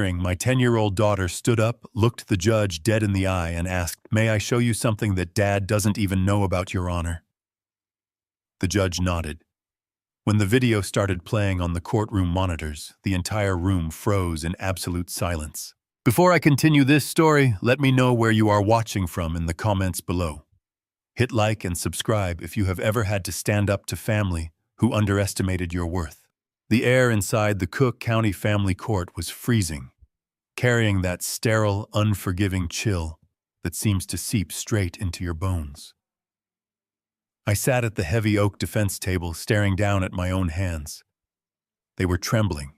My 10-year-old daughter stood up, looked the judge dead in the eye, and asked, "May I show you something that Dad doesn't even know about, Your Honor?" The judge nodded. When the video started playing on the courtroom monitors, the entire room froze in absolute silence. Before I continue this story, let me know where you are watching from in the comments below. Hit like and subscribe if you have ever had to stand up to family who underestimated your worth. The air inside the Cook County Family Court was freezing, carrying that sterile, unforgiving chill that seems to seep straight into your bones. I sat at the heavy oak defense table, staring down at my own hands. They were trembling.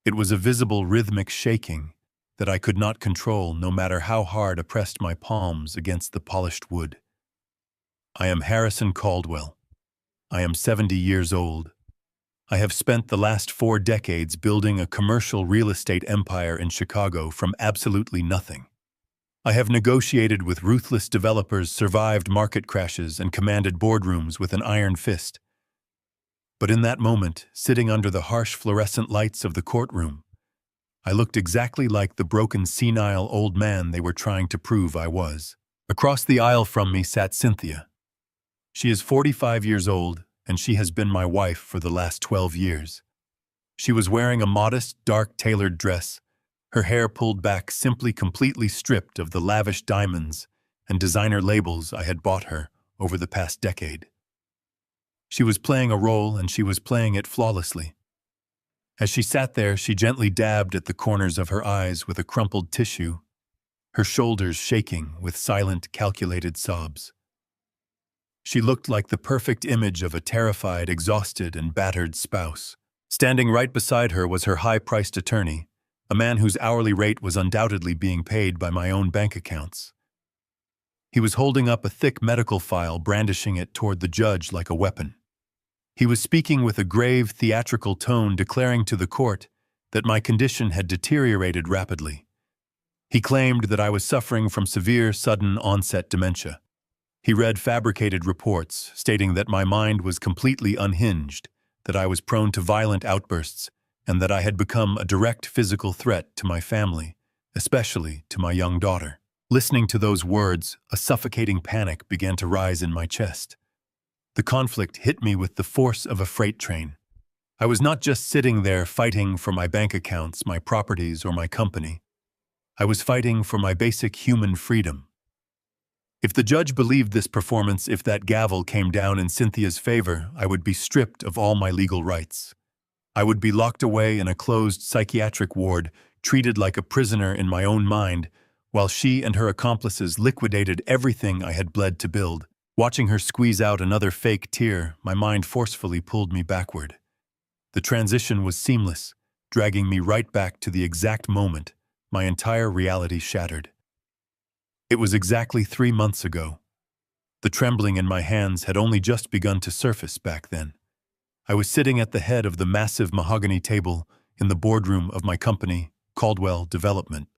It was a visible rhythmic shaking that I could not control, no matter how hard I pressed my palms against the polished wood. I am Harrison Caldwell. I am 70 years old. I have spent the last 4 decades building a commercial real estate empire in Chicago from absolutely nothing. I have negotiated with ruthless developers, survived market crashes, and commanded boardrooms with an iron fist. But in that moment, sitting under the harsh fluorescent lights of the courtroom, I looked exactly like the broken, senile old man they were trying to prove I was. Across the aisle from me sat Cynthia. She is 45 years old, and she has been my wife for the last 12 years. She was wearing a modest, dark, tailored dress, her hair pulled back, simply completely stripped of the lavish diamonds and designer labels I had bought her over the past decade. She was playing a role, and she was playing it flawlessly. As she sat there, she gently dabbed at the corners of her eyes with a crumpled tissue, her shoulders shaking with silent, calculated sobs. She looked like the perfect image of a terrified, exhausted, and battered spouse. Standing right beside her was her high-priced attorney, a man whose hourly rate was undoubtedly being paid by my own bank accounts. He was holding up a thick medical file, brandishing it toward the judge like a weapon. He was speaking with a grave, theatrical tone, declaring to the court that my condition had deteriorated rapidly. He claimed that I was suffering from severe, sudden-onset dementia. He read fabricated reports, stating that my mind was completely unhinged, that I was prone to violent outbursts, and that I had become a direct physical threat to my family, especially to my young daughter. Listening to those words, a suffocating panic began to rise in my chest. The conflict hit me with the force of a freight train. I was not just sitting there fighting for my bank accounts, my properties, or my company. I was fighting for my basic human freedom. If the judge believed this performance, if that gavel came down in Cynthia's favor, I would be stripped of all my legal rights. I would be locked away in a closed psychiatric ward, treated like a prisoner in my own mind, while she and her accomplices liquidated everything I had bled to build. Watching her squeeze out another fake tear, my mind forcefully pulled me backward. The transition was seamless, dragging me right back to the exact moment my entire reality shattered. It was exactly 3 months ago. The trembling in my hands had only just begun to surface back then. I was sitting at the head of the massive mahogany table in the boardroom of my company, Caldwell Development.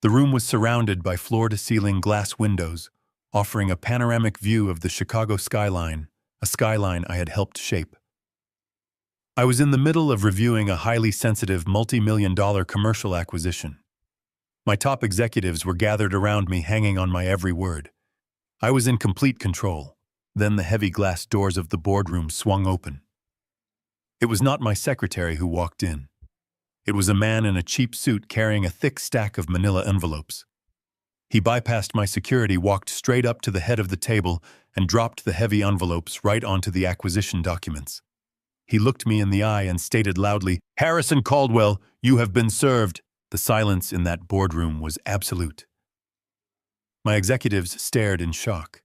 The room was surrounded by floor-to-ceiling glass windows, offering a panoramic view of the Chicago skyline, a skyline I had helped shape. I was in the middle of reviewing a highly sensitive multi-million-dollar commercial acquisition. My top executives were gathered around me, hanging on my every word. I was in complete control. Then the heavy glass doors of the boardroom swung open. It was not my secretary who walked in. It was a man in a cheap suit carrying a thick stack of manila envelopes. He bypassed my security, walked straight up to the head of the table, and dropped the heavy envelopes right onto the acquisition documents. He looked me in the eye and stated loudly, "Harrison Caldwell, you have been served." The silence in that boardroom was absolute. My executives stared in shock.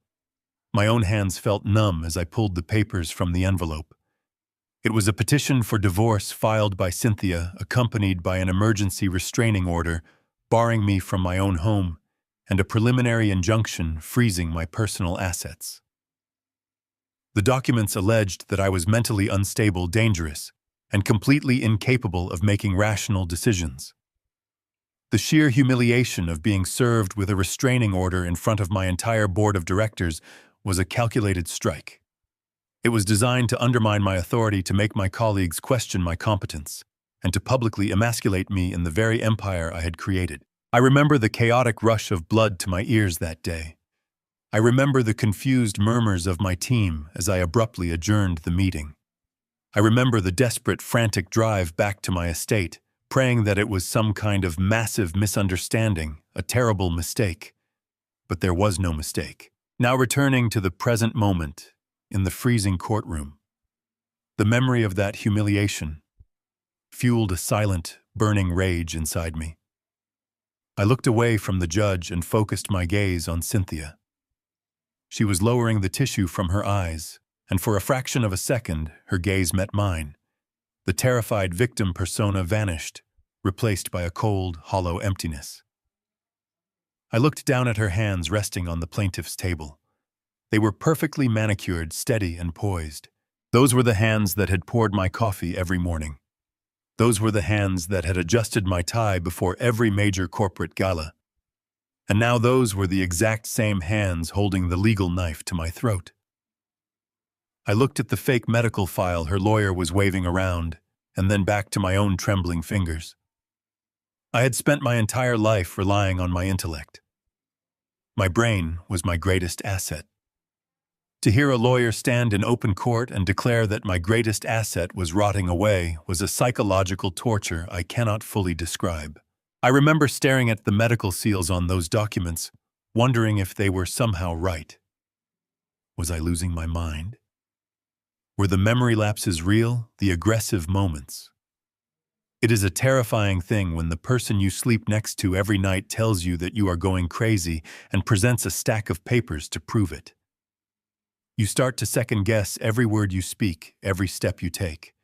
My own hands felt numb as I pulled the papers from the envelope. It was a petition for divorce filed by Cynthia, accompanied by an emergency restraining order barring me from my own home and a preliminary injunction freezing my personal assets. The documents alleged that I was mentally unstable, dangerous, and completely incapable of making rational decisions. The sheer humiliation of being served with a restraining order in front of my entire board of directors was a calculated strike. It was designed to undermine my authority, to make my colleagues question my competence. and to publicly emasculate me in the very empire I had created. I remember the chaotic rush of blood to my ears that day. I remember the confused murmurs of my team as I abruptly adjourned the meeting. I remember the desperate, frantic drive back to my estate, praying that it was some kind of massive misunderstanding, a terrible mistake. But there was no mistake. Now returning to the present moment, in the freezing courtroom, the memory of that humiliation fueled a silent, burning rage inside me. I looked away from the judge and focused my gaze on Cynthia. She was lowering the tissue from her eyes, and for a fraction of a second, her gaze met mine. The terrified victim persona vanished, replaced by a cold, hollow emptiness. I looked down at her hands resting on the plaintiff's table. They were perfectly manicured, steady, and poised. Those were the hands that had poured my coffee every morning. Those were the hands that had adjusted my tie before every major corporate gala. And now those were the exact same hands holding the legal knife to my throat. I looked at the fake medical file her lawyer was waving around, and then back to my own trembling fingers. I had spent my entire life relying on my intellect. My brain was my greatest asset. To hear a lawyer stand in open court and declare that my greatest asset was rotting away was a psychological torture I cannot fully describe. I remember staring at the medical seals on those documents, wondering if they were somehow right. Was I losing my mind? Were the memory lapses real, the aggressive moments? It is a terrifying thing when the person you sleep next to every night tells you that you are going crazy and presents a stack of papers to prove it. You start to second-guess every word you speak, every step you take.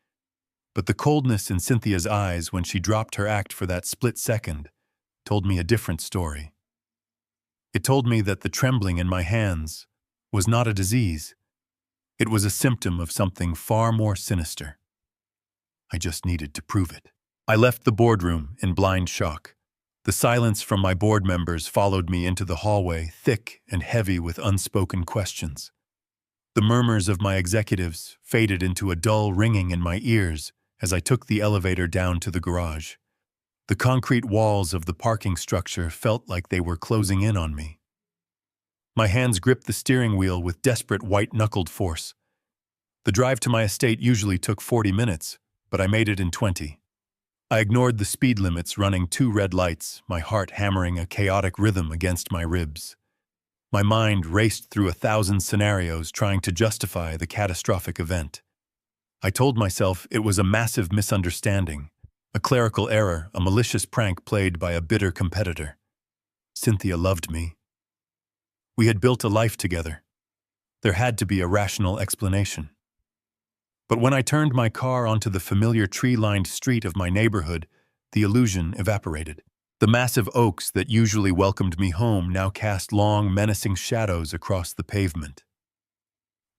But the coldness in Cynthia's eyes when she dropped her act for that split second told me a different story. It told me that the trembling in my hands was not a disease. It was a symptom of something far more sinister. I just needed to prove it. I left the boardroom in blind shock. The silence from my board members followed me into the hallway, thick and heavy with unspoken questions. The murmurs of my executives faded into a dull ringing in my ears as I took the elevator down to the garage. The concrete walls of the parking structure felt like they were closing in on me. My hands gripped the steering wheel with desperate white-knuckled force. The drive to my estate usually took 40 minutes, but I made it in 20. I ignored the speed limits, running 2 red lights, my heart hammering a chaotic rhythm against my ribs. My mind raced through 1,000 scenarios trying to justify the catastrophic event. I told myself it was a massive misunderstanding, a clerical error, a malicious prank played by a bitter competitor. Cynthia loved me. We had built a life together. There had to be a rational explanation. But when I turned my car onto the familiar tree-lined street of my neighborhood, the illusion evaporated. The massive oaks that usually welcomed me home now cast long, menacing shadows across the pavement.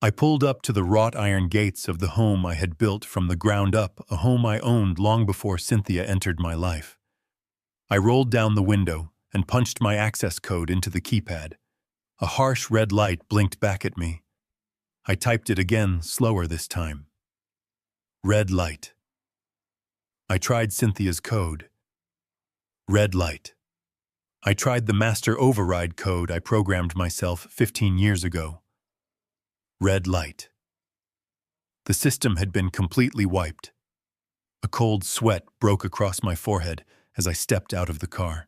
I pulled up to the wrought iron gates of the home I had built from the ground up, a home I owned long before Cynthia entered my life. I rolled down the window and punched my access code into the keypad. A harsh red light blinked back at me. I typed it again, slower this time. Red light. I tried Cynthia's code. Red light. I tried the master override code I programmed myself 15 years ago. Red light. The system had been completely wiped. A cold sweat broke across my forehead as I stepped out of the car.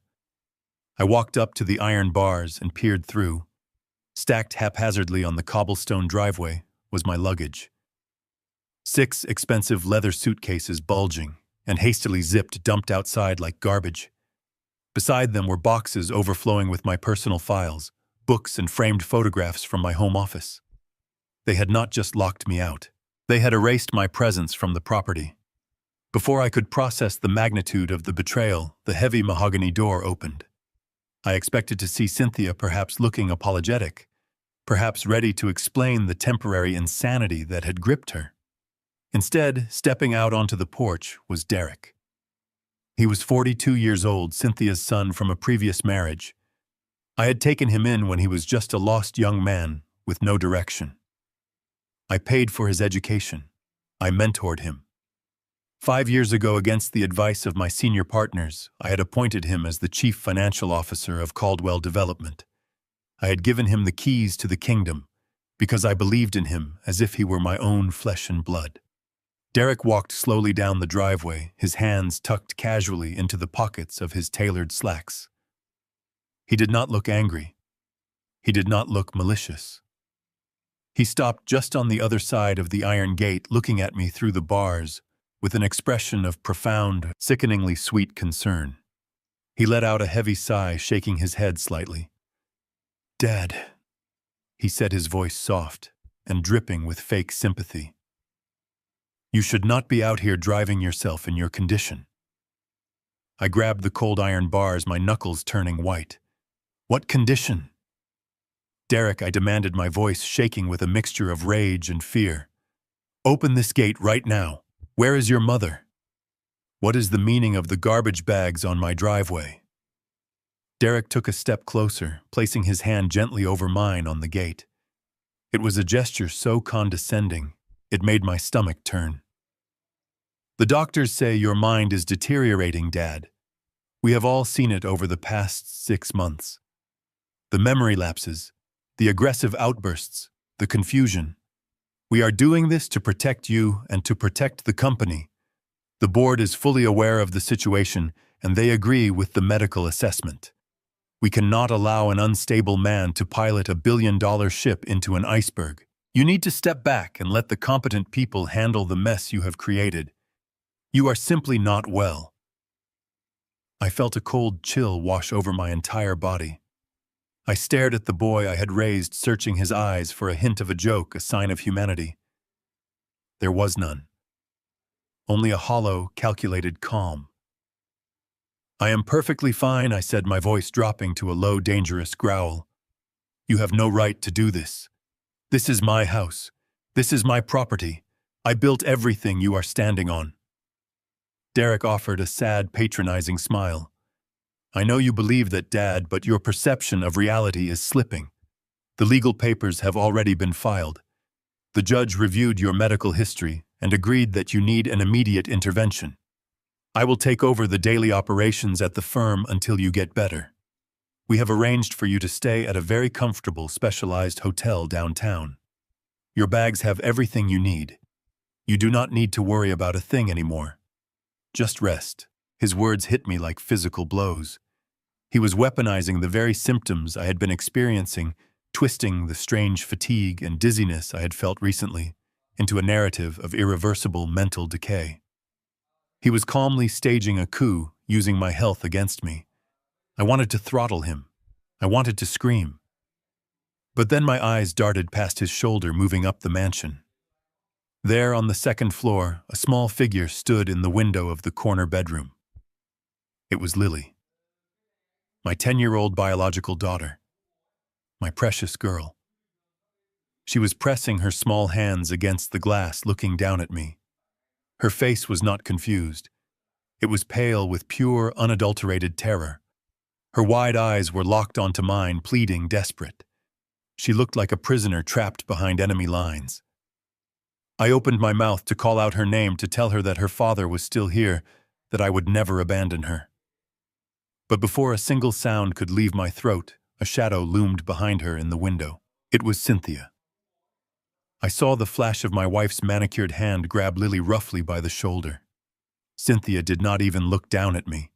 I walked up to the iron bars and peered through. Stacked haphazardly on the cobblestone driveway was my luggage. 6 expensive leather suitcases bulging and hastily zipped dumped outside like garbage. Beside them were boxes overflowing with my personal files, books and framed photographs from my home office. They had not just locked me out. They had erased my presence from the property. Before I could process the magnitude of the betrayal, the heavy mahogany door opened. I expected to see Cynthia perhaps looking apologetic, perhaps ready to explain the temporary insanity that had gripped her. Instead, stepping out onto the porch was Derek. He was 42 years old, Cynthia's son from a previous marriage. I had taken him in when he was just a lost young man with no direction. I paid for his education. I mentored him. 5 years ago, against the advice of my senior partners, I had appointed him as the chief financial officer of Caldwell Development. I had given him the keys to the kingdom because I believed in him as if he were my own flesh and blood. Derek walked slowly down the driveway, his hands tucked casually into the pockets of his tailored slacks. He did not look angry. He did not look malicious. He stopped just on the other side of the iron gate, looking at me through the bars with an expression of profound, sickeningly sweet concern. He let out a heavy sigh, shaking his head slightly. "Dad," he said, his voice soft and dripping with fake sympathy. "You should not be out here driving yourself in your condition." I grabbed the cold iron bars, my knuckles turning white. "What condition?" "Derek," I demanded, my voice shaking with a mixture of rage and fear. "Open this gate right now. Where is your mother? What is the meaning of the garbage bags on my driveway?" Derek took a step closer, placing his hand gently over mine on the gate. It was a gesture so condescending, it made my stomach turn. "The doctors say your mind is deteriorating, Dad. We have all seen it over the past 6 months. The memory lapses, the aggressive outbursts, the confusion. We are doing this to protect you and to protect the company. The board is fully aware of the situation, and they agree with the medical assessment. We cannot allow an unstable man to pilot a billion-dollar ship into an iceberg. You need to step back and let the competent people handle the mess you have created. You are simply not well." I felt a cold chill wash over my entire body. I stared at the boy I had raised, searching his eyes for a hint of a joke, a sign of humanity. There was none. Only a hollow, calculated calm. "I am perfectly fine," I said, my voice dropping to a low, dangerous growl. "You have no right to do this. This is my house. This is my property. I built everything you are standing on." Derek offered a sad, patronizing smile. "I know you believe that, Dad, but your perception of reality is slipping. The legal papers have already been filed. The judge reviewed your medical history and agreed that you need an immediate intervention. I will take over the daily operations at the firm until you get better. We have arranged for you to stay at a very comfortable, specialized hotel downtown. Your bags have everything you need. You do not need to worry about a thing anymore. Just rest." His words hit me like physical blows. He was weaponizing the very symptoms I had been experiencing, twisting the strange fatigue and dizziness I had felt recently into a narrative of irreversible mental decay. He was calmly staging a coup, using my health against me. I wanted to throttle him. I wanted to scream. But then my eyes darted past his shoulder, moving up the mansion. There, on the second floor, a small figure stood in the window of the corner bedroom. It was Lily, my 10-year-old biological daughter, my precious girl. She was pressing her small hands against the glass, looking down at me. Her face was not confused. It was pale with pure, unadulterated terror. Her wide eyes were locked onto mine, pleading, desperate. She looked like a prisoner trapped behind enemy lines. I opened my mouth to call out her name, to tell her that her father was still here, that I would never abandon her. But before a single sound could leave my throat, a shadow loomed behind her in the window. It was Cynthia. I saw the flash of my wife's manicured hand grab Lily roughly by the shoulder. Cynthia did not even look down at me.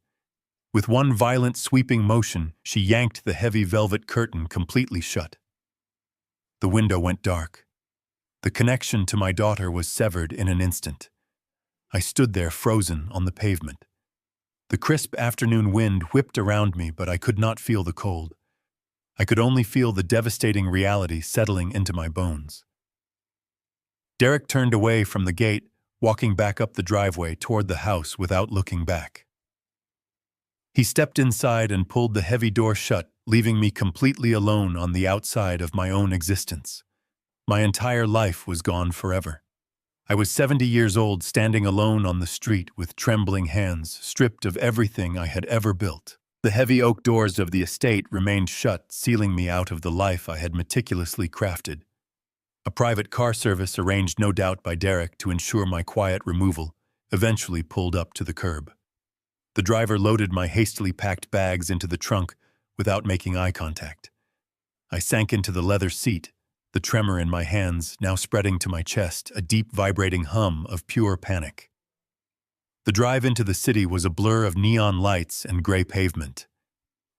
With one violent, sweeping motion, she yanked the heavy velvet curtain completely shut. The window went dark. The connection to my daughter was severed in an instant. I stood there, frozen on the pavement. The crisp afternoon wind whipped around me, but I could not feel the cold. I could only feel the devastating reality settling into my bones. Derek turned away from the gate, walking back up the driveway toward the house without looking back. He stepped inside and pulled the heavy door shut, leaving me completely alone on the outside of my own existence. My entire life was gone forever. I was 70 years old, standing alone on the street with trembling hands, stripped of everything I had ever built. The heavy oak doors of the estate remained shut, sealing me out of the life I had meticulously crafted. A private car service, arranged no doubt by Derek to ensure my quiet removal, eventually pulled up to the curb. The driver loaded my hastily packed bags into the trunk without making eye contact. I sank into the leather seat, the tremor in my hands now spreading to my chest, a deep vibrating hum of pure panic. The drive into the city was a blur of neon lights and gray pavement.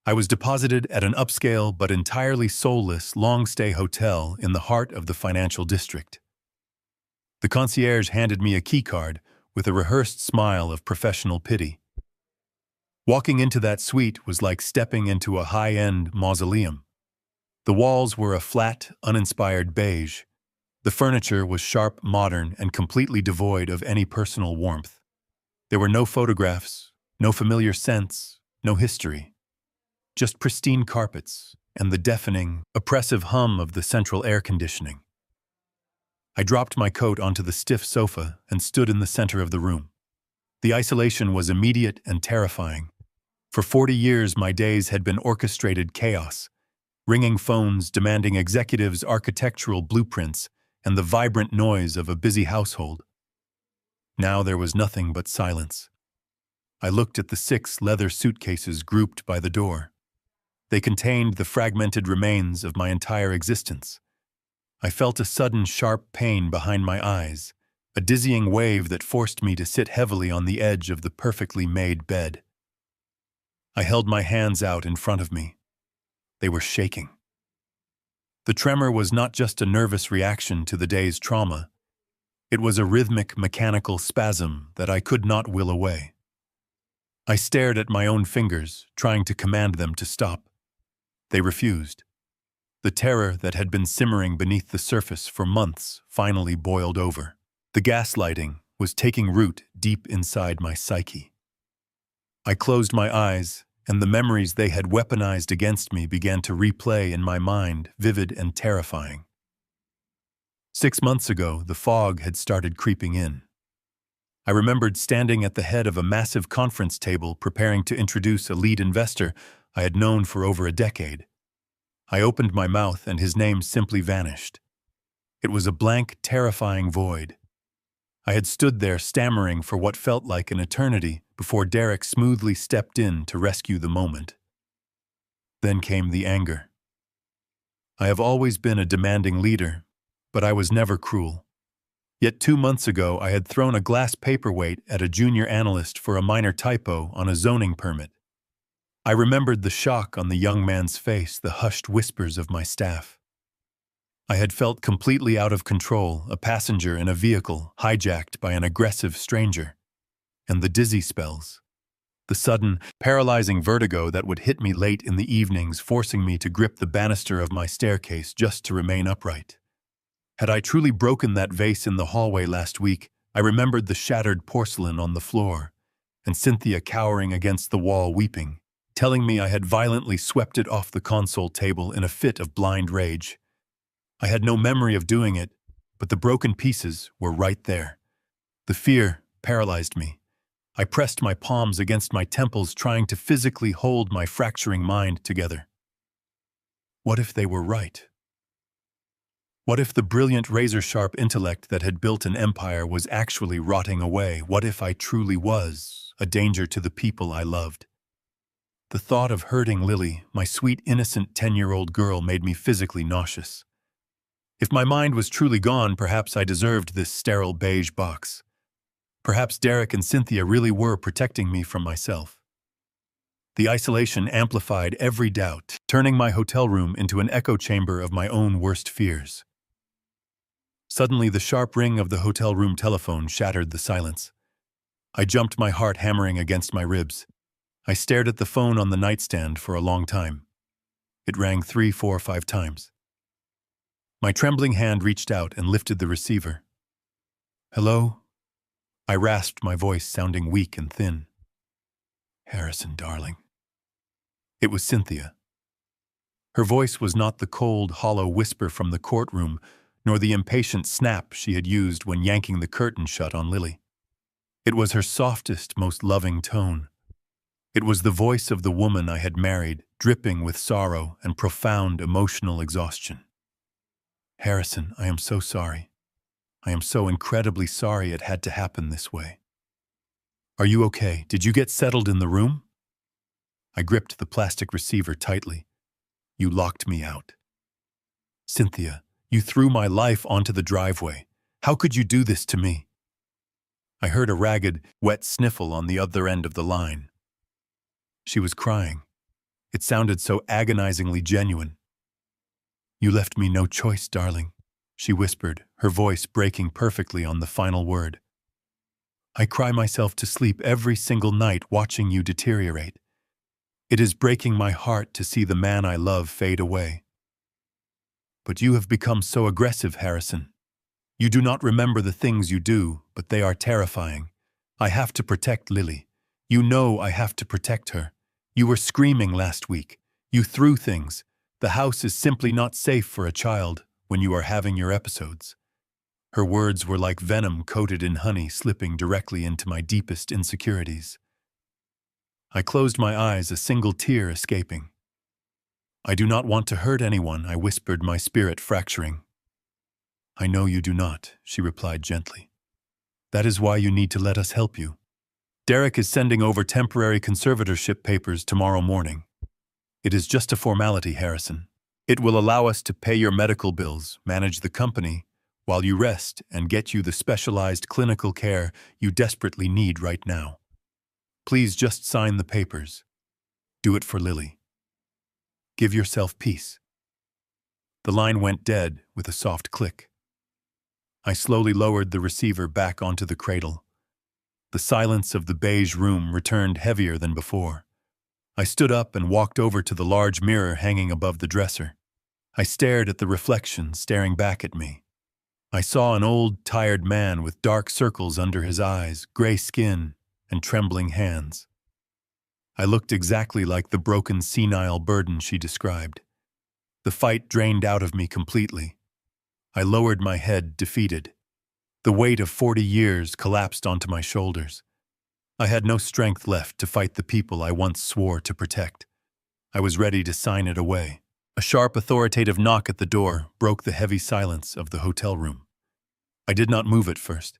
I was deposited at an upscale but entirely soulless long-stay hotel in the heart of the financial district. The concierge handed me a keycard with a rehearsed smile of professional pity. Walking into that suite was like stepping into a high-end mausoleum. The walls were a flat, uninspired beige. The furniture was sharp, modern, and completely devoid of any personal warmth. There were no photographs, no familiar scents, no history. Just pristine carpets and the deafening, oppressive hum of the central air conditioning. I dropped my coat onto the stiff sofa and stood in the center of the room. The isolation was immediate and terrifying. For 40 years, my days had been orchestrated chaos, ringing phones demanding executives' architectural blueprints and the vibrant noise of a busy household. Now there was nothing but silence. I looked at the 6 leather suitcases grouped by the door. They contained the fragmented remains of my entire existence. I felt a sudden sharp pain behind my eyes, a dizzying wave that forced me to sit heavily on the edge of the perfectly made bed. I held my hands out in front of me. They were shaking. The tremor was not just a nervous reaction to the day's trauma. It was a rhythmic, mechanical spasm that I could not will away. I stared at my own fingers, trying to command them to stop. They refused. The terror that had been simmering beneath the surface for months finally boiled over. The gaslighting was taking root deep inside my psyche. I closed my eyes, and the memories they had weaponized against me began to replay in my mind, vivid and terrifying. 6 months ago, the fog had started creeping in. I remembered standing at the head of a massive conference table preparing to introduce a lead investor I had known for over a decade. I opened my mouth and his name simply vanished. It was a blank, terrifying void. I had stood there stammering for what felt like an eternity before Derek smoothly stepped in to rescue the moment. Then came the anger. I have always been a demanding leader, but I was never cruel. Yet 2 months ago I had thrown a glass paperweight at a junior analyst for a minor typo on a zoning permit. I remembered the shock on the young man's face, the hushed whispers of my staff. I had felt completely out of control, a passenger in a vehicle hijacked by an aggressive stranger. And the dizzy spells. The sudden, paralyzing vertigo that would hit me late in the evenings, forcing me to grip the banister of my staircase just to remain upright. Had I truly broken that vase in the hallway last week, I remembered the shattered porcelain on the floor, and Cynthia cowering against the wall weeping, telling me I had violently swept it off the console table in a fit of blind rage. I had no memory of doing it, but the broken pieces were right there. The fear paralyzed me. I pressed my palms against my temples, trying to physically hold my fracturing mind together. What if they were right? What if the brilliant razor-sharp intellect that had built an empire was actually rotting away? What if I truly was a danger to the people I loved? The thought of hurting Lily, my sweet, innocent 10-year-old girl, made me physically nauseous. If my mind was truly gone, perhaps I deserved this sterile beige box. Perhaps Derek and Cynthia really were protecting me from myself. The isolation amplified every doubt, turning my hotel room into an echo chamber of my own worst fears. Suddenly, the sharp ring of the hotel room telephone shattered the silence. I jumped, my heart hammering against my ribs. I stared at the phone on the nightstand for a long time. It rang 3, 4, 5 times. My trembling hand reached out and lifted the receiver. "Hello?" I rasped, my voice sounding weak and thin. "Harrison, darling." It was Cynthia. Her voice was not the cold, hollow whisper from the courtroom, nor the impatient snap she had used when yanking the curtain shut on Lily. It was her softest, most loving tone. It was the voice of the woman I had married, dripping with sorrow and profound emotional exhaustion. "Harrison, I am so sorry. I am so incredibly sorry it had to happen this way." Are you okay? Did you get settled in the room? I gripped the plastic receiver tightly. You locked me out. Cynthia, you threw my life onto the driveway. How could you do this to me? I heard a ragged, wet sniffle on the other end of the line. She was crying. It sounded so agonizingly genuine. You left me no choice, darling, she whispered, her voice breaking perfectly on the final word. I cry myself to sleep every single night watching you deteriorate. It is breaking my heart to see the man I love fade away. But you have become so aggressive, Harrison. You do not remember the things you do, but they are terrifying. I have to protect Lily. You know I have to protect her. You were screaming last week. You threw things. The house is simply not safe for a child when you are having your episodes. Her words were like venom coated in honey slipping directly into my deepest insecurities. I closed my eyes, a single tear escaping. I do not want to hurt anyone, I whispered, my spirit fracturing. I know you do not, she replied gently. That is why you need to let us help you. Derek is sending over temporary conservatorship papers tomorrow morning. It is just a formality, Harrison. It will allow us to pay your medical bills, manage the company, while you rest and get you the specialized clinical care you desperately need right now. Please just sign the papers. Do it for Lily. Give yourself peace. The line went dead with a soft click. I slowly lowered the receiver back onto the cradle. The silence of the beige room returned heavier than before. I stood up and walked over to the large mirror hanging above the dresser. I stared at the reflection staring back at me. I saw an old, tired man with dark circles under his eyes, gray skin, and trembling hands. I looked exactly like the broken, senile burden she described. The fight drained out of me completely. I lowered my head, defeated. The weight of 40 years collapsed onto my shoulders. I had no strength left to fight the people I once swore to protect. I was ready to sign it away. A sharp, authoritative knock at the door broke the heavy silence of the hotel room. I did not move at first.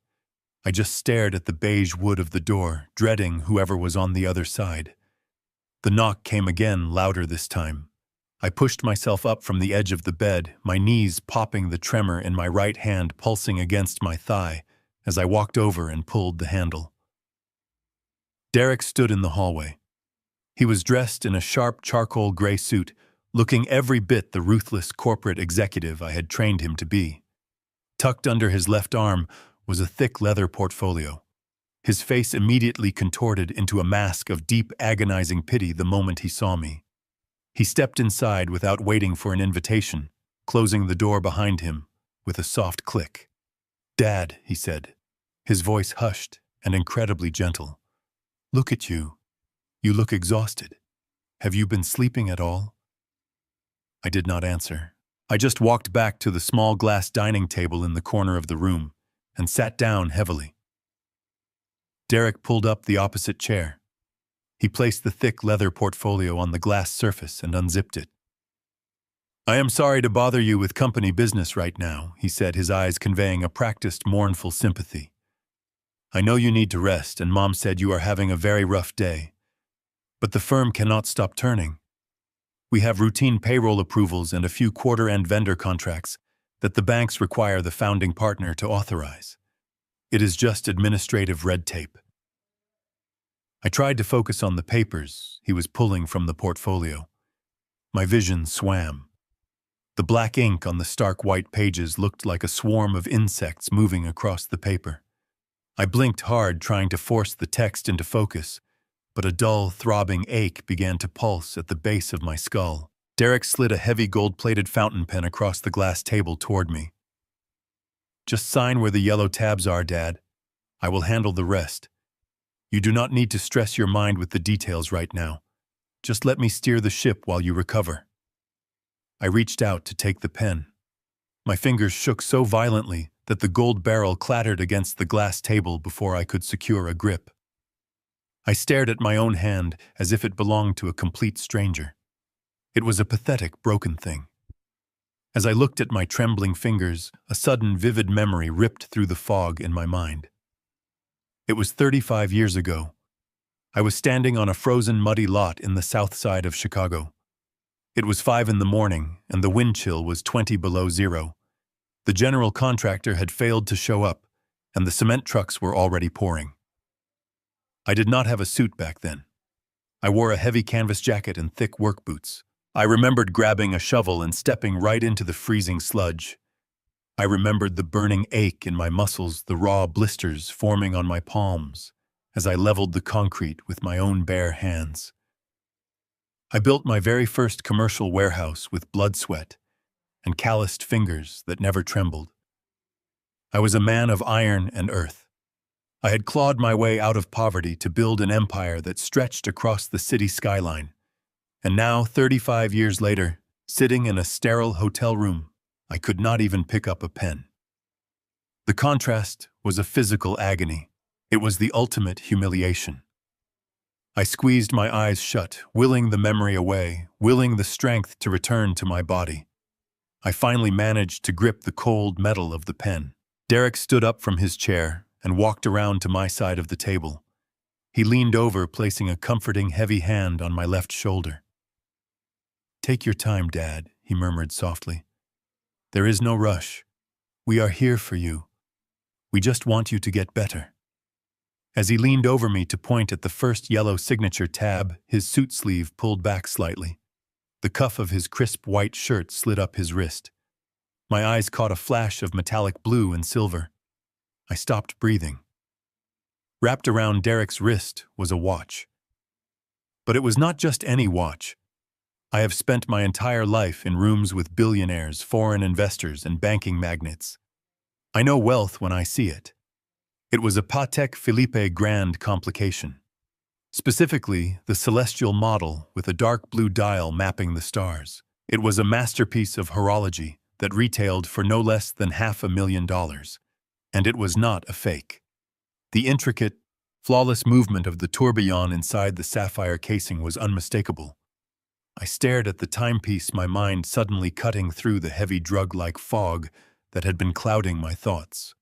I just stared at the beige wood of the door, dreading whoever was on the other side. The knock came again, louder this time. I pushed myself up from the edge of the bed, my knees popping, the tremor in my right hand pulsing against my thigh as I walked over and pulled the handle. Derek stood in the hallway. He was dressed in a sharp charcoal gray suit, looking every bit the ruthless corporate executive I had trained him to be. Tucked under his left arm was a thick leather portfolio. His face immediately contorted into a mask of deep, agonizing pity the moment he saw me. He stepped inside without waiting for an invitation, closing the door behind him with a soft click. "Dad," he said, his voice hushed and incredibly gentle. "Look at you. You look exhausted. Have you been sleeping at all?" I did not answer. I just walked back to the small glass dining table in the corner of the room and sat down heavily. Derek pulled up the opposite chair. He placed the thick leather portfolio on the glass surface and unzipped it. "I am sorry to bother you with company business right now," he said, his eyes conveying a practiced, mournful sympathy. "I know you need to rest, and Mom said you are having a very rough day. But the firm cannot stop turning. We have routine payroll approvals and a few quarter-end vendor contracts that the banks require the founding partner to authorize. It is just administrative red tape." I tried to focus on the papers he was pulling from the portfolio. My vision swam. The black ink on the stark white pages looked like a swarm of insects moving across the paper. I blinked hard, trying to force the text into focus, but a dull, throbbing ache began to pulse at the base of my skull. Derek slid a heavy gold-plated fountain pen across the glass table toward me. "Just sign where the yellow tabs are, Dad. I will handle the rest. You do not need to stress your mind with the details right now. Just let me steer the ship while you recover." I reached out to take the pen. My fingers shook so violently that the gold barrel clattered against the glass table before I could secure a grip. I stared at my own hand as if it belonged to a complete stranger. It was a pathetic, broken thing. As I looked at my trembling fingers, a sudden, vivid memory ripped through the fog in my mind. It was 35 years ago. I was standing on a frozen, muddy lot in the south side of Chicago. It was 5 in the morning, and the wind chill was 20 below zero. The general contractor had failed to show up, and the cement trucks were already pouring. I did not have a suit back then. I wore a heavy canvas jacket and thick work boots. I remembered grabbing a shovel and stepping right into the freezing sludge. I remembered the burning ache in my muscles, the raw blisters forming on my palms as I leveled the concrete with my own bare hands. I built my very first commercial warehouse with blood sweat and calloused fingers that never trembled. I was a man of iron and earth. I had clawed my way out of poverty to build an empire that stretched across the city skyline. And now, 35 years later, sitting in a sterile hotel room, I could not even pick up a pen. The contrast was a physical agony. It was the ultimate humiliation. I squeezed my eyes shut, willing the memory away, willing the strength to return to my body. I finally managed to grip the cold metal of the pen. Derek stood up from his chair and walked around to my side of the table. He leaned over, placing a comforting, heavy hand on my left shoulder. "Take your time, Dad," he murmured softly. "There is no rush. We are here for you. We just want you to get better." As he leaned over me to point at the first yellow signature tab, his suit sleeve pulled back slightly. The cuff of his crisp white shirt slid up his wrist. My eyes caught a flash of metallic blue and silver. I stopped breathing. Wrapped around Derek's wrist was a watch. But it was not just any watch. I have spent my entire life in rooms with billionaires, foreign investors, and banking magnates. I know wealth when I see it. It was a Patek Philippe Grand complication. Specifically, the celestial model with a dark blue dial mapping the stars. It was a masterpiece of horology that retailed for no less than $500,000. And it was not a fake. The intricate, flawless movement of the tourbillon inside the sapphire casing was unmistakable. I stared at the timepiece, my mind suddenly cutting through the heavy drug-like fog that had been clouding my thoughts.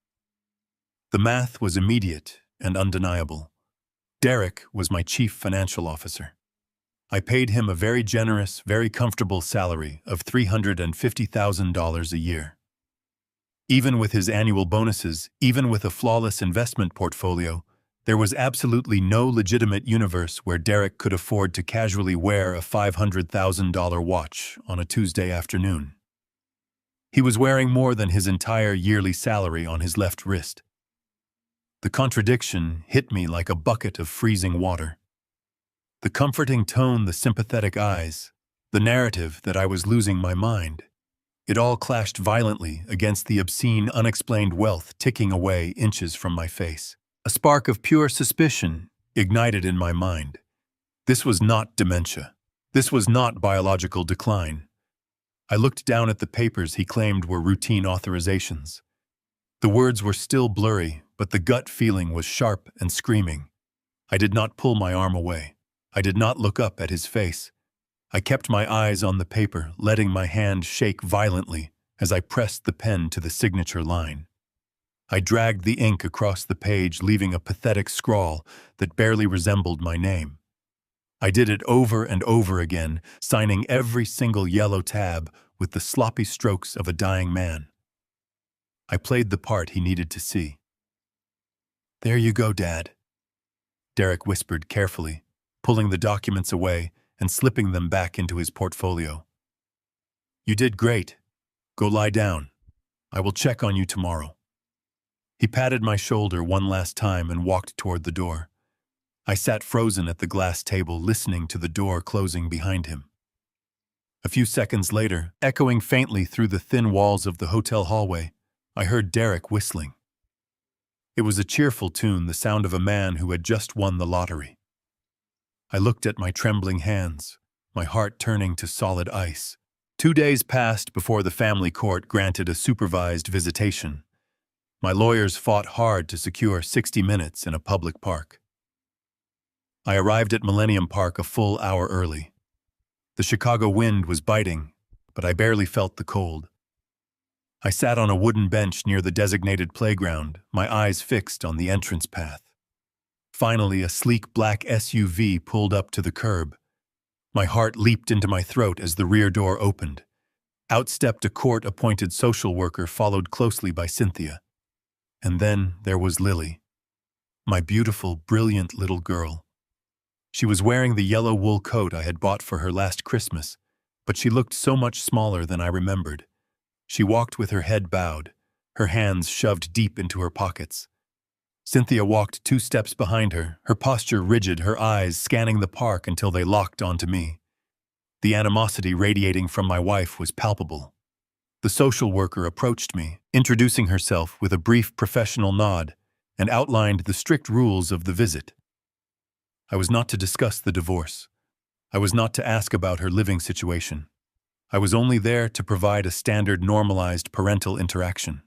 The math was immediate and undeniable. Derek was my chief financial officer. I paid him a very generous, very comfortable salary of $350,000 a year. Even with his annual bonuses, even with a flawless investment portfolio, there was absolutely no legitimate universe where Derek could afford to casually wear a $500,000 watch on a Tuesday afternoon. He was wearing more than his entire yearly salary on his left wrist. The contradiction hit me like a bucket of freezing water. The comforting tone, the sympathetic eyes, the narrative that I was losing my mind. It all clashed violently against the obscene, unexplained wealth ticking away inches from my face. A spark of pure suspicion ignited in my mind. This was not dementia. This was not biological decline. I looked down at the papers he claimed were routine authorizations. The words were still blurry, but the gut feeling was sharp and screaming. I did not pull my arm away. I did not look up at his face. I kept my eyes on the paper, letting my hand shake violently as I pressed the pen to the signature line. I dragged the ink across the page, leaving a pathetic scrawl that barely resembled my name. I did it over and over again, signing every single yellow tab with the sloppy strokes of a dying man. I played the part he needed to see. "There you go, Dad," Derek whispered carefully, pulling the documents away and slipping them back into his portfolio. "You did great. Go lie down. I will check on you tomorrow." He patted my shoulder one last time and walked toward the door. I sat frozen at the glass table, listening to the door closing behind him. A few seconds later, echoing faintly through the thin walls of the hotel hallway, I heard Derek whistling. It was a cheerful tune, the sound of a man who had just won the lottery. I looked at my trembling hands, my heart turning to solid ice. 2 days passed before the family court granted a supervised visitation. My lawyers fought hard to secure 60 minutes in a public park. I arrived at Millennium Park a full hour early. The Chicago wind was biting, but I barely felt the cold. I sat on a wooden bench near the designated playground, my eyes fixed on the entrance path. Finally, a sleek black SUV pulled up to the curb. My heart leaped into my throat as the rear door opened. Out stepped a court-appointed social worker, followed closely by Cynthia. And then there was Lily, my beautiful, brilliant little girl. She was wearing the yellow wool coat I had bought for her last Christmas, but she looked so much smaller than I remembered. She walked with her head bowed, her hands shoved deep into her pockets. Cynthia walked 2 steps behind her, her posture rigid, her eyes scanning the park until they locked onto me. The animosity radiating from my wife was palpable. The social worker approached me, introducing herself with a brief professional nod, and outlined the strict rules of the visit. I was not to discuss the divorce. I was not to ask about her living situation. I was only there to provide a standard normalized parental interaction.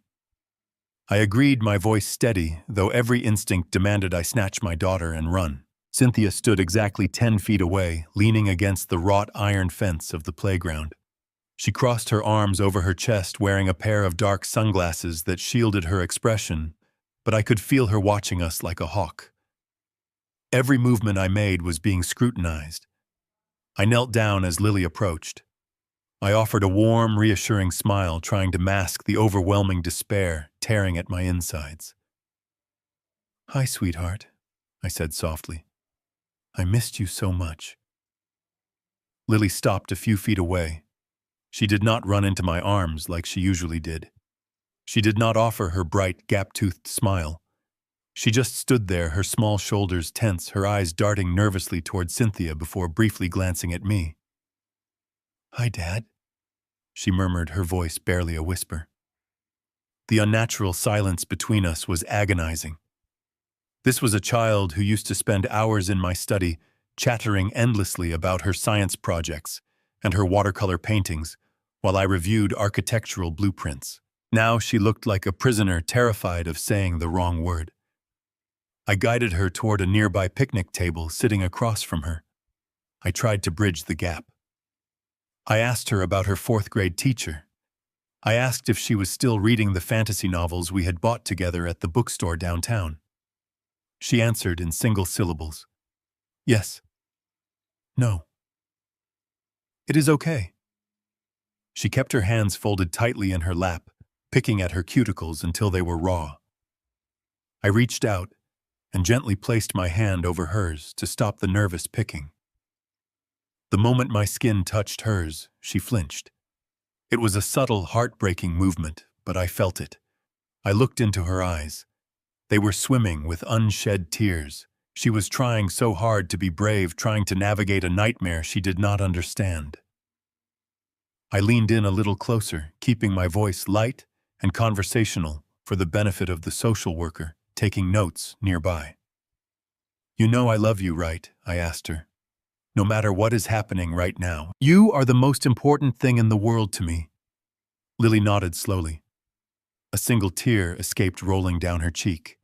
I agreed, my voice steady, though every instinct demanded I snatch my daughter and run. Cynthia stood exactly 10 feet away, leaning against the wrought iron fence of the playground. She crossed her arms over her chest, wearing a pair of dark sunglasses that shielded her expression, but I could feel her watching us like a hawk. Every movement I made was being scrutinized. I knelt down as Lily approached. I offered a warm, reassuring smile, trying to mask the overwhelming despair tearing at my insides. "Hi, sweetheart," I said softly. "I missed you so much." Lily stopped a few feet away. She did not run into my arms like she usually did. She did not offer her bright, gap-toothed smile. She just stood there, her small shoulders tense, her eyes darting nervously toward Cynthia before briefly glancing at me. "Hi, Dad," she murmured, her voice barely a whisper. The unnatural silence between us was agonizing. This was a child who used to spend hours in my study, chattering endlessly about her science projects and her watercolor paintings, while I reviewed architectural blueprints. Now she looked like a prisoner, terrified of saying the wrong word. I guided her toward a nearby picnic table sitting across from her. I tried to bridge the gap. I asked her about her 4th-grade teacher. I asked if she was still reading the fantasy novels we had bought together at the bookstore downtown. She answered in single syllables. "Yes." "No." "It is okay." She kept her hands folded tightly in her lap, picking at her cuticles until they were raw. I reached out and gently placed my hand over hers to stop the nervous picking. The moment my skin touched hers, she flinched. It was a subtle, heartbreaking movement, but I felt it. I looked into her eyes. They were swimming with unshed tears. She was trying so hard to be brave, trying to navigate a nightmare she did not understand. I leaned in a little closer, keeping my voice light and conversational for the benefit of the social worker, taking notes nearby. "You know I love you, right?" I asked her. "No matter what is happening right now, you are the most important thing in the world to me." Lily nodded slowly. A single tear escaped rolling down her cheek.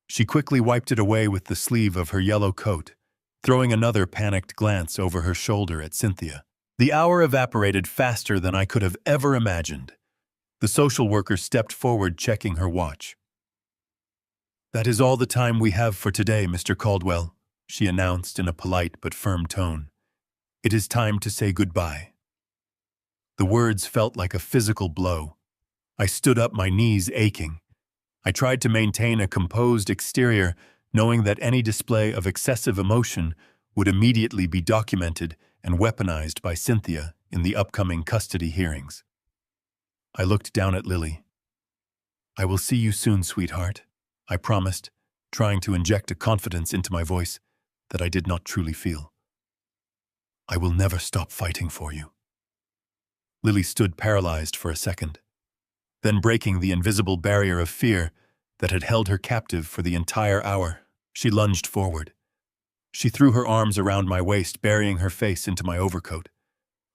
She quickly wiped it away with the sleeve of her yellow coat, throwing another panicked glance over her shoulder at Cynthia. The hour evaporated faster than I could have ever imagined. The social worker stepped forward, checking her watch. "That is all the time we have for today, Mr. Caldwell," she announced in a polite but firm tone. "It is time to say goodbye." The words felt like a physical blow. I stood up, my knees aching. I tried to maintain a composed exterior, knowing that any display of excessive emotion would immediately be documented and weaponized by Cynthia in the upcoming custody hearings. I looked down at Lily. "I will see you soon, sweetheart," I promised, trying to inject a confidence into my voice that I did not truly feel. "I will never stop fighting for you." Lily stood paralyzed for a second. Then, breaking the invisible barrier of fear that had held her captive for the entire hour, she lunged forward. She threw her arms around my waist, burying her face into my overcoat.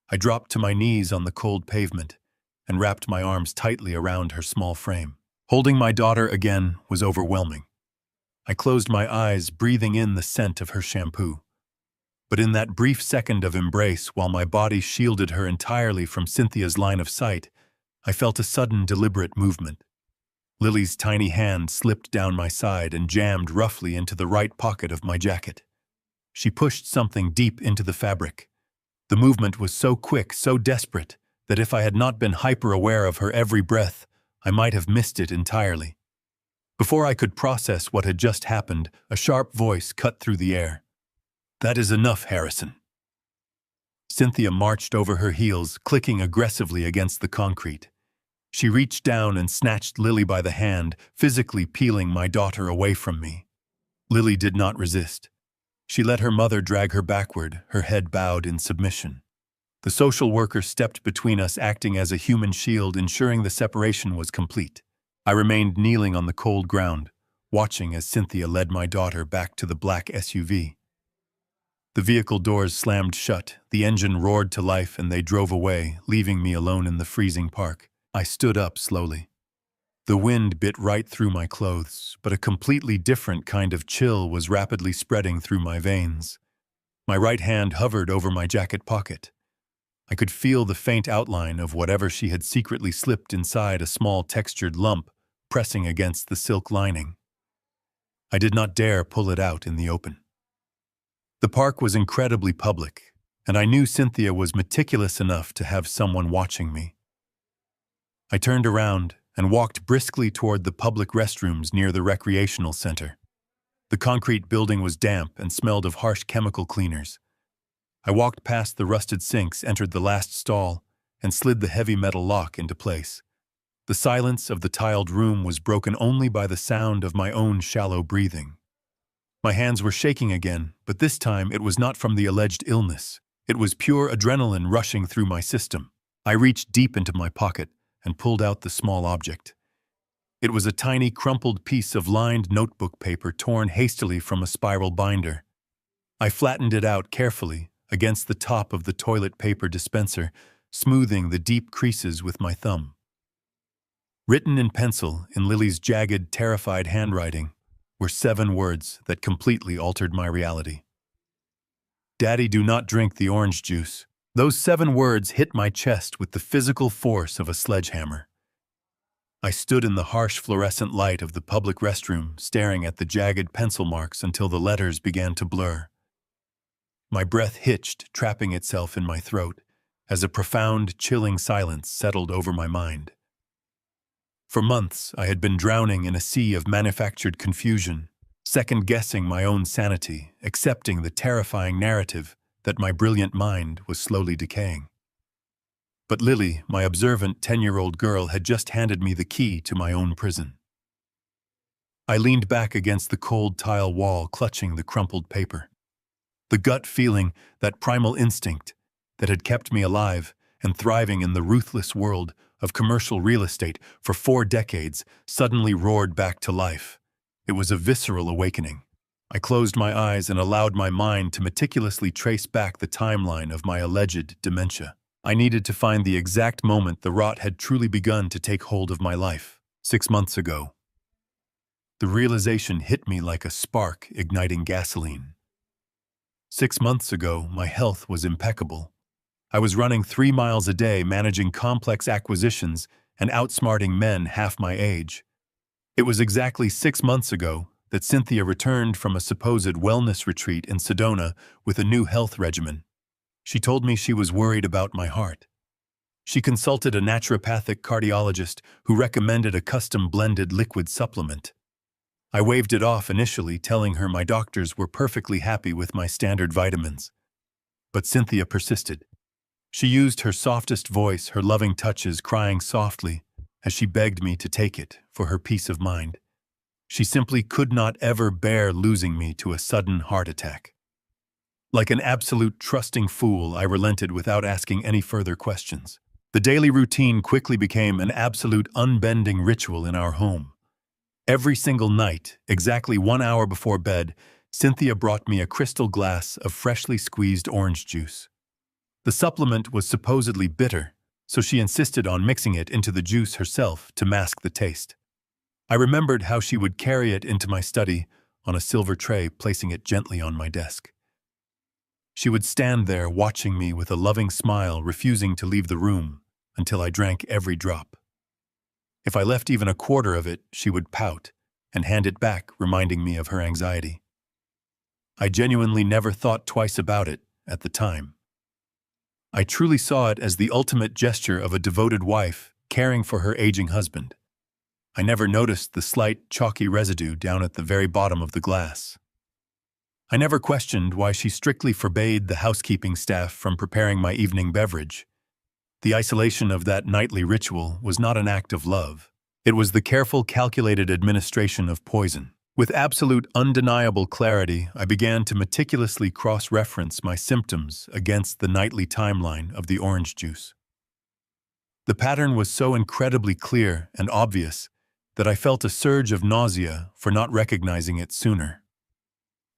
I dropped to my knees on the cold pavement and wrapped my arms tightly around her small frame. Holding my daughter again was overwhelming. I closed my eyes, breathing in the scent of her shampoo. But in that brief second of embrace, while my body shielded her entirely from Cynthia's line of sight, I felt a sudden, deliberate movement. Lily's tiny hand slipped down my side and jammed roughly into the right pocket of my jacket. She pushed something deep into the fabric. The movement was so quick, so desperate, that if I had not been hyper-aware of her every breath, I might have missed it entirely. Before I could process what had just happened, a sharp voice cut through the air. "That is enough, Harrison." Cynthia marched over her heels, clicking aggressively against the concrete. She reached down and snatched Lily by the hand, physically peeling my daughter away from me. Lily did not resist. She let her mother drag her backward, her head bowed in submission. The social worker stepped between us, acting as a human shield, ensuring the separation was complete. I remained kneeling on the cold ground, watching as Cynthia led my daughter back to the black SUV. The vehicle doors slammed shut, the engine roared to life, and they drove away, leaving me alone in the freezing park. I stood up slowly. The wind bit right through my clothes, but a completely different kind of chill was rapidly spreading through my veins. My right hand hovered over my jacket pocket. I could feel the faint outline of whatever she had secretly slipped inside a small textured lump pressing against the silk lining. I did not dare pull it out in the open. The park was incredibly public, and I knew Cynthia was meticulous enough to have someone watching me. I turned around and walked briskly toward the public restrooms near the recreational center. The concrete building was damp and smelled of harsh chemical cleaners. I walked past the rusted sinks, entered the last stall, and slid the heavy metal lock into place. The silence of the tiled room was broken only by the sound of my own shallow breathing. My hands were shaking again, but this time it was not from the alleged illness. It was pure adrenaline rushing through my system. I reached deep into my pocket and pulled out the small object. It was a tiny, crumpled piece of lined notebook paper torn hastily from a spiral binder. I flattened it out carefully against the top of the toilet paper dispenser, smoothing the deep creases with my thumb. Written in pencil, in Lily's jagged, terrified handwriting, were 7 words that completely altered my reality. "Daddy, do not drink the orange juice." Those 7 words hit my chest with the physical force of a sledgehammer. I stood in the harsh fluorescent light of the public restroom, staring at the jagged pencil marks until the letters began to blur. My breath hitched, trapping itself in my throat, as a profound, chilling silence settled over my mind. For months, I had been drowning in a sea of manufactured confusion, second-guessing my own sanity, accepting the terrifying narrative that my brilliant mind was slowly decaying. But Lily, my observant 10-year-old girl, had just handed me the key to my own prison. I leaned back against the cold tile wall, clutching the crumpled paper. The gut feeling, that primal instinct that had kept me alive and thriving in the ruthless world of commercial real estate for 4 decades, suddenly roared back to life. It was a visceral awakening. I closed my eyes and allowed my mind to meticulously trace back the timeline of my alleged dementia. I needed to find the exact moment the rot had truly begun to take hold of my life. 6 months ago. The realization hit me like a spark igniting gasoline. 6 months ago, my health was impeccable. I was running 3 miles a day, managing complex acquisitions and outsmarting men half my age. It was exactly 6 months ago that Cynthia returned from a supposed wellness retreat in Sedona with a new health regimen. She told me she was worried about my heart. She consulted a naturopathic cardiologist who recommended a custom-blended liquid supplement. I waved it off initially, telling her my doctors were perfectly happy with my standard vitamins. But Cynthia persisted. She used her softest voice, her loving touches, crying softly as she begged me to take it for her peace of mind. She simply could not ever bear losing me to a sudden heart attack. Like an absolute trusting fool, I relented without asking any further questions. The daily routine quickly became an absolute unbending ritual in our home. Every single night, exactly 1 hour before bed, Cynthia brought me a crystal glass of freshly squeezed orange juice. The supplement was supposedly bitter, so she insisted on mixing it into the juice herself to mask the taste. I remembered how she would carry it into my study on a silver tray, placing it gently on my desk. She would stand there watching me with a loving smile, refusing to leave the room until I drank every drop. If I left even a quarter of it, she would pout and hand it back, reminding me of her anxiety. I genuinely never thought twice about it at the time. I truly saw it as the ultimate gesture of a devoted wife caring for her aging husband. I never noticed the slight, chalky residue down at the very bottom of the glass. I never questioned why she strictly forbade the housekeeping staff from preparing my evening beverage. The isolation of that nightly ritual was not an act of love. It was the careful, calculated administration of poison. With absolute, undeniable clarity, I began to meticulously cross-reference my symptoms against the nightly timeline of the orange juice. The pattern was so incredibly clear and obvious that I felt a surge of nausea for not recognizing it sooner.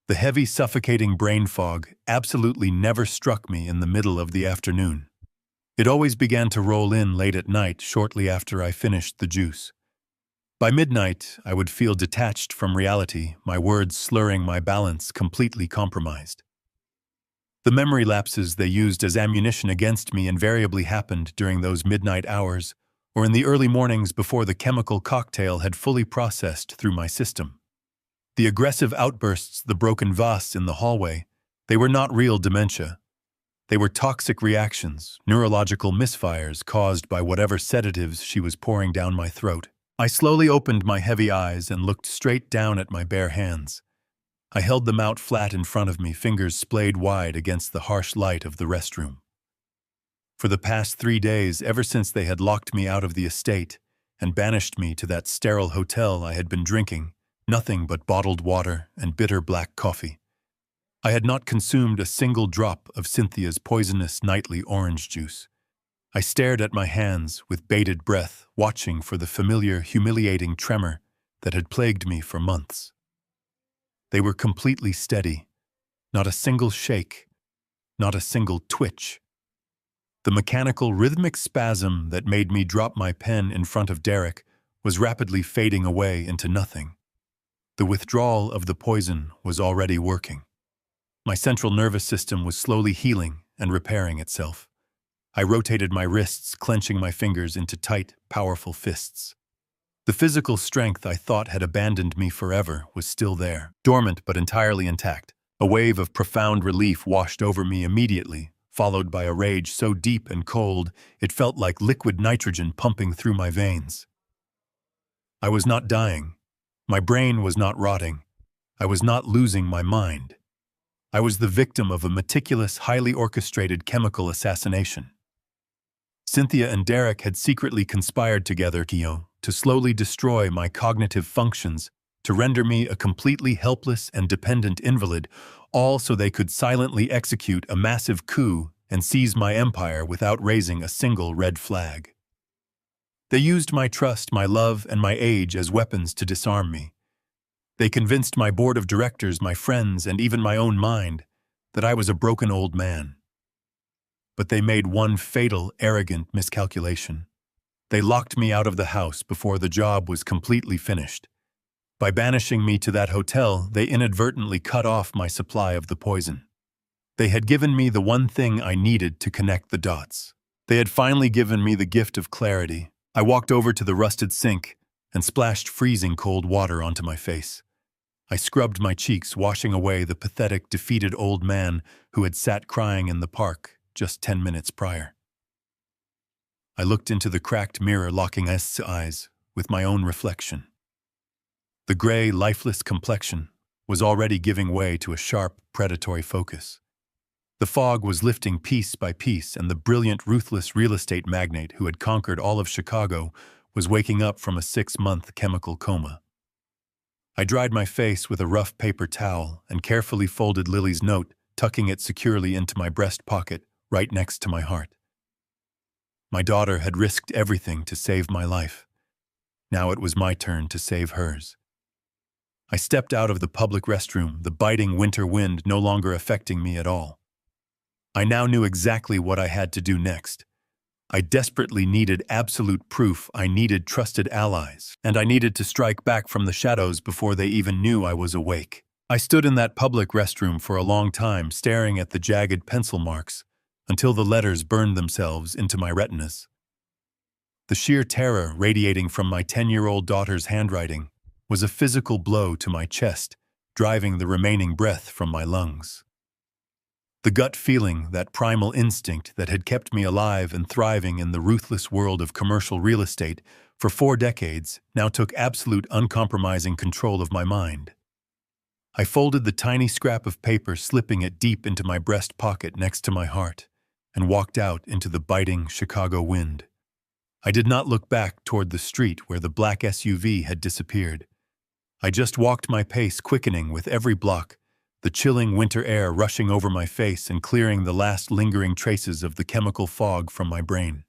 The heavy, suffocating brain fog absolutely never struck me in the middle of the afternoon. It always began to roll in late at night shortly after I finished the juice. By midnight, I would feel detached from reality, my words slurring, my balance completely compromised. The memory lapses they used as ammunition against me invariably happened during those midnight hours, or in the early mornings before the chemical cocktail had fully processed through my system. The aggressive outbursts, the broken vase in the hallway, they were not real dementia. They were toxic reactions, neurological misfires caused by whatever sedatives she was pouring down my throat. I slowly opened my heavy eyes and looked straight down at my bare hands. I held them out flat in front of me, fingers splayed wide against the harsh light of the restroom. For the past 3 days, ever since they had locked me out of the estate and banished me to that sterile hotel, I had been drinking nothing but bottled water and bitter black coffee. I had not consumed a single drop of Cynthia's poisonous nightly orange juice. I stared at my hands with bated breath, watching for the familiar, humiliating tremor that had plagued me for months. They were completely steady, not a single shake, not a single twitch. The mechanical, rhythmic spasm that made me drop my pen in front of Derek was rapidly fading away into nothing. The withdrawal of the poison was already working. My central nervous system was slowly healing and repairing itself. I rotated my wrists, clenching my fingers into tight, powerful fists. The physical strength I thought had abandoned me forever was still there, dormant but entirely intact. A wave of profound relief washed over me immediately, followed by a rage so deep and cold it felt like liquid nitrogen pumping through my veins. I was not dying. My brain was not rotting. I was not losing my mind. I was the victim of a meticulous, highly orchestrated chemical assassination. Cynthia and Derek had secretly conspired together to slowly destroy my cognitive functions, to render me a completely helpless and dependent invalid, all so they could silently execute a massive coup and seize my empire without raising a single red flag. They used my trust, my love, and my age as weapons to disarm me. They convinced my board of directors, my friends, and even my own mind that I was a broken old man. But they made one fatal, arrogant miscalculation. They locked me out of the house before the job was completely finished. By banishing me to that hotel, they inadvertently cut off my supply of the poison. They had given me the one thing I needed to connect the dots. They had finally given me the gift of clarity. I walked over to the rusted sink and splashed freezing cold water onto my face. I scrubbed my cheeks, washing away the pathetic, defeated old man who had sat crying in the park just 10 minutes prior. I looked into the cracked mirror, locking eyes with my own reflection. The gray, lifeless complexion was already giving way to a sharp, predatory focus. The fog was lifting piece by piece, and the brilliant, ruthless real estate magnate who had conquered all of Chicago was waking up from a 6-month chemical coma. I dried my face with a rough paper towel and carefully folded Lily's note, tucking it securely into my breast pocket, right next to my heart. My daughter had risked everything to save my life. Now it was my turn to save hers. I stepped out of the public restroom, the biting winter wind no longer affecting me at all. I now knew exactly what I had to do next. I desperately needed absolute proof. I needed trusted allies, and I needed to strike back from the shadows before they even knew I was awake. I stood in that public restroom for a long time, staring at the jagged pencil marks, until the letters burned themselves into my retinas. The sheer terror radiating from my 10-year-old daughter's handwriting was a physical blow to my chest, driving the remaining breath from my lungs. The gut feeling, that primal instinct that had kept me alive and thriving in the ruthless world of commercial real estate for 4 decades, now took absolute uncompromising control of my mind. I folded the tiny scrap of paper, slipping it deep into my breast pocket next to my heart, and walked out into the biting Chicago wind. I did not look back toward the street where the black SUV had disappeared. I just walked, my pace quickening with every block, the chilling winter air rushing over my face and clearing the last lingering traces of the chemical fog from my brain.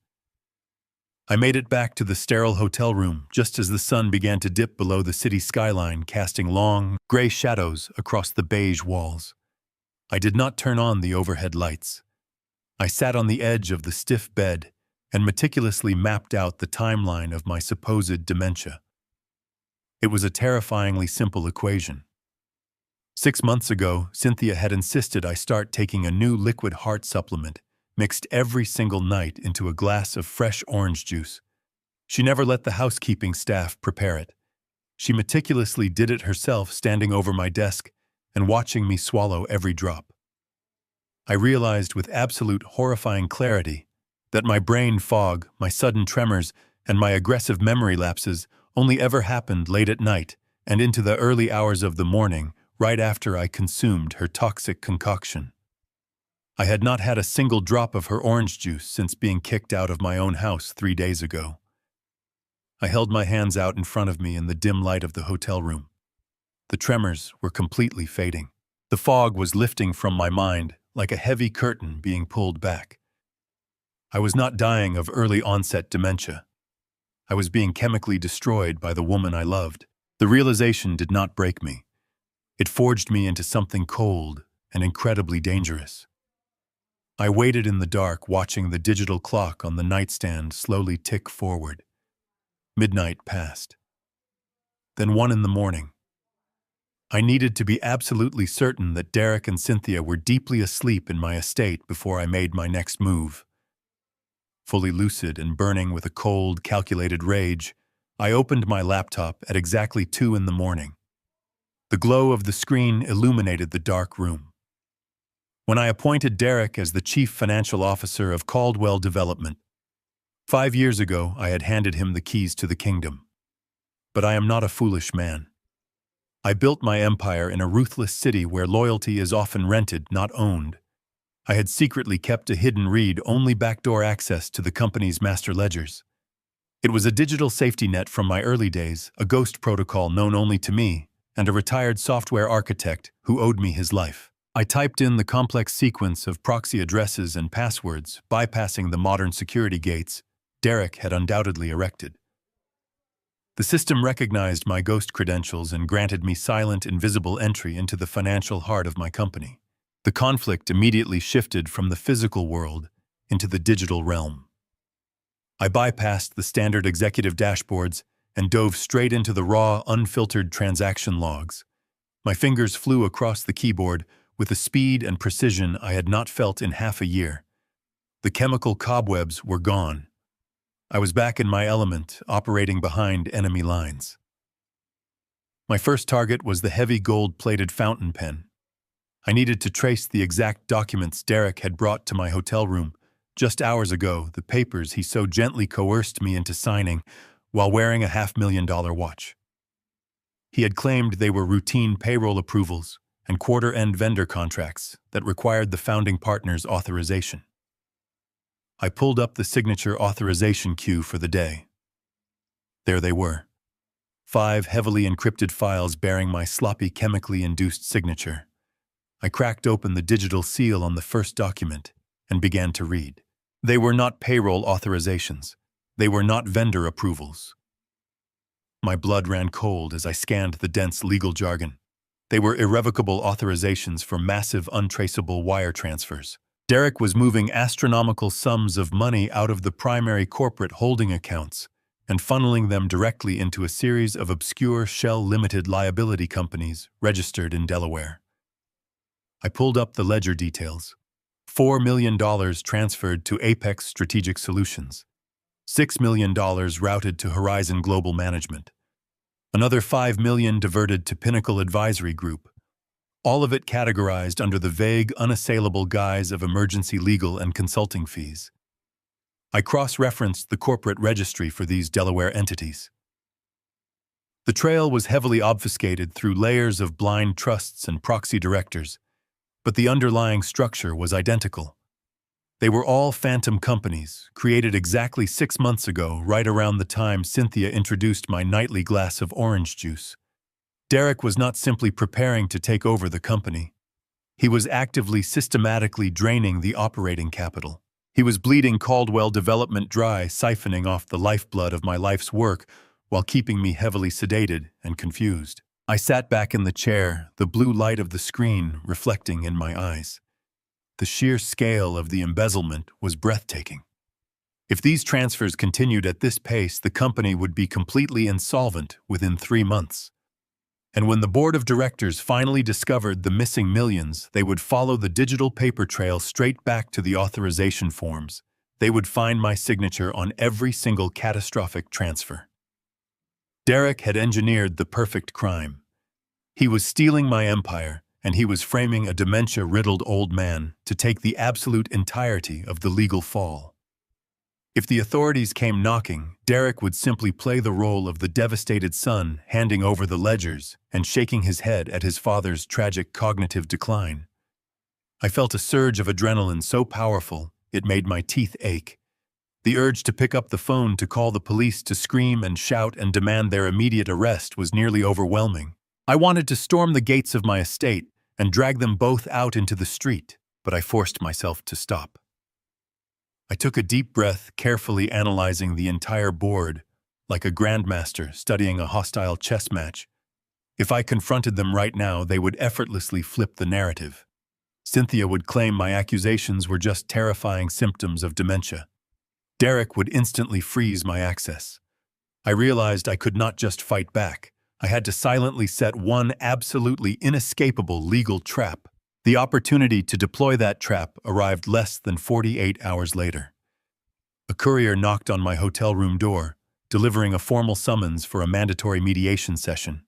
I made it back to the sterile hotel room just as the sun began to dip below the city skyline, casting long, gray shadows across the beige walls. I did not turn on the overhead lights. I sat on the edge of the stiff bed and meticulously mapped out the timeline of my supposed dementia. It was a terrifyingly simple equation. 6 months ago, Cynthia had insisted I start taking a new liquid heart supplement, mixed every single night into a glass of fresh orange juice. She never let the housekeeping staff prepare it. She meticulously did it herself, standing over my desk and watching me swallow every drop. I realized with absolute horrifying clarity that my brain fog, my sudden tremors, and my aggressive memory lapses only ever happened late at night and into the early hours of the morning, right after I consumed her toxic concoction. I had not had a single drop of her orange juice since being kicked out of my own house 3 days ago. I held my hands out in front of me in the dim light of the hotel room. The tremors were completely fading. The fog was lifting from my mind like a heavy curtain being pulled back. I was not dying of early-onset dementia. I was being chemically destroyed by the woman I loved. The realization did not break me. It forged me into something cold and incredibly dangerous. I waited in the dark, watching the digital clock on the nightstand slowly tick forward. Midnight passed. Then 1 in the morning. I needed to be absolutely certain that Derek and Cynthia were deeply asleep in my estate before I made my next move. Fully lucid and burning with a cold, calculated rage, I opened my laptop at exactly 2 in the morning. The glow of the screen illuminated the dark room. When I appointed Derek as the Chief Financial Officer of Caldwell Development, 5 years ago I had handed him the keys to the kingdom. But I am not a foolish man. I built my empire in a ruthless city where loyalty is often rented, not owned. I had secretly kept a hidden read-only backdoor access to the company's master ledgers. It was a digital safety net from my early days, a ghost protocol known only to me, and a retired software architect who owed me his life. I typed in the complex sequence of proxy addresses and passwords, bypassing the modern security gates Derek had undoubtedly erected. The system recognized my ghost credentials and granted me silent, invisible entry into the financial heart of my company. The conflict immediately shifted from the physical world into the digital realm. I bypassed the standard executive dashboards and dove straight into the raw, unfiltered transaction logs. My fingers flew across the keyboard with a speed and precision I had not felt in half a year. The chemical cobwebs were gone. I was back in my element, operating behind enemy lines. My first target was the heavy gold-plated fountain pen. I needed to trace the exact documents Derek had brought to my hotel room just hours ago, the papers he so gently coerced me into signing while wearing a $500,000 watch. He had claimed they were routine payroll approvals and quarter-end vendor contracts that required the founding partner's authorization. I pulled up the signature authorization queue for the day. There they were. 5 heavily encrypted files bearing my sloppy, chemically induced signature. I cracked open the digital seal on the first document and began to read. They were not payroll authorizations. They were not vendor approvals. My blood ran cold as I scanned the dense legal jargon. They were irrevocable authorizations for massive, untraceable wire transfers. Derek was moving astronomical sums of money out of the primary corporate holding accounts and funneling them directly into a series of obscure shell limited liability companies registered in Delaware. I pulled up the ledger details. $4 million transferred to Apex Strategic Solutions. $6 million routed to Horizon Global Management. Another $5 million diverted to Pinnacle Advisory Group. All of it categorized under the vague, unassailable guise of emergency legal and consulting fees. I cross-referenced the corporate registry for these Delaware entities. The trail was heavily obfuscated through layers of blind trusts and proxy directors, but the underlying structure was identical. They were all phantom companies, created exactly 6 months ago, right around the time Cynthia introduced my nightly glass of orange juice. Derek was not simply preparing to take over the company. He was actively, systematically draining the operating capital. He was bleeding Caldwell Development dry, siphoning off the lifeblood of my life's work while keeping me heavily sedated and confused. I sat back in the chair, the blue light of the screen reflecting in my eyes. The sheer scale of the embezzlement was breathtaking. If these transfers continued at this pace, the company would be completely insolvent within 3 months. And when the board of directors finally discovered the missing millions, they would follow the digital paper trail straight back to the authorization forms. They would find my signature on every single catastrophic transfer. Derek had engineered the perfect crime. He was stealing my empire, and he was framing a dementia-riddled old man to take the absolute entirety of the legal fall. If the authorities came knocking, Derek would simply play the role of the devastated son, handing over the ledgers and shaking his head at his father's tragic cognitive decline. I felt a surge of adrenaline so powerful it made my teeth ache. The urge to pick up the phone to call the police, to scream and shout and demand their immediate arrest was nearly overwhelming. I wanted to storm the gates of my estate and drag them both out into the street, but I forced myself to stop. I took a deep breath, carefully analyzing the entire board, like a grandmaster studying a hostile chess match. If I confronted them right now, they would effortlessly flip the narrative. Cynthia would claim my accusations were just terrifying symptoms of dementia. Derek would instantly freeze my access. I realized I could not just fight back. I had to silently set one absolutely inescapable legal trap. The opportunity to deploy that trap arrived less than 48 hours later. A courier knocked on my hotel room door, delivering a formal summons for a mandatory mediation session.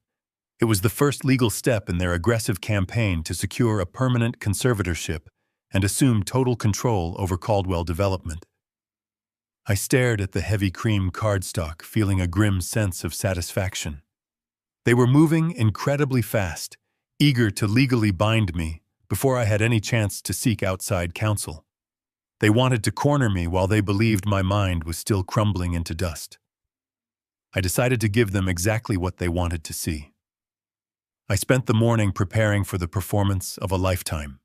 It was the first legal step in their aggressive campaign to secure a permanent conservatorship and assume total control over Caldwell Development. I stared at the heavy cream cardstock, feeling a grim sense of satisfaction. They were moving incredibly fast, eager to legally bind me before I had any chance to seek outside counsel. They wanted to corner me while they believed my mind was still crumbling into dust. I decided to give them exactly what they wanted to see. I spent the morning preparing for the performance of a lifetime.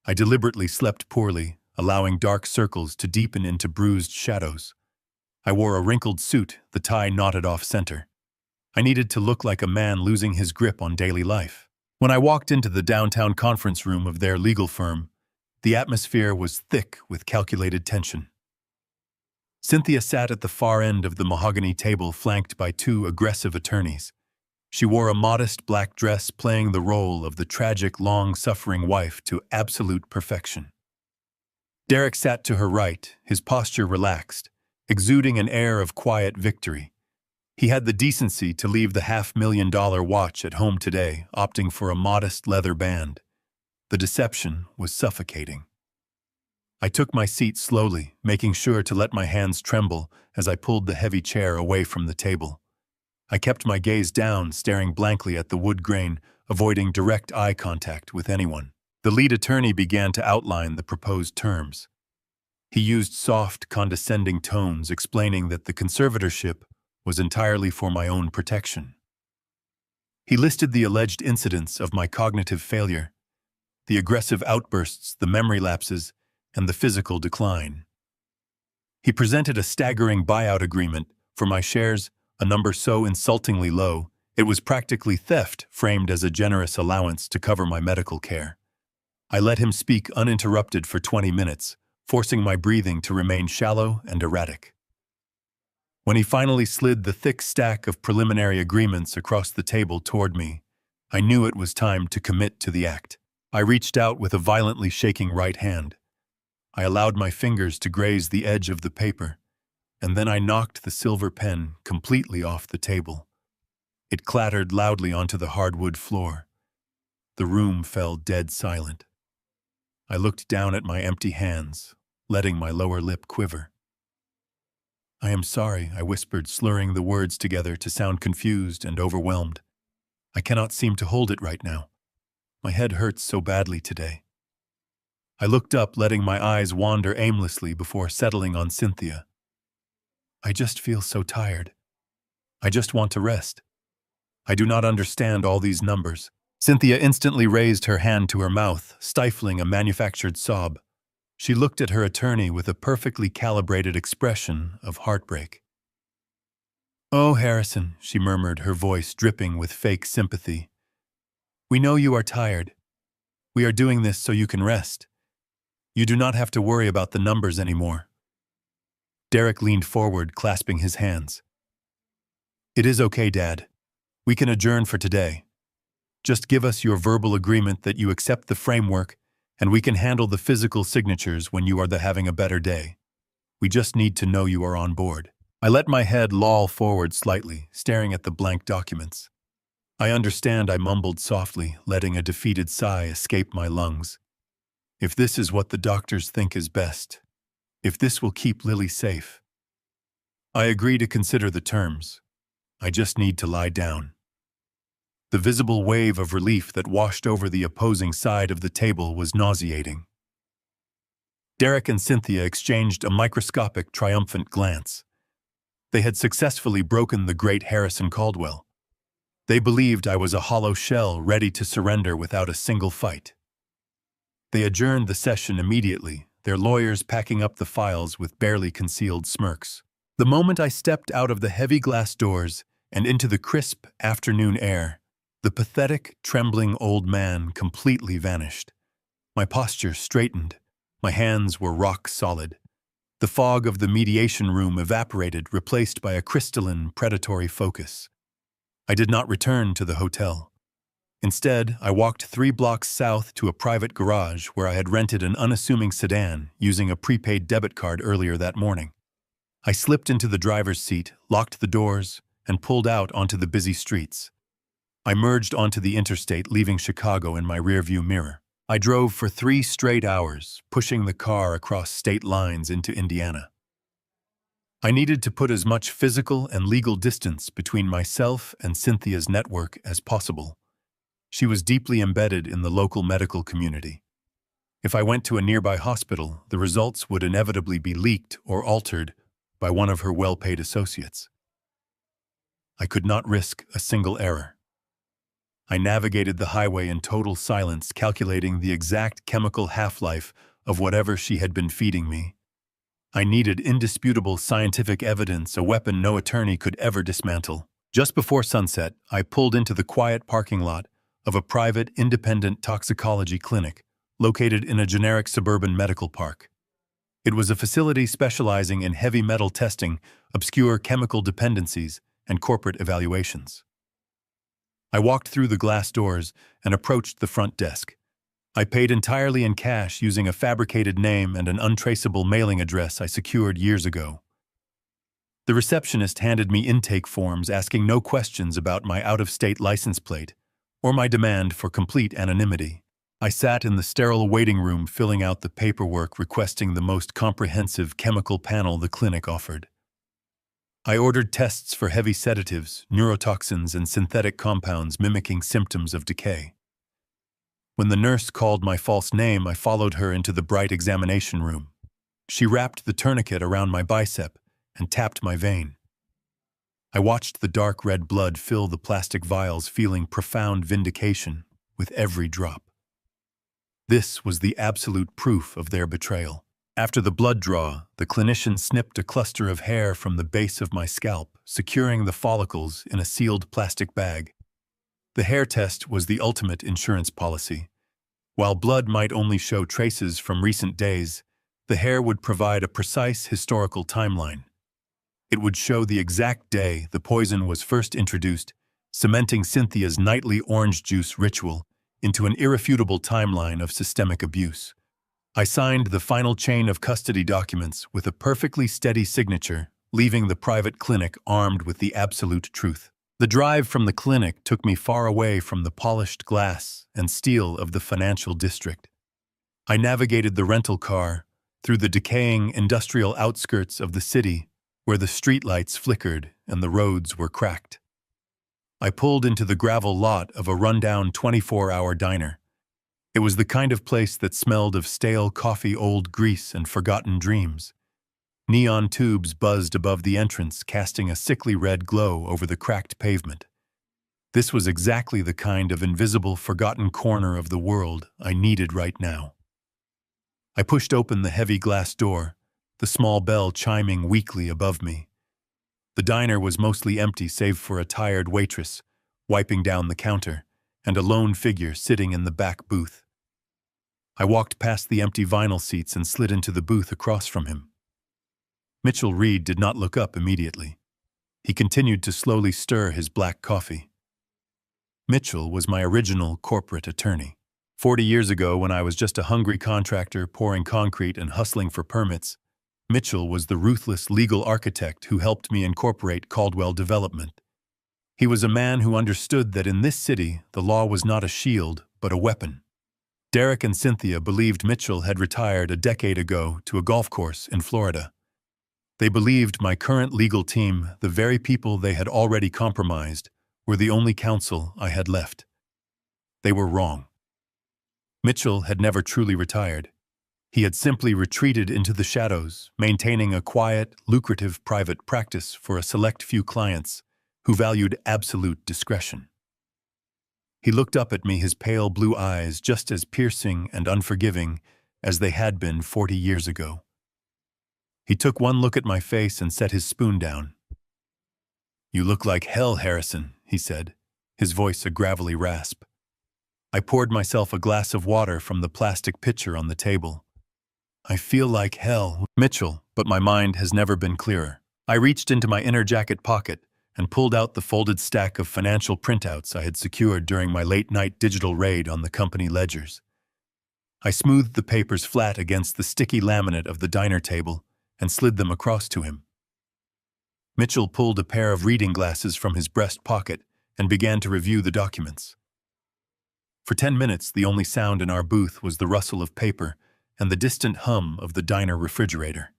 I deliberately slept poorly, allowing dark circles to deepen into bruised shadows. I wore a wrinkled suit, the tie knotted off-center. I needed to look like a man losing his grip on daily life. When I walked into the downtown conference room of their legal firm, the atmosphere was thick with calculated tension. Cynthia sat at the far end of the mahogany table, flanked by 2 aggressive attorneys. She wore a modest black dress, playing the role of the tragic, long-suffering wife to absolute perfection. Derek sat to her right, his posture relaxed, exuding an air of quiet victory. He had the decency to leave the $500,000 watch at home today, opting for a modest leather band. The deception was suffocating. I took my seat slowly, making sure to let my hands tremble as I pulled the heavy chair away from the table. I kept my gaze down, staring blankly at the wood grain, avoiding direct eye contact with anyone. The lead attorney began to outline the proposed terms. He used soft, condescending tones, explaining that the conservatorship was entirely for my own protection. He listed the alleged incidents of my cognitive failure, the aggressive outbursts, the memory lapses, and the physical decline. He presented a staggering buyout agreement for my shares, a number so insultingly low, it was practically theft, framed as a generous allowance to cover my medical care. I let him speak uninterrupted for 20 minutes, forcing my breathing to remain shallow and erratic. When he finally slid the thick stack of preliminary agreements across the table toward me, I knew it was time to commit to the act. I reached out with a violently shaking right hand. I allowed my fingers to graze the edge of the paper, and then I knocked the silver pen completely off the table. It clattered loudly onto the hardwood floor. The room fell dead silent. I looked down at my empty hands, letting my lower lip quiver. "I am sorry," I whispered, slurring the words together to sound confused and overwhelmed. "I cannot seem to hold it right now. My head hurts so badly today." I looked up, letting my eyes wander aimlessly before settling on Cynthia. "I just feel so tired. I just want to rest. I do not understand all these numbers." Cynthia instantly raised her hand to her mouth, stifling a manufactured sob. She looked at her attorney with a perfectly calibrated expression of heartbreak. "Oh, Harrison," she murmured, her voice dripping with fake sympathy. "We know you are tired. We are doing this so you can rest. You do not have to worry about the numbers anymore." Derek leaned forward, clasping his hands. "It is okay, Dad. We can adjourn for today. Just give us your verbal agreement that you accept the framework, and we can handle the physical signatures when you are having a better day. We just need to know you are on board." I let my head loll forward slightly, staring at the blank documents. "I understand," I mumbled softly, letting a defeated sigh escape my lungs. "If this is what the doctors think is best, if this will keep Lily safe, I agree to consider the terms. I just need to lie down." The visible wave of relief that washed over the opposing side of the table was nauseating. Derek and Cynthia exchanged a microscopic, triumphant glance. They had successfully broken the great Harrison Caldwell. They believed I was a hollow shell ready to surrender without a single fight. They adjourned the session immediately, their lawyers packing up the files with barely concealed smirks. The moment I stepped out of the heavy glass doors and into the crisp afternoon air, the pathetic, trembling old man completely vanished. My posture straightened. My hands were rock solid. The fog of the mediation room evaporated, replaced by a crystalline, predatory focus. I did not return to the hotel. Instead, I walked 3 blocks south to a private garage where I had rented an unassuming sedan using a prepaid debit card earlier that morning. I slipped into the driver's seat, locked the doors, and pulled out onto the busy streets. I merged onto the interstate, leaving Chicago in my rearview mirror. I drove for 3 straight hours, pushing the car across state lines into Indiana. I needed to put as much physical and legal distance between myself and Cynthia's network as possible. She was deeply embedded in the local medical community. If I went to a nearby hospital, the results would inevitably be leaked or altered by one of her well-paid associates. I could not risk a single error. I navigated the highway in total silence, calculating the exact chemical half-life of whatever she had been feeding me. I needed indisputable scientific evidence, a weapon no attorney could ever dismantle. Just before sunset, I pulled into the quiet parking lot of a private, independent toxicology clinic located in a generic suburban medical park. It was a facility specializing in heavy metal testing, obscure chemical dependencies, and corporate evaluations. I walked through the glass doors and approached the front desk. I paid entirely in cash using a fabricated name and an untraceable mailing address I secured years ago. The receptionist handed me intake forms asking no questions about my out-of-state license plate or my demand for complete anonymity. I sat in the sterile waiting room filling out the paperwork requesting the most comprehensive chemical panel the clinic offered. I ordered tests for heavy sedatives, neurotoxins, and synthetic compounds mimicking symptoms of decay. When the nurse called my false name, I followed her into the bright examination room. She wrapped the tourniquet around my bicep and tapped my vein. I watched the dark red blood fill the plastic vials, feeling profound vindication with every drop. This was the absolute proof of their betrayal. After the blood draw, the clinician snipped a cluster of hair from the base of my scalp, securing the follicles in a sealed plastic bag. The hair test was the ultimate insurance policy. While blood might only show traces from recent days, the hair would provide a precise historical timeline. It would show the exact day the poison was first introduced, cementing Cynthia's nightly orange juice ritual into an irrefutable timeline of systemic abuse. I signed the final chain of custody documents with a perfectly steady signature leaving the private clinic armed with the absolute truth. The drive from the clinic took me far away from the polished glass and steel of the financial district. I navigated the rental car through the decaying industrial outskirts of the city where the streetlights flickered and the roads were cracked. I pulled into the gravel lot of a rundown 24-hour diner. It was the kind of place that smelled of stale coffee, old grease, and forgotten dreams. Neon tubes buzzed above the entrance, casting a sickly red glow over the cracked pavement. This was exactly the kind of invisible, forgotten corner of the world I needed right now. I pushed open the heavy glass door, the small bell chiming weakly above me. The diner was mostly empty save for a tired waitress wiping down the counter and a lone figure sitting in the back booth. I walked past the empty vinyl seats and slid into the booth across from him. Mitchell Reed did not look up immediately. He continued to slowly stir his black coffee. Mitchell was my original corporate attorney. 40 years ago, when I was just a hungry contractor pouring concrete and hustling for permits, Mitchell was the ruthless legal architect who helped me incorporate Caldwell Development. He was a man who understood that in this city, the law was not a shield, but a weapon. Derek and Cynthia believed Mitchell had retired a decade ago to a golf course in Florida. They believed my current legal team, the very people they had already compromised, were the only counsel I had left. They were wrong. Mitchell had never truly retired. He had simply retreated into the shadows, maintaining a quiet, lucrative private practice for a select few clients who valued absolute discretion. He looked up at me, his pale blue eyes just as piercing and unforgiving as they had been 40 years ago. He took one look at my face and set his spoon down. "You look like hell, Harrison," he said, his voice a gravelly rasp. I poured myself a glass of water from the plastic pitcher on the table. "I feel like hell, Mitchell, but my mind has never been clearer." I reached into my inner jacket pocket and pulled out the folded stack of financial printouts I had secured during my late-night digital raid on the company ledgers. I smoothed the papers flat against the sticky laminate of the diner table and slid them across to him. Mitchell pulled a pair of reading glasses from his breast pocket and began to review the documents. For 10 minutes, the only sound in our booth was the rustle of paper and the distant hum of the diner refrigerator.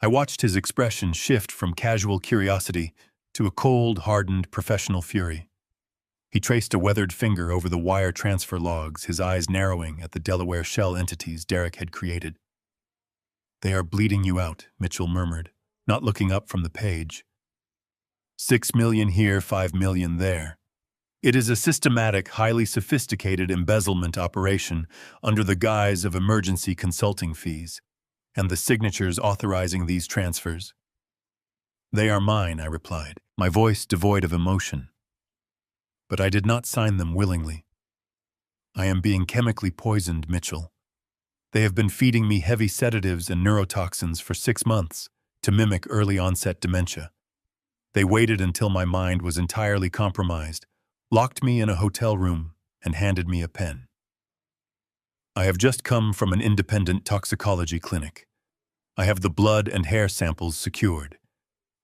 I watched his expression shift from casual curiosity to a cold, hardened, professional fury. He traced a weathered finger over the wire transfer logs, his eyes narrowing at the Delaware shell entities Derek had created. "They are bleeding you out," Mitchell murmured, not looking up from the page. 6 million here, 5 million there. It is a systematic, highly sophisticated embezzlement operation under the guise of emergency consulting fees, and the signatures authorizing these transfers. "They are mine," I replied, my voice devoid of emotion. "But I did not sign them willingly. I am being chemically poisoned, Mitchell. They have been feeding me heavy sedatives and neurotoxins for 6 months to mimic early-onset dementia. They waited until my mind was entirely compromised, locked me in a hotel room, and handed me a pen. I have just come from an independent toxicology clinic. I have the blood and hair samples secured.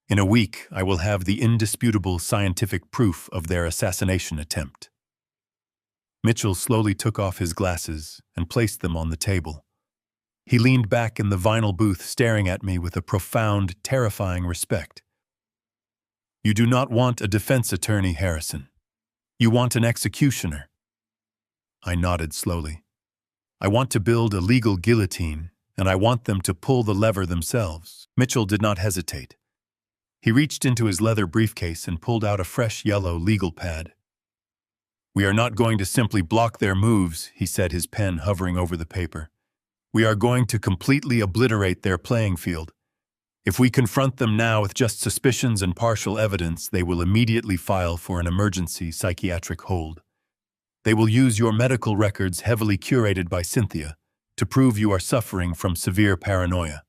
In a week, I will have the indisputable scientific proof of their assassination attempt." Mitchell slowly took off his glasses and placed them on the table. He leaned back in the vinyl booth, staring at me with a profound, terrifying respect. "You do not want a defense attorney, Harrison. You want an executioner." I nodded slowly. "I want to build a legal guillotine, and I want them to pull the lever themselves." Mitchell did not hesitate. He reached into his leather briefcase and pulled out a fresh yellow legal pad. "We are not going to simply block their moves," he said, his pen hovering over the paper. "We are going to completely obliterate their playing field. If we confront them now with just suspicions and partial evidence, they will immediately file for an emergency psychiatric hold. They will use your medical records, heavily curated by Cynthia, to prove you are suffering from severe paranoia.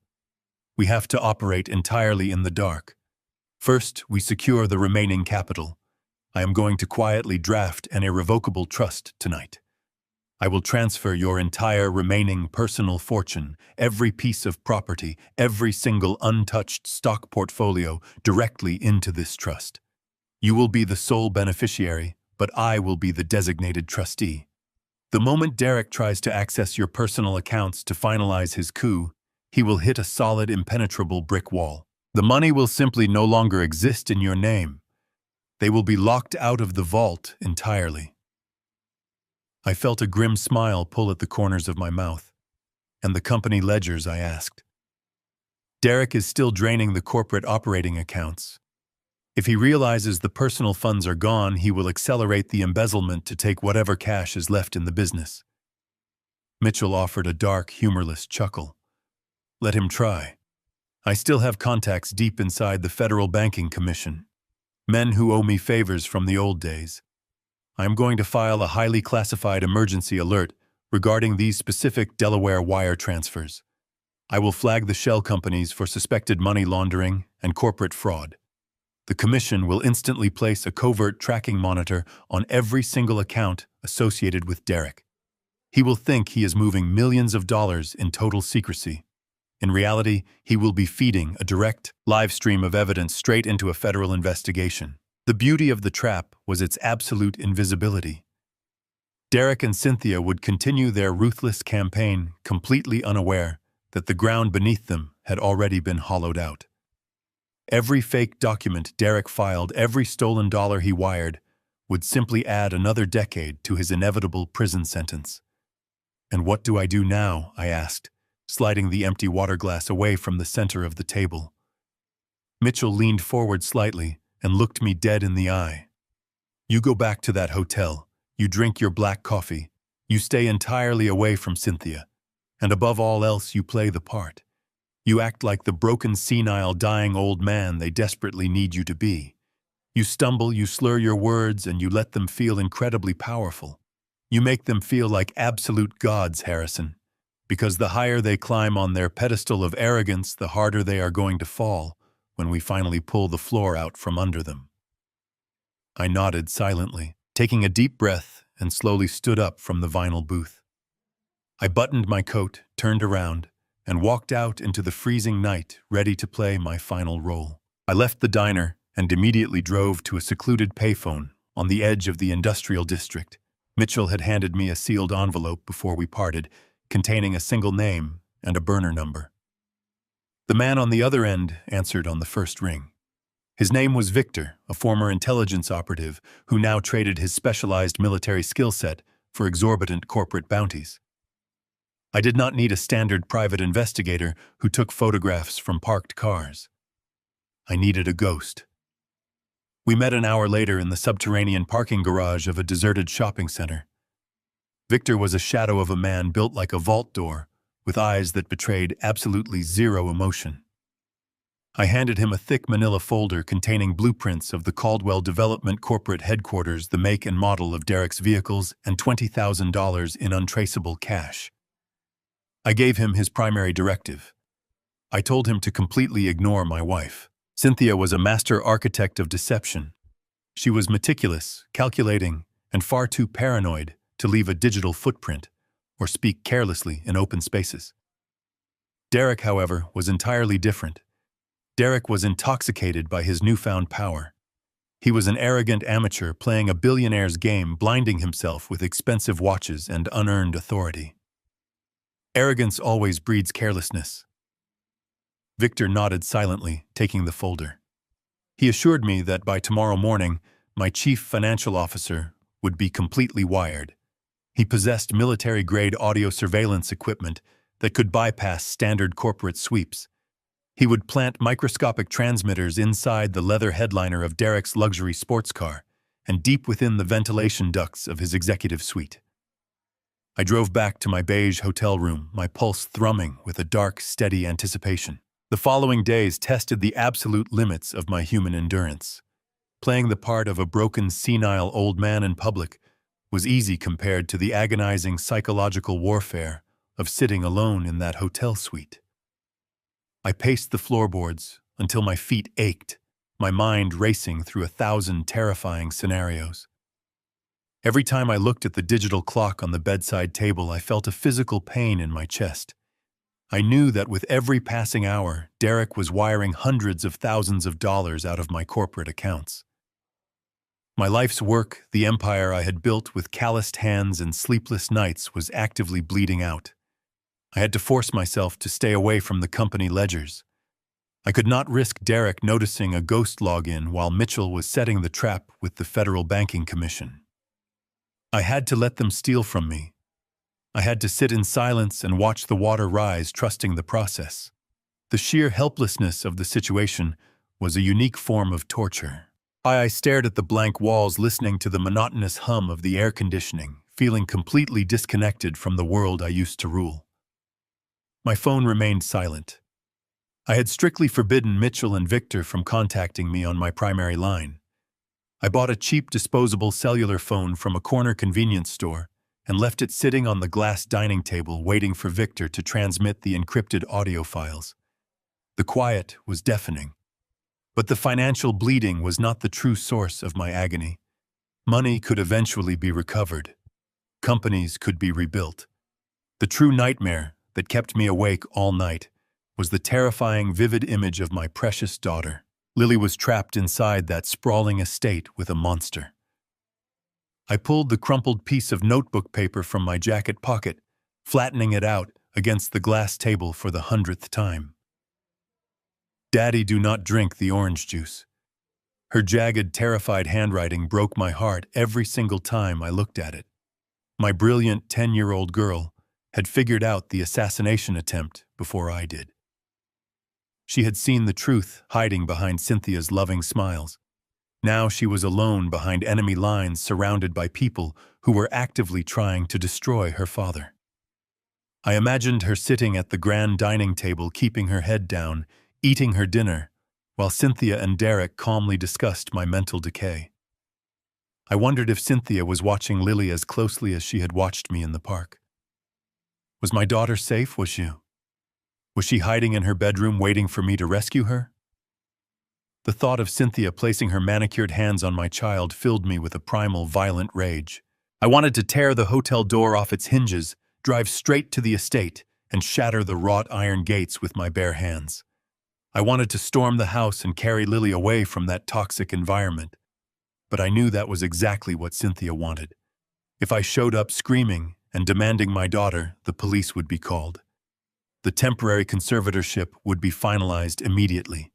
We have to operate entirely in the dark. First, we secure the remaining capital. I am going to quietly draft an irrevocable trust tonight. I will transfer your entire remaining personal fortune, every piece of property, every single untouched stock portfolio, directly into this trust. You will be the sole beneficiary, but I will be the designated trustee. The moment Derek tries to access your personal accounts to finalize his coup, he will hit a solid, impenetrable brick wall. The money will simply no longer exist in your name. They will be locked out of the vault entirely. I felt a grim smile pull at the corners of my mouth. And the company ledgers, I asked. Derek is still draining the corporate operating accounts. If he realizes the personal funds are gone, he will accelerate the embezzlement to take whatever cash is left in the business. Mitchell offered a dark, humorless chuckle. Let him try. I still have contacts deep inside the Federal Banking Commission. Men who owe me favors from the old days. I am going to file a highly classified emergency alert regarding these specific Delaware wire transfers. I will flag the shell companies for suspected money laundering and corporate fraud. The Commission will instantly place a covert tracking monitor on every single account associated with Derek. He will think he is moving millions of dollars in total secrecy. In reality, he will be feeding a direct, live stream of evidence straight into a federal investigation. The beauty of the trap was its absolute invisibility. Derek and Cynthia would continue their ruthless campaign, completely unaware that the ground beneath them had already been hollowed out. Every fake document Derek filed, every stolen dollar he wired, would simply add another decade to his inevitable prison sentence. And what do I do now? I asked, sliding the empty water glass away from the center of the table. Mitchell leaned forward slightly and looked me dead in the eye. You go back to that hotel, you drink your black coffee, you stay entirely away from Cynthia, and above all else you play the part. You act like the broken, senile, dying old man they desperately need you to be. You stumble, you slur your words, and you let them feel incredibly powerful. You make them feel like absolute gods, Harrison, because the higher they climb on their pedestal of arrogance, the harder they are going to fall when we finally pull the floor out from under them. I nodded silently, taking a deep breath, and slowly stood up from the vinyl booth. I buttoned my coat, turned around, and walked out into the freezing night, ready to play my final role. I left the diner and immediately drove to a secluded payphone on the edge of the industrial district. Mitchell had handed me a sealed envelope before we parted, containing a single name and a burner number. The man on the other end answered on the first ring. His name was Victor, a former intelligence operative who now traded his specialized military skill set for exorbitant corporate bounties. I did not need a standard private investigator who took photographs from parked cars. I needed a ghost. We met an hour later in the subterranean parking garage of a deserted shopping center. Victor was a shadow of a man built like a vault door, with eyes that betrayed absolutely zero emotion. I handed him a thick manila folder containing blueprints of the Caldwell Development corporate headquarters, the make and model of Derek's vehicles, and $20,000 in untraceable cash. I gave him his primary directive. I told him to completely ignore my wife. Cynthia was a master architect of deception. She was meticulous, calculating, and far too paranoid to leave a digital footprint or speak carelessly in open spaces. Derek, however, was entirely different. Derek was intoxicated by his newfound power. He was an arrogant amateur playing a billionaire's game, blinding himself with expensive watches and unearned authority. Arrogance always breeds carelessness. Victor nodded silently, taking the folder. He assured me that by tomorrow morning, my chief financial officer would be completely wired. He possessed military-grade audio surveillance equipment that could bypass standard corporate sweeps. He would plant microscopic transmitters inside the leather headliner of Derek's luxury sports car and deep within the ventilation ducts of his executive suite. I drove back to my beige hotel room, my pulse thrumming with a dark, steady anticipation. The following days tested the absolute limits of my human endurance. Playing the part of a broken, senile old man in public was easy compared to the agonizing psychological warfare of sitting alone in that hotel suite. I paced the floorboards until my feet ached, my mind racing through 1,000 terrifying scenarios. Every time I looked at the digital clock on the bedside table, I felt a physical pain in my chest. I knew that with every passing hour, Derek was wiring hundreds of thousands of dollars out of my corporate accounts. My life's work, the empire I had built with calloused hands and sleepless nights, was actively bleeding out. I had to force myself to stay away from the company ledgers. I could not risk Derek noticing a ghost login while Mitchell was setting the trap with the Federal Banking Commission. I had to let them steal from me. I had to sit in silence and watch the water rise, trusting the process. The sheer helplessness of the situation was a unique form of torture. I stared at the blank walls, listening to the monotonous hum of the air conditioning, feeling completely disconnected from the world I used to rule. My phone remained silent. I had strictly forbidden Mitchell and Victor from contacting me on my primary line. I bought a cheap disposable cellular phone from a corner convenience store and left it sitting on the glass dining table, waiting for Victor to transmit the encrypted audio files. The quiet was deafening. But the financial bleeding was not the true source of my agony. Money could eventually be recovered. Companies could be rebuilt. The true nightmare that kept me awake all night was the terrifying, vivid image of my precious daughter. Lily was trapped inside that sprawling estate with a monster. I pulled the crumpled piece of notebook paper from my jacket pocket, flattening it out against the glass table for the 100th time. "Daddy, do not drink the orange juice." Her jagged, terrified handwriting broke my heart every single time I looked at it. My brilliant 10-year-old girl had figured out the assassination attempt before I did. She had seen the truth hiding behind Cynthia's loving smiles. Now she was alone behind enemy lines, surrounded by people who were actively trying to destroy her father. I imagined her sitting at the grand dining table, keeping her head down, eating her dinner, while Cynthia and Derek calmly discussed my mental decay. I wondered if Cynthia was watching Lily as closely as she had watched me in the park. Was my daughter safe? Was she hiding in her bedroom, waiting for me to rescue her? The thought of Cynthia placing her manicured hands on my child filled me with a primal, violent rage. I wanted to tear the hotel door off its hinges, drive straight to the estate, and shatter the wrought iron gates with my bare hands. I wanted to storm the house and carry Lily away from that toxic environment. But I knew that was exactly what Cynthia wanted. If I showed up screaming and demanding my daughter, the police would be called. The temporary conservatorship would be finalized immediately.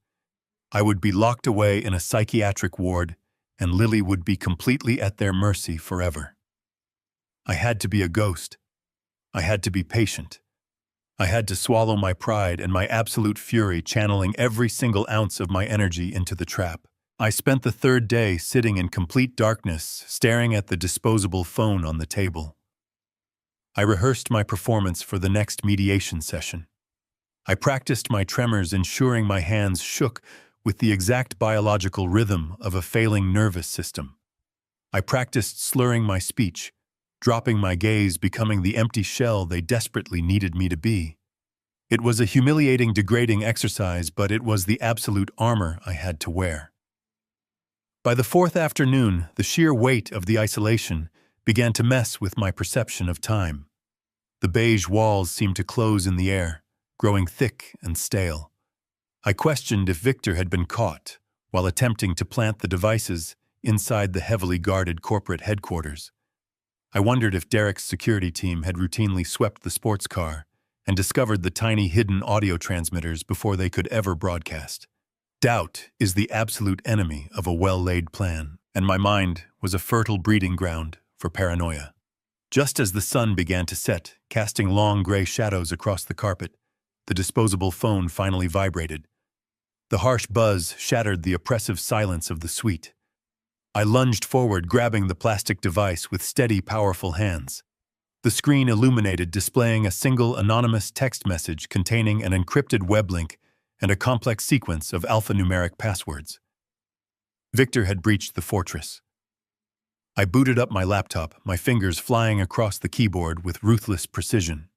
I would be locked away in a psychiatric ward, and Lily would be completely at their mercy forever. I had to be a ghost. I had to be patient. I had to swallow my pride and my absolute fury, channeling every single ounce of my energy into the trap. I spent the third day sitting in complete darkness, staring at the disposable phone on the table. I rehearsed my performance for the next mediation session. I practiced my tremors, ensuring my hands shook with the exact biological rhythm of a failing nervous system. I practiced slurring my speech, dropping my gaze, becoming the empty shell they desperately needed me to be. It was a humiliating, degrading exercise, but it was the absolute armor I had to wear. By the fourth afternoon, the sheer weight of the isolation began to mess with my perception of time. The beige walls seemed to close in the air, growing thick and stale. I questioned if Victor had been caught while attempting to plant the devices inside the heavily guarded corporate headquarters. I wondered if Derek's security team had routinely swept the sports car and discovered the tiny hidden audio transmitters before they could ever broadcast. Doubt is the absolute enemy of a well-laid plan, and my mind was a fertile breeding ground for paranoia. Just as the sun began to set, casting long gray shadows across the carpet, the disposable phone finally vibrated. The harsh buzz shattered the oppressive silence of the suite. I lunged forward, grabbing the plastic device with steady, powerful hands. The screen illuminated, displaying a single anonymous text message containing an encrypted web link and a complex sequence of alphanumeric passwords. Victor had breached the fortress. I booted up my laptop, my fingers flying across the keyboard with ruthless precision.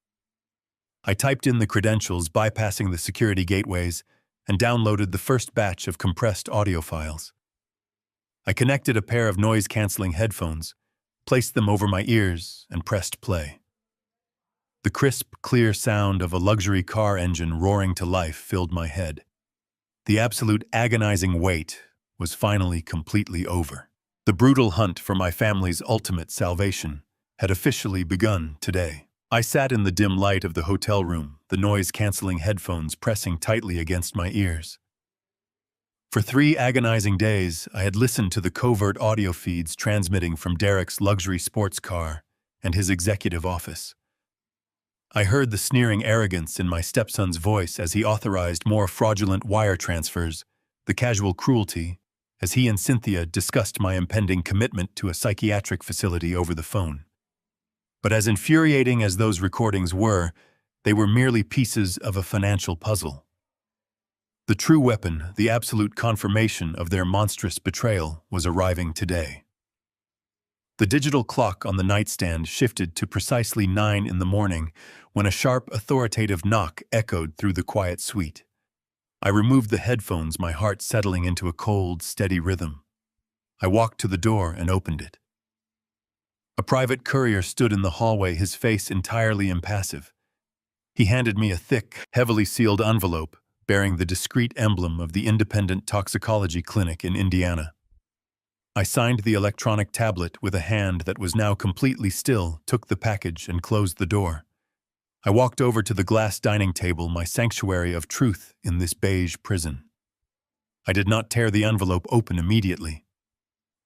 I typed in the credentials, bypassing the security gateways, and downloaded the first batch of compressed audio files. I connected a pair of noise-canceling headphones, placed them over my ears, and pressed play. The crisp, clear sound of a luxury car engine roaring to life filled my head. The absolute agonizing wait was finally completely over. The brutal hunt for my family's ultimate salvation had officially begun today. I sat in the dim light of the hotel room, the noise-canceling headphones pressing tightly against my ears. For 3 agonizing days, I had listened to the covert audio feeds transmitting from Derek's luxury sports car and his executive office. I heard the sneering arrogance in my stepson's voice as he authorized more fraudulent wire transfers, the casual cruelty, as he and Cynthia discussed my impending commitment to a psychiatric facility over the phone. But as infuriating as those recordings were, they were merely pieces of a financial puzzle. The true weapon, the absolute confirmation of their monstrous betrayal, was arriving today. The digital clock on the nightstand shifted to precisely 9 in the morning when a sharp, authoritative knock echoed through the quiet suite. I removed the headphones, my heart settling into a cold, steady rhythm. I walked to the door and opened it. A private courier stood in the hallway, his face entirely impassive. He handed me a thick, heavily sealed envelope bearing the discreet emblem of the Independent Toxicology Clinic in Indiana. I signed the electronic tablet with a hand that was now completely still, took the package, and closed the door. I walked over to the glass dining table, my sanctuary of truth in this beige prison. I did not tear the envelope open immediately.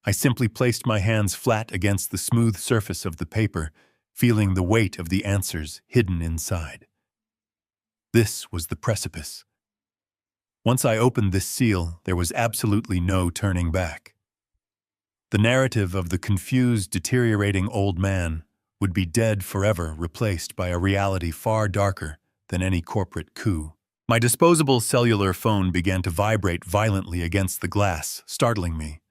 I simply placed my hands flat against the smooth surface of the paper, feeling the weight of the answers hidden inside. This was the precipice. Once I opened this seal, there was absolutely no turning back. The narrative of the confused, deteriorating old man would be dead forever, replaced by a reality far darker than any corporate coup. My disposable cellular phone began to vibrate violently against the glass, startling me.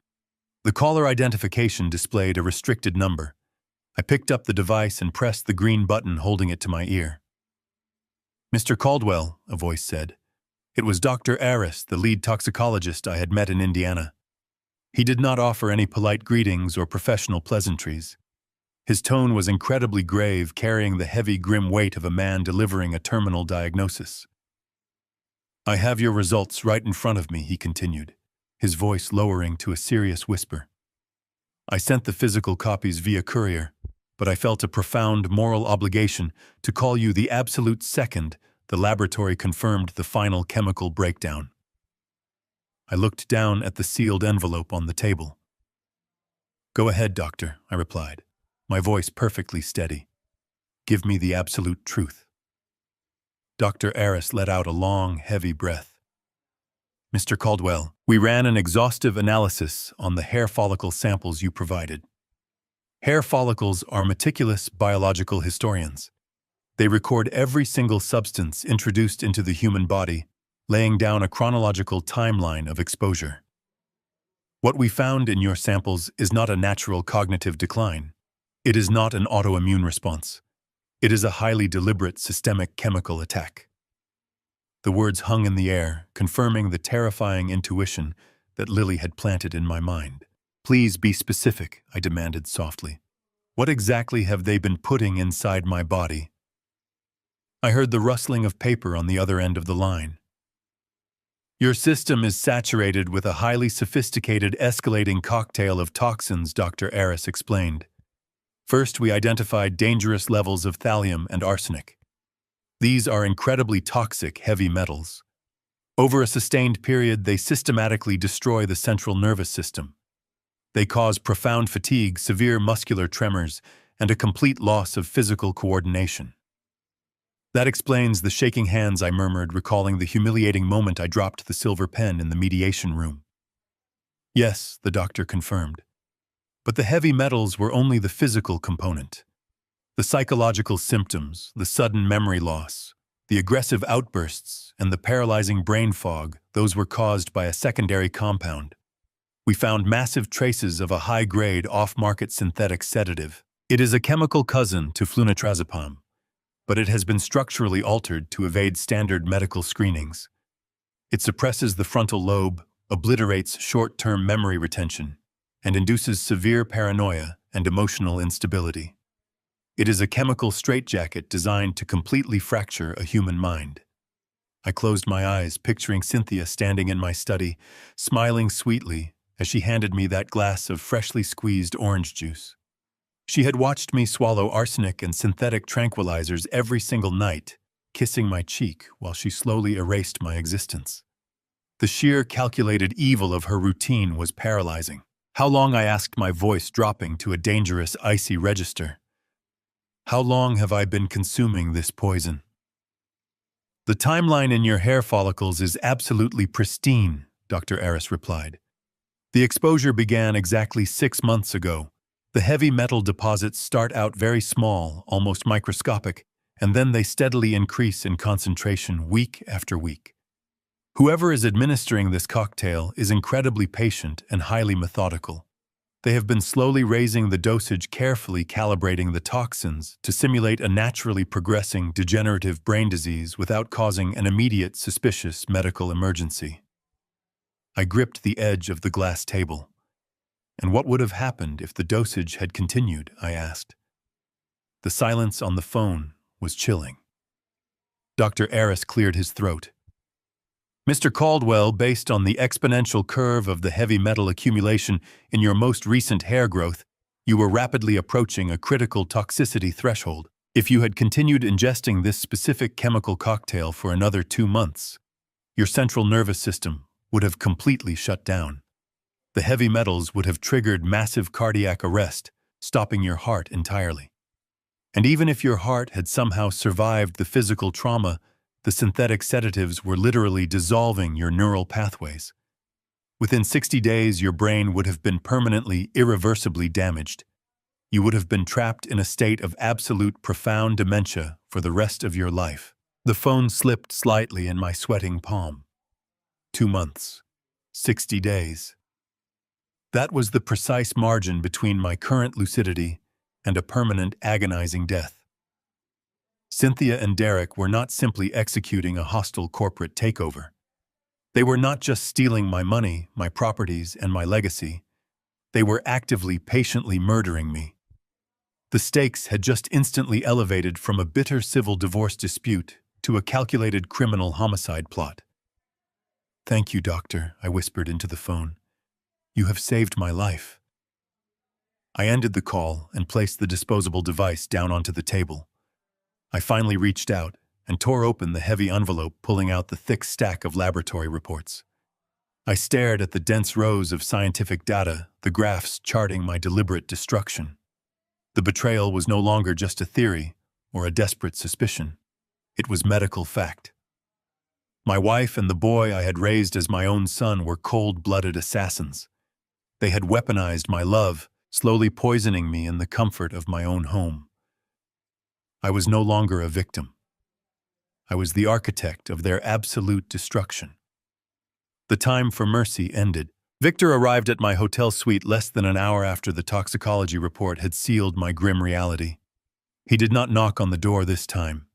The caller identification displayed a restricted number. I picked up the device and pressed the green button, holding it to my ear. "Mr. Caldwell," a voice said. It was Dr. Aris, the lead toxicologist I had met in Indiana. He did not offer any polite greetings or professional pleasantries. His tone was incredibly grave, carrying the heavy, grim weight of a man delivering a terminal diagnosis. "I have your results right in front of me," he continued, his voice lowering to a serious whisper. "I sent the physical copies via courier, but I felt a profound moral obligation to call you the absolute second the laboratory confirmed the final chemical breakdown." I looked down at the sealed envelope on the table. "Go ahead, doctor," I replied, my voice perfectly steady. "Give me the absolute truth." Dr. Aris let out a long, heavy breath. "Mr. Caldwell, we ran an exhaustive analysis on the hair follicle samples you provided. Hair follicles are meticulous biological historians. They record every single substance introduced into the human body, laying down a chronological timeline of exposure. What we found in your samples is not a natural cognitive decline. It is not an autoimmune response. It is a highly deliberate systemic chemical attack." The words hung in the air, confirming the terrifying intuition that Lily had planted in my mind. "Please be specific," I demanded softly. "What exactly have they been putting inside my body?" I heard the rustling of paper on the other end of the line. "Your system is saturated with a highly sophisticated escalating cocktail of toxins," Dr. Aris explained. "First, we identified dangerous levels of thallium and arsenic. These are incredibly toxic heavy metals. Over a sustained period, they systematically destroy the central nervous system. They cause profound fatigue, severe muscular tremors, and a complete loss of physical coordination." "That explains the shaking hands," I murmured, recalling the humiliating moment I dropped the silver pen in the mediation room. "Yes," the doctor confirmed. "But the heavy metals were only the physical component. The psychological symptoms, the sudden memory loss, the aggressive outbursts, and the paralyzing brain fog, those were caused by a secondary compound. We found massive traces of a high-grade, off-market synthetic sedative. It is a chemical cousin to flunitrazepam, but it has been structurally altered to evade standard medical screenings. It suppresses the frontal lobe, obliterates short-term memory retention, and induces severe paranoia and emotional instability. It is a chemical straitjacket designed to completely fracture a human mind. I closed my eyes, picturing Cynthia standing in my study, smiling sweetly as she handed me that glass of freshly squeezed orange juice. She had watched me swallow arsenic and synthetic tranquilizers every single night, kissing my cheek while she slowly erased my existence. The sheer calculated evil of her routine was paralyzing. How long, I asked, my voice dropping to a dangerous, icy register. How long have I been consuming this poison? The timeline in your hair follicles is absolutely pristine, Dr. Aris replied. The exposure began exactly 6 months ago. The heavy metal deposits start out very small, almost microscopic, and then they steadily increase in concentration week after week. Whoever is administering this cocktail is incredibly patient and highly methodical. They have been slowly raising the dosage, carefully calibrating the toxins to simulate a naturally progressing degenerative brain disease without causing an immediate suspicious medical emergency. I gripped the edge of the glass table. And what would have happened if the dosage had continued, I asked. The silence on the phone was chilling. Dr. Aris cleared his throat. Mr. Caldwell, based on the exponential curve of the heavy metal accumulation in your most recent hair growth, you were rapidly approaching a critical toxicity threshold. If you had continued ingesting this specific chemical cocktail for another 2 months, your central nervous system would have completely shut down. The heavy metals would have triggered massive cardiac arrest, stopping your heart entirely. And even if your heart had somehow survived the physical trauma, the synthetic sedatives were literally dissolving your neural pathways. Within 60 days, your brain would have been permanently, irreversibly damaged. You would have been trapped in a state of absolute profound dementia for the rest of your life. The phone slipped slightly in my sweating palm. 2 months. 60 days. That was the precise margin between my current lucidity and a permanent, agonizing death. Cynthia and Derek were not simply executing a hostile corporate takeover. They were not just stealing my money, my properties, and my legacy. They were actively, patiently murdering me. The stakes had just instantly elevated from a bitter civil divorce dispute to a calculated criminal homicide plot. "Thank you, doctor," I whispered into the phone. "You have saved my life." I ended the call and placed the disposable device down onto the table. I finally reached out and tore open the heavy envelope, pulling out the thick stack of laboratory reports. I stared at the dense rows of scientific data, the graphs charting my deliberate destruction. The betrayal was no longer just a theory or a desperate suspicion. It was medical fact. My wife and the boy I had raised as my own son were cold-blooded assassins. They had weaponized my love, slowly poisoning me in the comfort of my own home. I was no longer a victim. I was the architect of their absolute destruction. The time for mercy ended. Victor arrived at my hotel suite less than an hour after the toxicology report had sealed my grim reality. He did not knock on the door this time.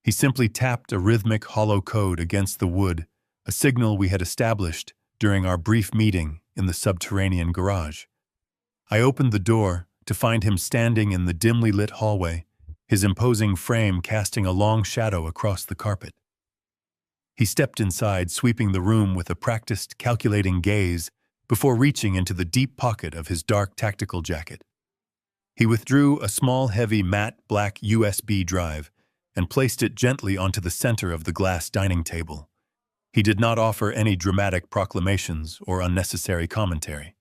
He simply tapped a rhythmic hollow code against the wood, a signal we had established during our brief meeting in the subterranean garage. I opened the door to find him standing in the dimly lit hallway, his imposing frame casting a long shadow across the carpet. He stepped inside, sweeping the room with a practiced, calculating gaze before reaching into the deep pocket of his dark tactical jacket. He withdrew a small, heavy, matte black USB drive and placed it gently onto the center of the glass dining table. He did not offer any dramatic proclamations or unnecessary commentary.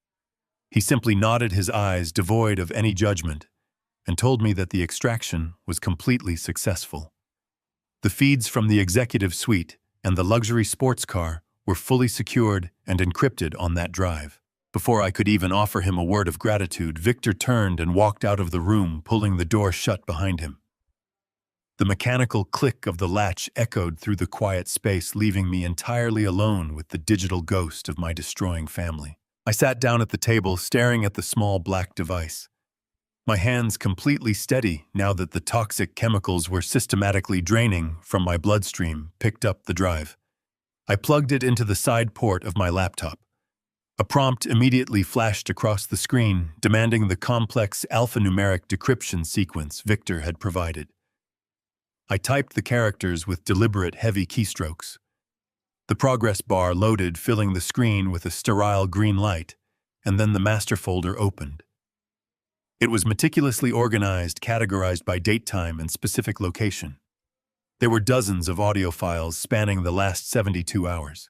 He simply nodded his eyes, devoid of any judgment, and told me that the extraction was completely successful. The feeds from the executive suite and the luxury sports car were fully secured and encrypted on that drive. Before I could even offer him a word of gratitude, Victor turned and walked out of the room, pulling the door shut behind him. The mechanical click of the latch echoed through the quiet space, leaving me entirely alone with the digital ghost of my destroying family. I sat down at the table, staring at the small black device. My hands completely steady now that the toxic chemicals were systematically draining from my bloodstream, picked up the drive. I plugged it into the side port of my laptop. A prompt immediately flashed across the screen, demanding the complex alphanumeric decryption sequence Victor had provided. I typed the characters with deliberate heavy keystrokes. The progress bar loaded, filling the screen with a sterile green light, and then the master folder opened. It was meticulously organized, categorized by date time and specific location. There were dozens of audio files spanning the last 72 hours.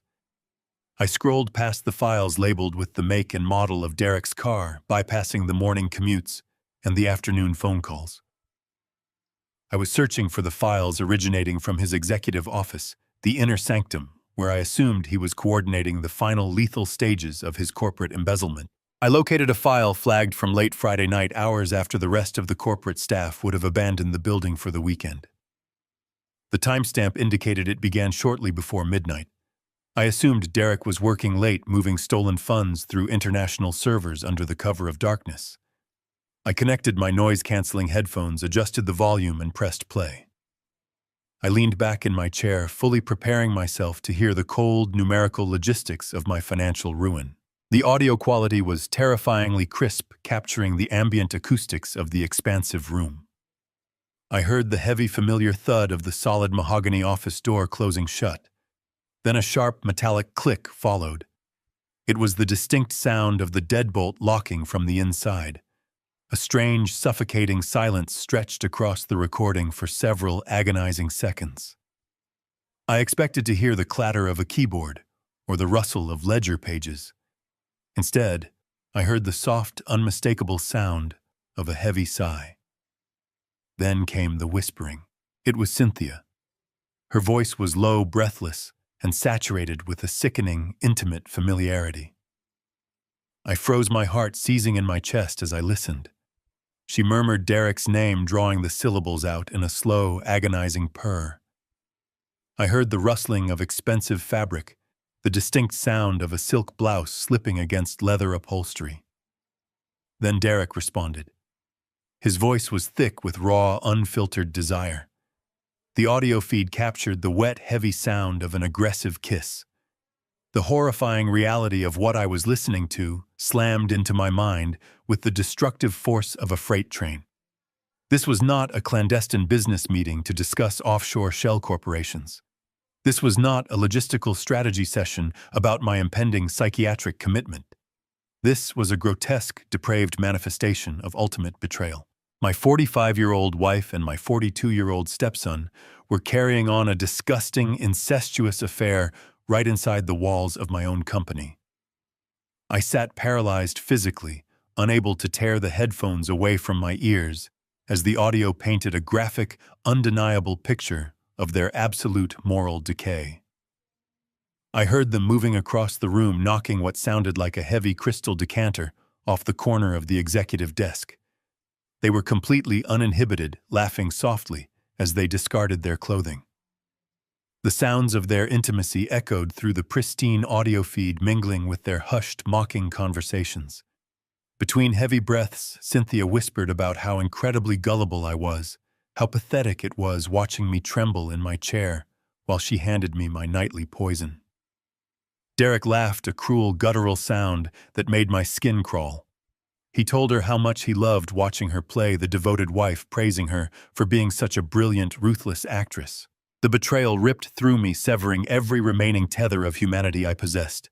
I scrolled past the files labeled with the make and model of Derek's car, bypassing the morning commutes and the afternoon phone calls. I was searching for the files originating from his executive office, the inner sanctum, where I assumed he was coordinating the final lethal stages of his corporate embezzlement. I located a file flagged from late Friday night, hours after the rest of the corporate staff would have abandoned the building for the weekend. The timestamp indicated it began shortly before midnight. I assumed Derek was working late, moving stolen funds through international servers under the cover of darkness. I connected my noise-canceling headphones, adjusted the volume, and pressed play. I leaned back in my chair, fully preparing myself to hear the cold, numerical logistics of my financial ruin. The audio quality was terrifyingly crisp, capturing the ambient acoustics of the expansive room. I heard the heavy, familiar thud of the solid mahogany office door closing shut. Then a sharp, metallic click followed. It was the distinct sound of the deadbolt locking from the inside. A strange, suffocating silence stretched across the recording for several agonizing seconds. I expected to hear the clatter of a keyboard or the rustle of ledger pages. Instead, I heard the soft, unmistakable sound of a heavy sigh. Then came the whispering. It was Cynthia. Her voice was low, breathless, and saturated with a sickening, intimate familiarity. I froze, my heart seizing in my chest as I listened. She murmured Derek's name, drawing the syllables out in a slow, agonizing purr. I heard the rustling of expensive fabric, the distinct sound of a silk blouse slipping against leather upholstery. Then Derek responded. His voice was thick with raw, unfiltered desire. The audio feed captured the wet, heavy sound of an aggressive kiss. The horrifying reality of what I was listening to slammed into my mind with the destructive force of a freight train. This was not a clandestine business meeting to discuss offshore shell corporations. This was not a logistical strategy session about my impending psychiatric commitment. This was a grotesque, depraved manifestation of ultimate betrayal. My 45-year-old wife and my 42-year-old stepson were carrying on a disgusting, incestuous affair right inside the walls of my own company. I sat paralyzed physically, unable to tear the headphones away from my ears, as the audio painted a graphic, undeniable picture of their absolute moral decay. I heard them moving across the room, knocking what sounded like a heavy crystal decanter off the corner of the executive desk. They were completely uninhibited, laughing softly as they discarded their clothing. The sounds of their intimacy echoed through the pristine audio feed, mingling with their hushed, mocking conversations. Between heavy breaths, Cynthia whispered about how incredibly gullible I was, how pathetic it was watching me tremble in my chair while she handed me my nightly poison. Derek laughed, a cruel, guttural sound that made my skin crawl. He told her how much he loved watching her play the devoted wife, praising her for being such a brilliant, ruthless actress. The betrayal ripped through me, severing every remaining tether of humanity I possessed.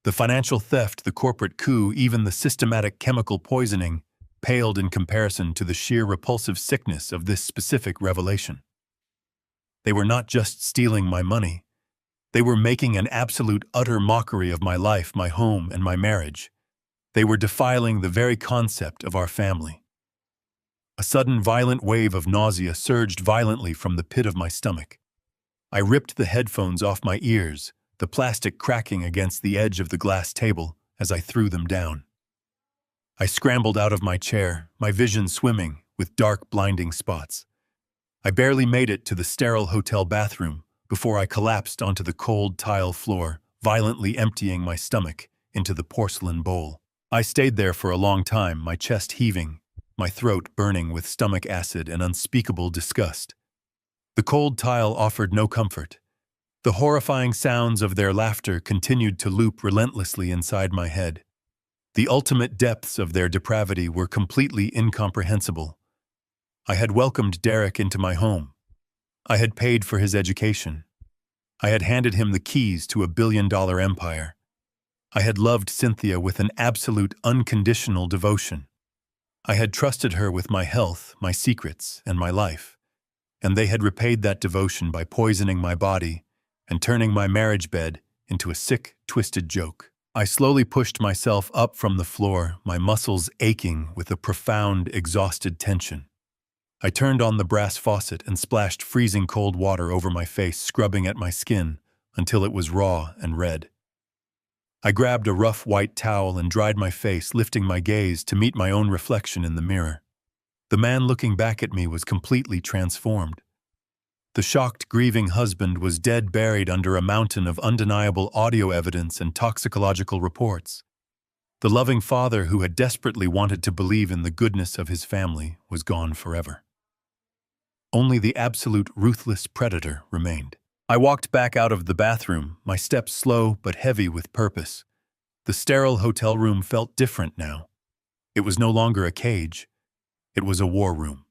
The financial theft, the corporate coup, even the systematic chemical poisoning paled in comparison to the sheer repulsive sickness of this specific revelation. They were not just stealing my money. They were making an absolute, utter mockery of my life, my home, and my marriage. They were defiling the very concept of our family. A sudden, violent wave of nausea surged violently from the pit of my stomach. I ripped the headphones off my ears, the plastic cracking against the edge of the glass table as I threw them down. I scrambled out of my chair, my vision swimming with dark, blinding spots. I barely made it to the sterile hotel bathroom before I collapsed onto the cold tile floor, violently emptying my stomach into the porcelain bowl. I stayed there for a long time, my chest heaving, my throat burning with stomach acid and unspeakable disgust. The cold tile offered no comfort. The horrifying sounds of their laughter continued to loop relentlessly inside my head. The ultimate depths of their depravity were completely incomprehensible. I had welcomed Derek into my home. I had paid for his education. I had handed him the keys to a billion-dollar empire. I had loved Cynthia with an absolute, unconditional devotion. I had trusted her with my health, my secrets, and my life. And they had repaid that devotion by poisoning my body and turning my marriage bed into a sick, twisted joke. I slowly pushed myself up from the floor, my muscles aching with a profound, exhausted tension. I turned on the brass faucet and splashed freezing cold water over my face, scrubbing at my skin until it was raw and red. I grabbed a rough white towel and dried my face, lifting my gaze to meet my own reflection in the mirror. The man looking back at me was completely transformed. The shocked, grieving husband was dead, buried under a mountain of undeniable audio evidence and toxicological reports. The loving father who had desperately wanted to believe in the goodness of his family was gone forever. Only the absolute ruthless predator remained. I walked back out of the bathroom, my steps slow but heavy with purpose. The sterile hotel room felt different now. It was no longer a cage. It was a war room.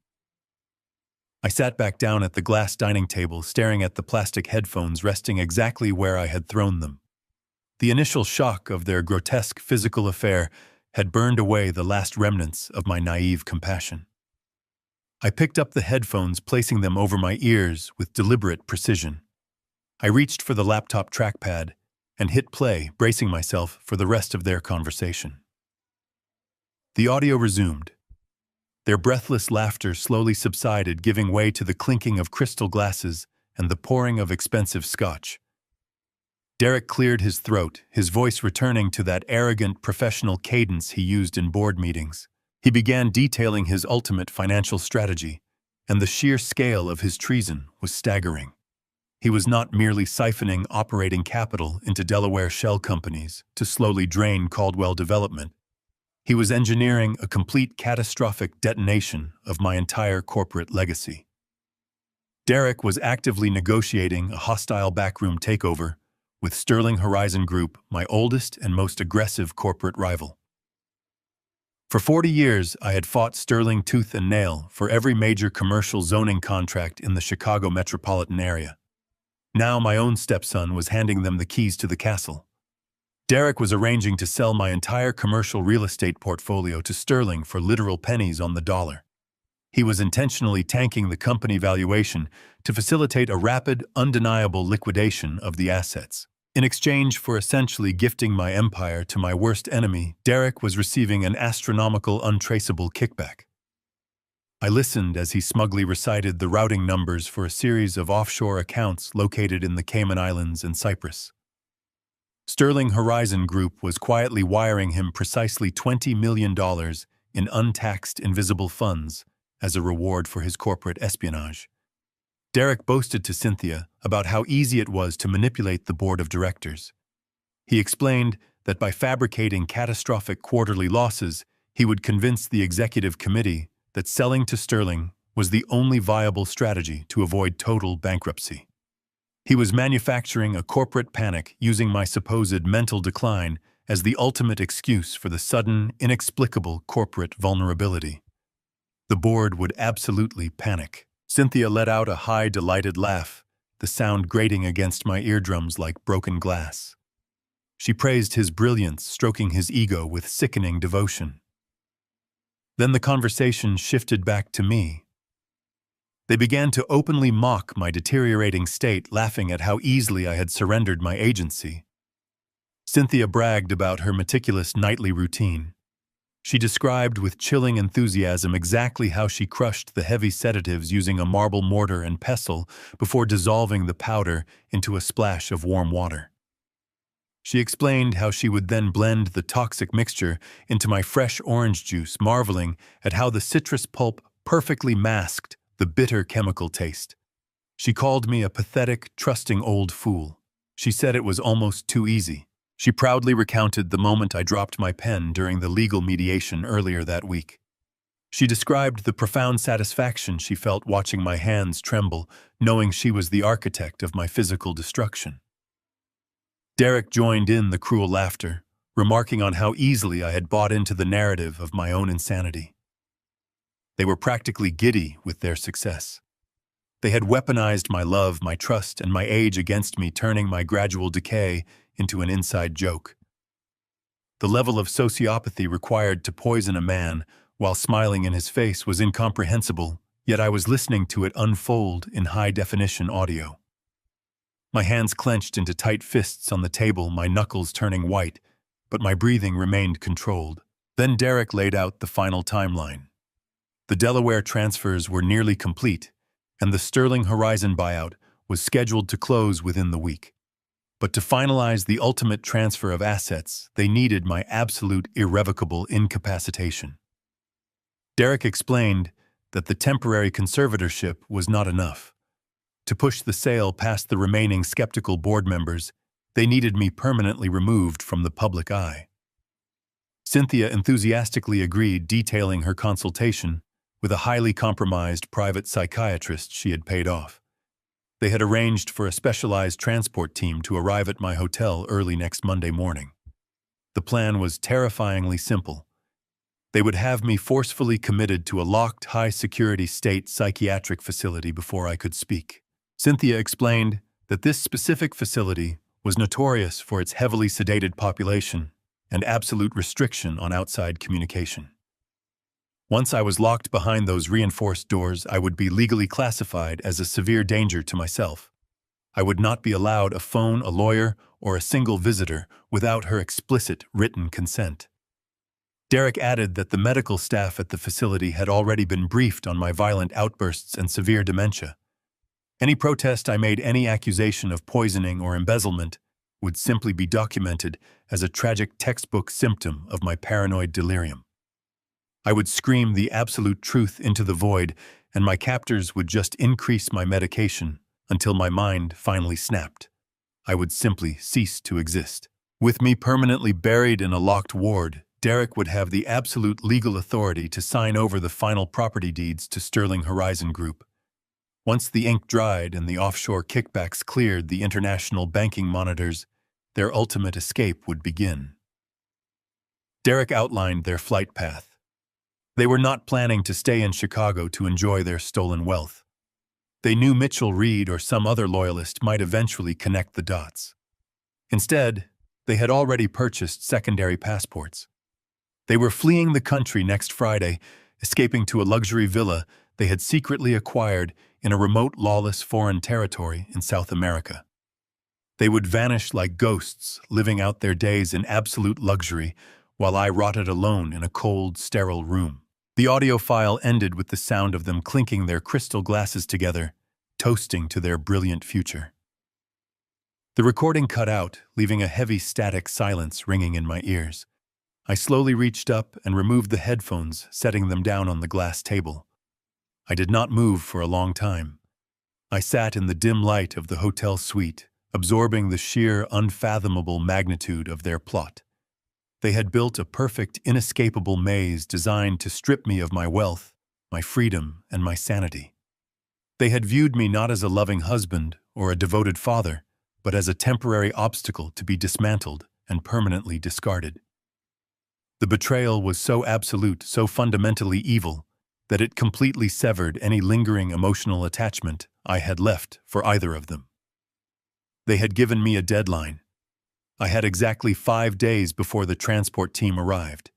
I sat back down at the glass dining table, staring at the plastic headphones resting exactly where I had thrown them. The initial shock of their grotesque physical affair had burned away the last remnants of my naive compassion. I picked up the headphones, placing them over my ears with deliberate precision. I reached for the laptop trackpad and hit play, bracing myself for the rest of their conversation. The audio resumed. Their breathless laughter slowly subsided, giving way to the clinking of crystal glasses and the pouring of expensive scotch. Derek cleared his throat, his voice returning to that arrogant, professional cadence he used in board meetings. He began detailing his ultimate financial strategy, and the sheer scale of his treason was staggering. He was not merely siphoning operating capital into Delaware shell companies to slowly drain Caldwell Development. He was engineering a complete catastrophic detonation of my entire corporate legacy. Derek was actively negotiating a hostile backroom takeover with Sterling Horizon Group, my oldest and most aggressive corporate rival. For 40 years, I had fought Sterling tooth and nail for every major commercial zoning contract in the Chicago metropolitan area. Now my own stepson was handing them the keys to the castle. Derek was arranging to sell my entire commercial real estate portfolio to Sterling for literal pennies on the dollar. He was intentionally tanking the company valuation to facilitate a rapid, undeniable liquidation of the assets. In exchange for essentially gifting my empire to my worst enemy, Derek was receiving an astronomical, untraceable kickback. I listened as he smugly recited the routing numbers for a series of offshore accounts located in the Cayman Islands and Cyprus. Sterling Horizon Group was quietly wiring him precisely $20 million in untaxed invisible funds as a reward for his corporate espionage. Derek boasted to Cynthia about how easy it was to manipulate the board of directors. He explained that by fabricating catastrophic quarterly losses, he would convince the executive committee that selling to Sterling was the only viable strategy to avoid total bankruptcy. He was manufacturing a corporate panic using my supposed mental decline as the ultimate excuse for the sudden, inexplicable corporate vulnerability. The board would absolutely panic. Cynthia let out a high, delighted laugh, the sound grating against my eardrums like broken glass. She praised his brilliance, stroking his ego with sickening devotion. Then the conversation shifted back to me. They began to openly mock my deteriorating state, laughing at how easily I had surrendered my agency. Cynthia bragged about her meticulous nightly routine. She described with chilling enthusiasm exactly how she crushed the heavy sedatives using a marble mortar and pestle before dissolving the powder into a splash of warm water. She explained how she would then blend the toxic mixture into my fresh orange juice, marveling at how the citrus pulp perfectly masked the bitter chemical taste. She called me a pathetic, trusting old fool. She said it was almost too easy. She proudly recounted the moment I dropped my pen during the legal mediation earlier that week. She described the profound satisfaction she felt watching my hands tremble, knowing she was the architect of my physical destruction. Derek joined in the cruel laughter, remarking on how easily I had bought into the narrative of my own insanity. They were practically giddy with their success. They had weaponized my love, my trust, and my age against me, turning my gradual decay into an inside joke. The level of sociopathy required to poison a man while smiling in his face was incomprehensible, yet I was listening to it unfold in high-definition audio. My hands clenched into tight fists on the table, my knuckles turning white, but my breathing remained controlled. Then Derek laid out the final timeline. The Delaware transfers were nearly complete, and the Sterling Horizon buyout was scheduled to close within the week. But to finalize the ultimate transfer of assets, they needed my absolute irrevocable incapacitation. Derek explained that the temporary conservatorship was not enough. To push the sale past the remaining skeptical board members, they needed me permanently removed from the public eye. Cynthia enthusiastically agreed, detailing her consultation with a highly compromised private psychiatrist she had paid off. They had arranged for a specialized transport team to arrive at my hotel early next Monday morning. The plan was terrifyingly simple. They would have me forcefully committed to a locked, high-security state psychiatric facility before I could speak. Cynthia explained that this specific facility was notorious for its heavily sedated population and absolute restriction on outside communication. Once I was locked behind those reinforced doors, I would be legally classified as a severe danger to myself. I would not be allowed a phone, a lawyer, or a single visitor without her explicit written consent. Derek added that the medical staff at the facility had already been briefed on my violent outbursts and severe dementia. Any protest I made, any accusation of poisoning or embezzlement, would simply be documented as a tragic textbook symptom of my paranoid delirium. I would scream the absolute truth into the void, and my captors would just increase my medication until my mind finally snapped. I would simply cease to exist. With me permanently buried in a locked ward, Derek would have the absolute legal authority to sign over the final property deeds to Sterling Horizon Group. Once the ink dried and the offshore kickbacks cleared the international banking monitors, their ultimate escape would begin. Derek outlined their flight path. They were not planning to stay in Chicago to enjoy their stolen wealth. They knew Mitchell Reed or some other loyalist might eventually connect the dots. Instead, they had already purchased secondary passports. They were fleeing the country next Friday, escaping to a luxury villa they had secretly acquired in a remote, lawless foreign territory in South America. They would vanish like ghosts, living out their days in absolute luxury, while I rotted alone in a cold, sterile room. The audio file ended with the sound of them clinking their crystal glasses together, toasting to their brilliant future. The recording cut out, leaving a heavy static silence ringing in my ears. I slowly reached up and removed the headphones, setting them down on the glass table. I did not move for a long time. I sat in the dim light of the hotel suite, absorbing the sheer, unfathomable magnitude of their plot. They had built a perfect, inescapable maze designed to strip me of my wealth, my freedom, and my sanity. They had viewed me not as a loving husband or a devoted father, but as a temporary obstacle to be dismantled and permanently discarded. The betrayal was so absolute, so fundamentally evil, that it completely severed any lingering emotional attachment I had left for either of them. They had given me a deadline. I had exactly 5 days before the transport team arrived.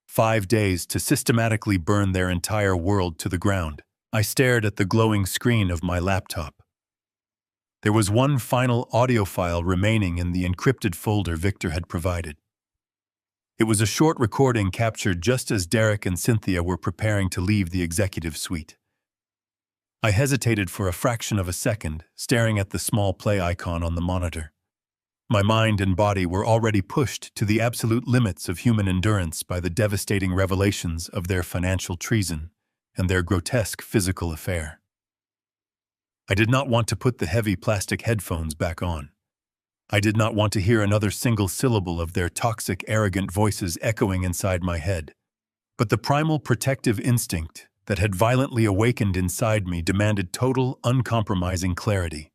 5 days to systematically burn their entire world to the ground. I stared at the glowing screen of my laptop. There was one final audio file remaining in the encrypted folder Victor had provided. It was a short recording captured just as Derek and Cynthia were preparing to leave the executive suite. I hesitated for a fraction of a second, staring at the small play icon on the monitor. My mind and body were already pushed to the absolute limits of human endurance by the devastating revelations of their financial treason and their grotesque physical affair. I did not want to put the heavy plastic headphones back on. I did not want to hear another single syllable of their toxic, arrogant voices echoing inside my head. But the primal protective instinct that had violently awakened inside me demanded total, uncompromising clarity.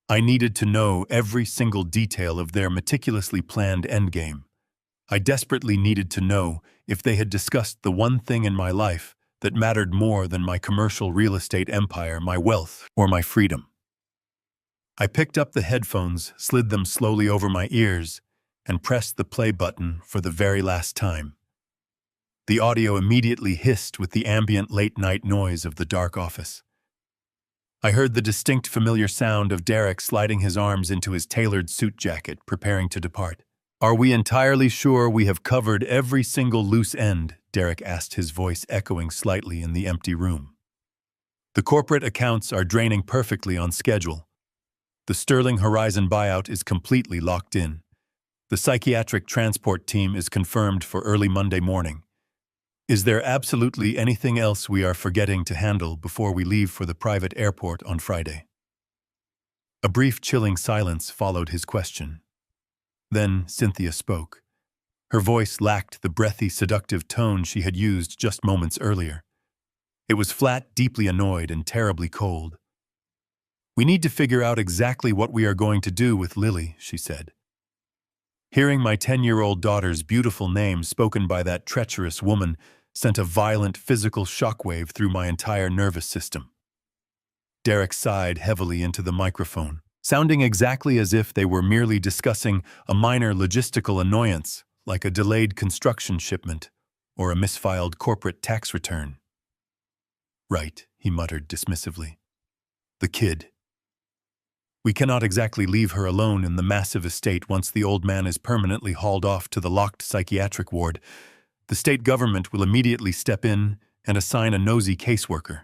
I needed to know every single detail of their meticulously planned endgame. I desperately needed to know if they had discussed the one thing in my life that mattered more than my commercial real estate empire, my wealth, or my freedom. I picked up the headphones, slid them slowly over my ears, and pressed the play button for the very last time. The audio immediately hissed with the ambient late-night noise of the dark office. I heard the distinct familiar sound of Derek sliding his arms into his tailored suit jacket, preparing to depart. "Are we entirely sure we have covered every single loose end?" Derek asked, his voice echoing slightly in the empty room. "The corporate accounts are draining perfectly on schedule. The Sterling Horizon buyout is completely locked in. The psychiatric transport team is confirmed for early Monday morning. Is there absolutely anything else we are forgetting to handle before we leave for the private airport on Friday?" A brief chilling silence followed his question. Then Cynthia spoke. Her voice lacked the breathy, seductive tone she had used just moments earlier. It was flat, deeply annoyed, and terribly cold. "We need to figure out exactly what we are going to do with Lily," she said. Hearing my 10-year-old daughter's beautiful name spoken by that treacherous woman sent a violent physical shockwave through my entire nervous system. Derek sighed heavily into the microphone, sounding exactly as if they were merely discussing a minor logistical annoyance, like a delayed construction shipment or a misfiled corporate tax return. "Right," he muttered dismissively. "The kid. We cannot exactly leave her alone in the massive estate once the old man is permanently hauled off to the locked psychiatric ward. The state government will immediately step in and assign a nosy caseworker.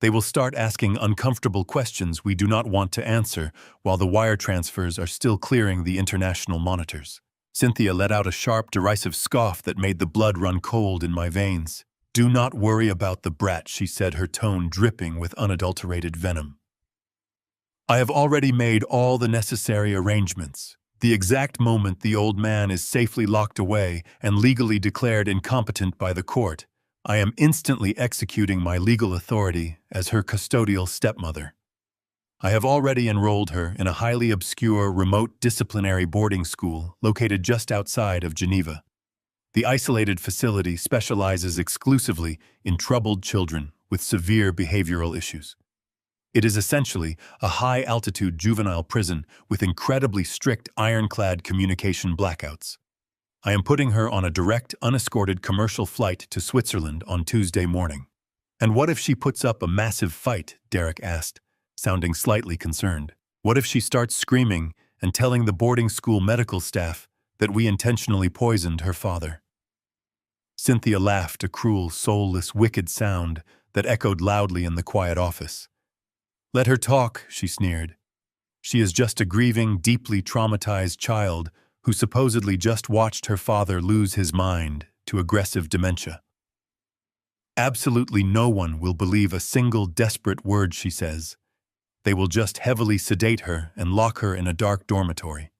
They will start asking uncomfortable questions we do not want to answer while the wire transfers are still clearing the international monitors." Cynthia let out a sharp, derisive scoff that made the blood run cold in my veins. "Do not worry about the brat," she said, her tone dripping with unadulterated venom. "I have already made all the necessary arrangements. The exact moment the old man is safely locked away and legally declared incompetent by the court, I am instantly executing my legal authority as her custodial stepmother. I have already enrolled her in a highly obscure, remote disciplinary boarding school located just outside of Geneva. The isolated facility specializes exclusively in troubled children with severe behavioral issues. It is essentially a high-altitude juvenile prison with incredibly strict ironclad communication blackouts. I am putting her on a direct, unescorted commercial flight to Switzerland on Tuesday morning." "And what if she puts up a massive fight?" Derek asked, sounding slightly concerned. "What if she starts screaming and telling the boarding school medical staff that we intentionally poisoned her father?" Cynthia laughed, a cruel, soulless, wicked sound that echoed loudly in the quiet office. "Let her talk," she sneered. "She is just a grieving, deeply traumatized child who supposedly just watched her father lose his mind to aggressive dementia. Absolutely no one will believe a single desperate word she says. They will just heavily sedate her and lock her in a dark dormitory.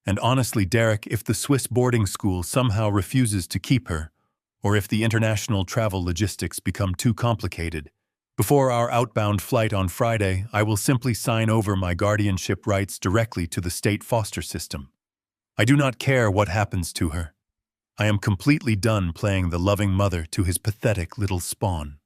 And honestly, Derek, if the Swiss boarding school somehow refuses to keep her, or if the international travel logistics become too complicated, before our outbound flight on Friday, I will simply sign over my guardianship rights directly to the state foster system. I do not care what happens to her. I am completely done playing the loving mother to his pathetic little spawn."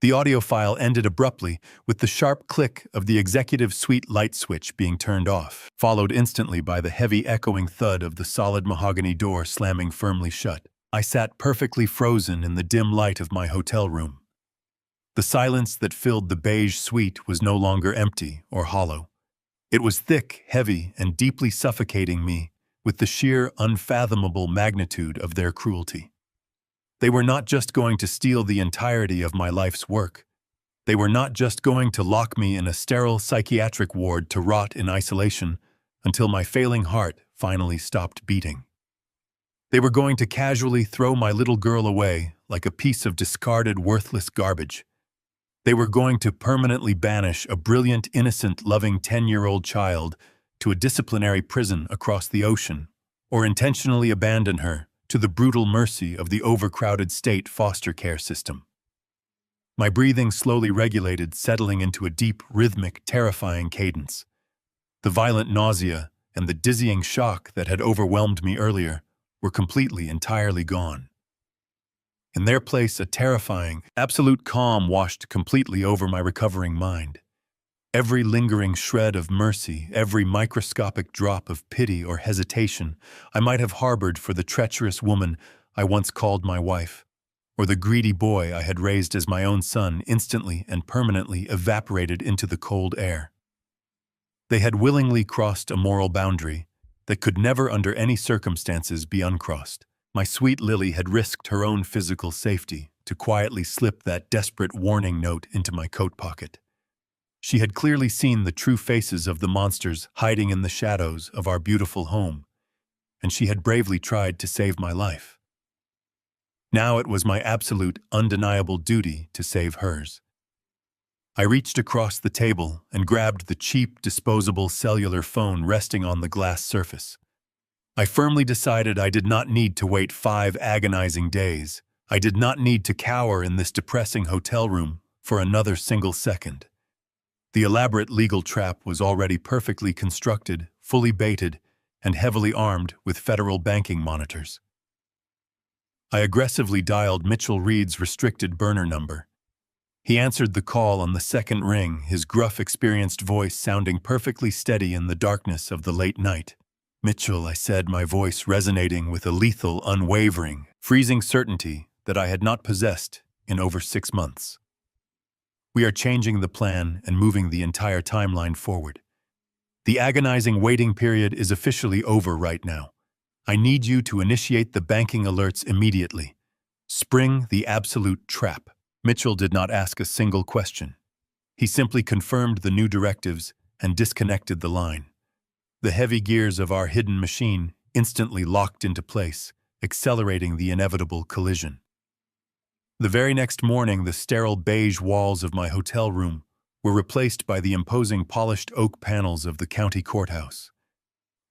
The audio file ended abruptly with the sharp click of the executive suite light switch being turned off, followed instantly by the heavy echoing thud of the solid mahogany door slamming firmly shut. I sat perfectly frozen in the dim light of my hotel room. The silence that filled the beige suite was no longer empty or hollow. It was thick, heavy, and deeply suffocating me with the sheer, unfathomable magnitude of their cruelty. They were not just going to steal the entirety of my life's work. They were not just going to lock me in a sterile psychiatric ward to rot in isolation until my failing heart finally stopped beating. They were going to casually throw my little girl away like a piece of discarded, worthless garbage. They were going to permanently banish a brilliant, innocent, loving 10-year-old child to a disciplinary prison across the ocean, or intentionally abandon her to the brutal mercy of the overcrowded state foster care system. My breathing slowly regulated, settling into a deep, rhythmic, terrifying cadence. The violent nausea and the dizzying shock that had overwhelmed me earlier were entirely gone. In their place, a terrifying, absolute calm washed completely over my recovering mind. Every lingering shred of mercy, every microscopic drop of pity or hesitation I might have harbored for the treacherous woman I once called my wife, or the greedy boy I had raised as my own son, instantly and permanently evaporated into the cold air. They had willingly crossed a moral boundary that could never under any circumstances be uncrossed. My sweet Lily had risked her own physical safety to quietly slip that desperate warning note into my coat pocket. She had clearly seen the true faces of the monsters hiding in the shadows of our beautiful home, and she had bravely tried to save my life. Now it was my absolute, undeniable duty to save hers. I reached across the table and grabbed the cheap, disposable cellular phone resting on the glass surface. I firmly decided I did not need to wait 5 agonizing days. I did not need to cower in this depressing hotel room for another single second. The elaborate legal trap was already perfectly constructed, fully baited, and heavily armed with federal banking monitors. I aggressively dialed Mitchell Reed's restricted burner number. He answered the call on the second ring, his gruff, experienced voice sounding perfectly steady in the darkness of the late night. "Mitchell," I said, my voice resonating with a lethal, unwavering, freezing certainty that I had not possessed in over 6 months. "We are changing the plan and moving the entire timeline forward. The agonizing waiting period is officially over right now. I need you to initiate the banking alerts immediately. Spring the absolute trap." Mitchell did not ask a single question. He simply confirmed the new directives and disconnected the line. The heavy gears of our hidden machine instantly locked into place, accelerating the inevitable collision. The very next morning, the sterile beige walls of my hotel room were replaced by the imposing polished oak panels of the county courthouse.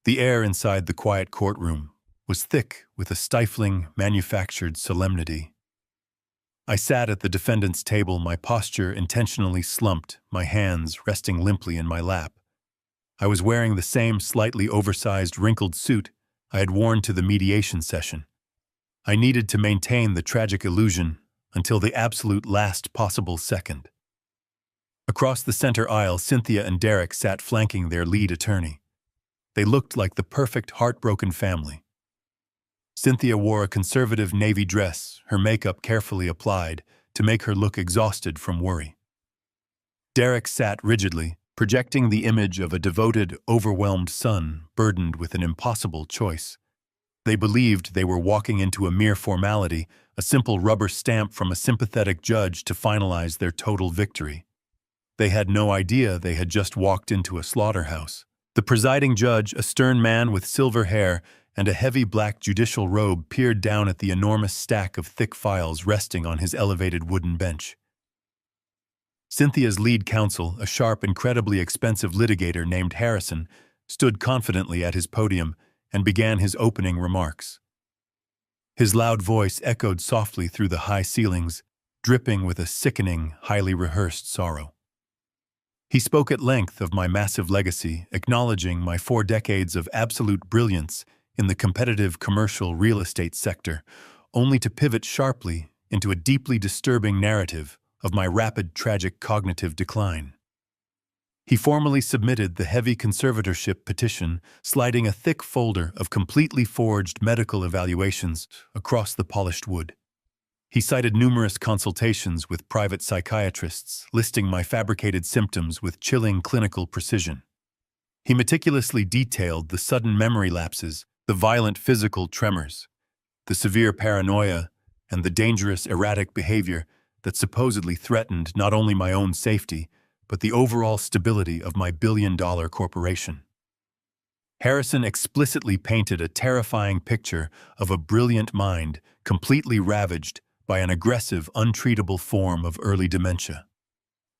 The air inside the quiet courtroom was thick with a stifling, manufactured solemnity. I sat at the defendant's table, my posture intentionally slumped, my hands resting limply in my lap. I was wearing the same slightly oversized, wrinkled suit I had worn to the mediation session. I needed to maintain the tragic illusion until the absolute last possible second. Across the center aisle, Cynthia and Derek sat flanking their lead attorney. They looked like the perfect, heartbroken family. Cynthia wore a conservative navy dress, her makeup carefully applied to make her look exhausted from worry. Derek sat rigidly, projecting the image of a devoted, overwhelmed son burdened with an impossible choice. They believed they were walking into a mere formality, a simple rubber stamp from a sympathetic judge to finalize their total victory. They had no idea they had just walked into a slaughterhouse. The presiding judge, a stern man with silver hair and a heavy black judicial robe, peered down at the enormous stack of thick files resting on his elevated wooden bench. Cynthia's lead counsel, a sharp, incredibly expensive litigator named Harrison, stood confidently at his podium and began his opening remarks. His loud voice echoed softly through the high ceilings, dripping with a sickening, highly rehearsed sorrow. He spoke at length of my massive legacy, acknowledging my 4 decades of absolute brilliance in the competitive commercial real estate sector, only to pivot sharply into a deeply disturbing narrative of my rapid, tragic cognitive decline. He formally submitted the heavy conservatorship petition, sliding a thick folder of completely forged medical evaluations across the polished wood. He cited numerous consultations with private psychiatrists, listing my fabricated symptoms with chilling clinical precision. He meticulously detailed the sudden memory lapses, the violent physical tremors, the severe paranoia, and the dangerous erratic behavior that supposedly threatened not only my own safety, but the overall stability of my billion-dollar corporation. Harrison explicitly painted a terrifying picture of a brilliant mind completely ravaged by an aggressive, untreatable form of early dementia.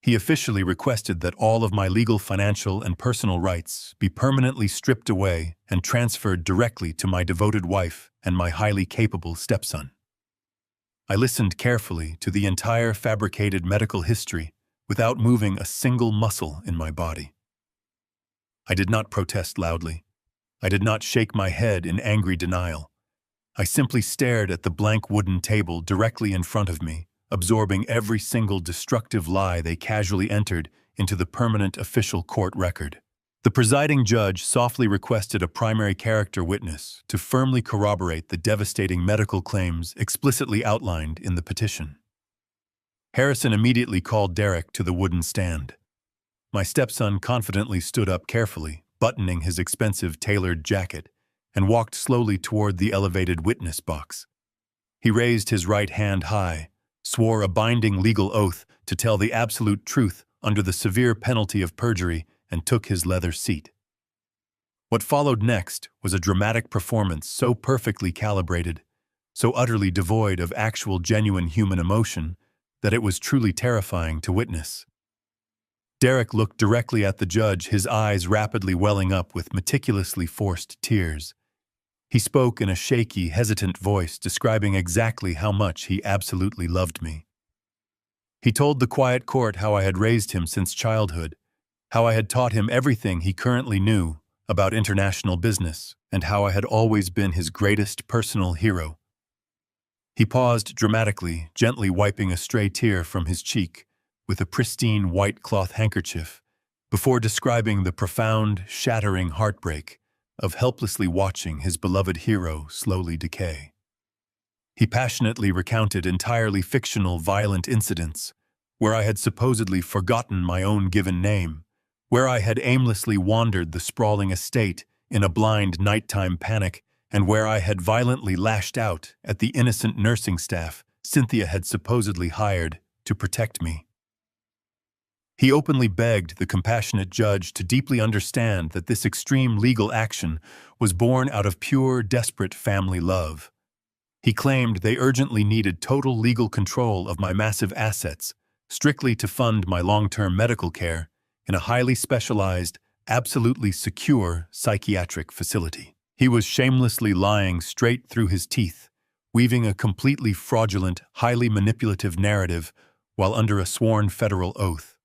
He officially requested that all of my legal, financial, and personal rights be permanently stripped away and transferred directly to my devoted wife and my highly capable stepson. I listened carefully to the entire fabricated medical history without moving a single muscle in my body. I did not protest loudly. I did not shake my head in angry denial. I simply stared at the blank wooden table directly in front of me, absorbing every single destructive lie they casually entered into the permanent official court record. The presiding judge softly requested a primary character witness to firmly corroborate the devastating medical claims explicitly outlined in the petition. Harrison immediately called Derek to the wooden stand. My stepson confidently stood up carefully, buttoning his expensive tailored jacket, and walked slowly toward the elevated witness box. He raised his right hand high, swore a binding legal oath to tell the absolute truth under the severe penalty of perjury, and took his leather seat. What followed next was a dramatic performance so perfectly calibrated, so utterly devoid of actual genuine human emotion, that it was truly terrifying to witness. Derek looked directly at the judge, his eyes rapidly welling up with meticulously forced tears. He spoke in a shaky, hesitant voice, describing exactly how much he absolutely loved me. He told the quiet court how I had raised him since childhood, how I had taught him everything he currently knew about international business, and how I had always been his greatest personal hero. He paused dramatically, gently wiping a stray tear from his cheek with a pristine white cloth handkerchief, before describing the profound, shattering heartbreak of helplessly watching his beloved hero slowly decay. He passionately recounted entirely fictional, violent incidents where I had supposedly forgotten my own given name, where I had aimlessly wandered the sprawling estate in a blind nighttime panic, and where I had violently lashed out at the innocent nursing staff Cynthia had supposedly hired to protect me. He openly begged the compassionate judge to deeply understand that this extreme legal action was born out of pure, desperate family love. He claimed they urgently needed total legal control of my massive assets, strictly to fund my long-term medical care in a highly specialized, absolutely secure psychiatric facility. He was shamelessly lying straight through his teeth, weaving a completely fraudulent, highly manipulative narrative while under a sworn federal oath.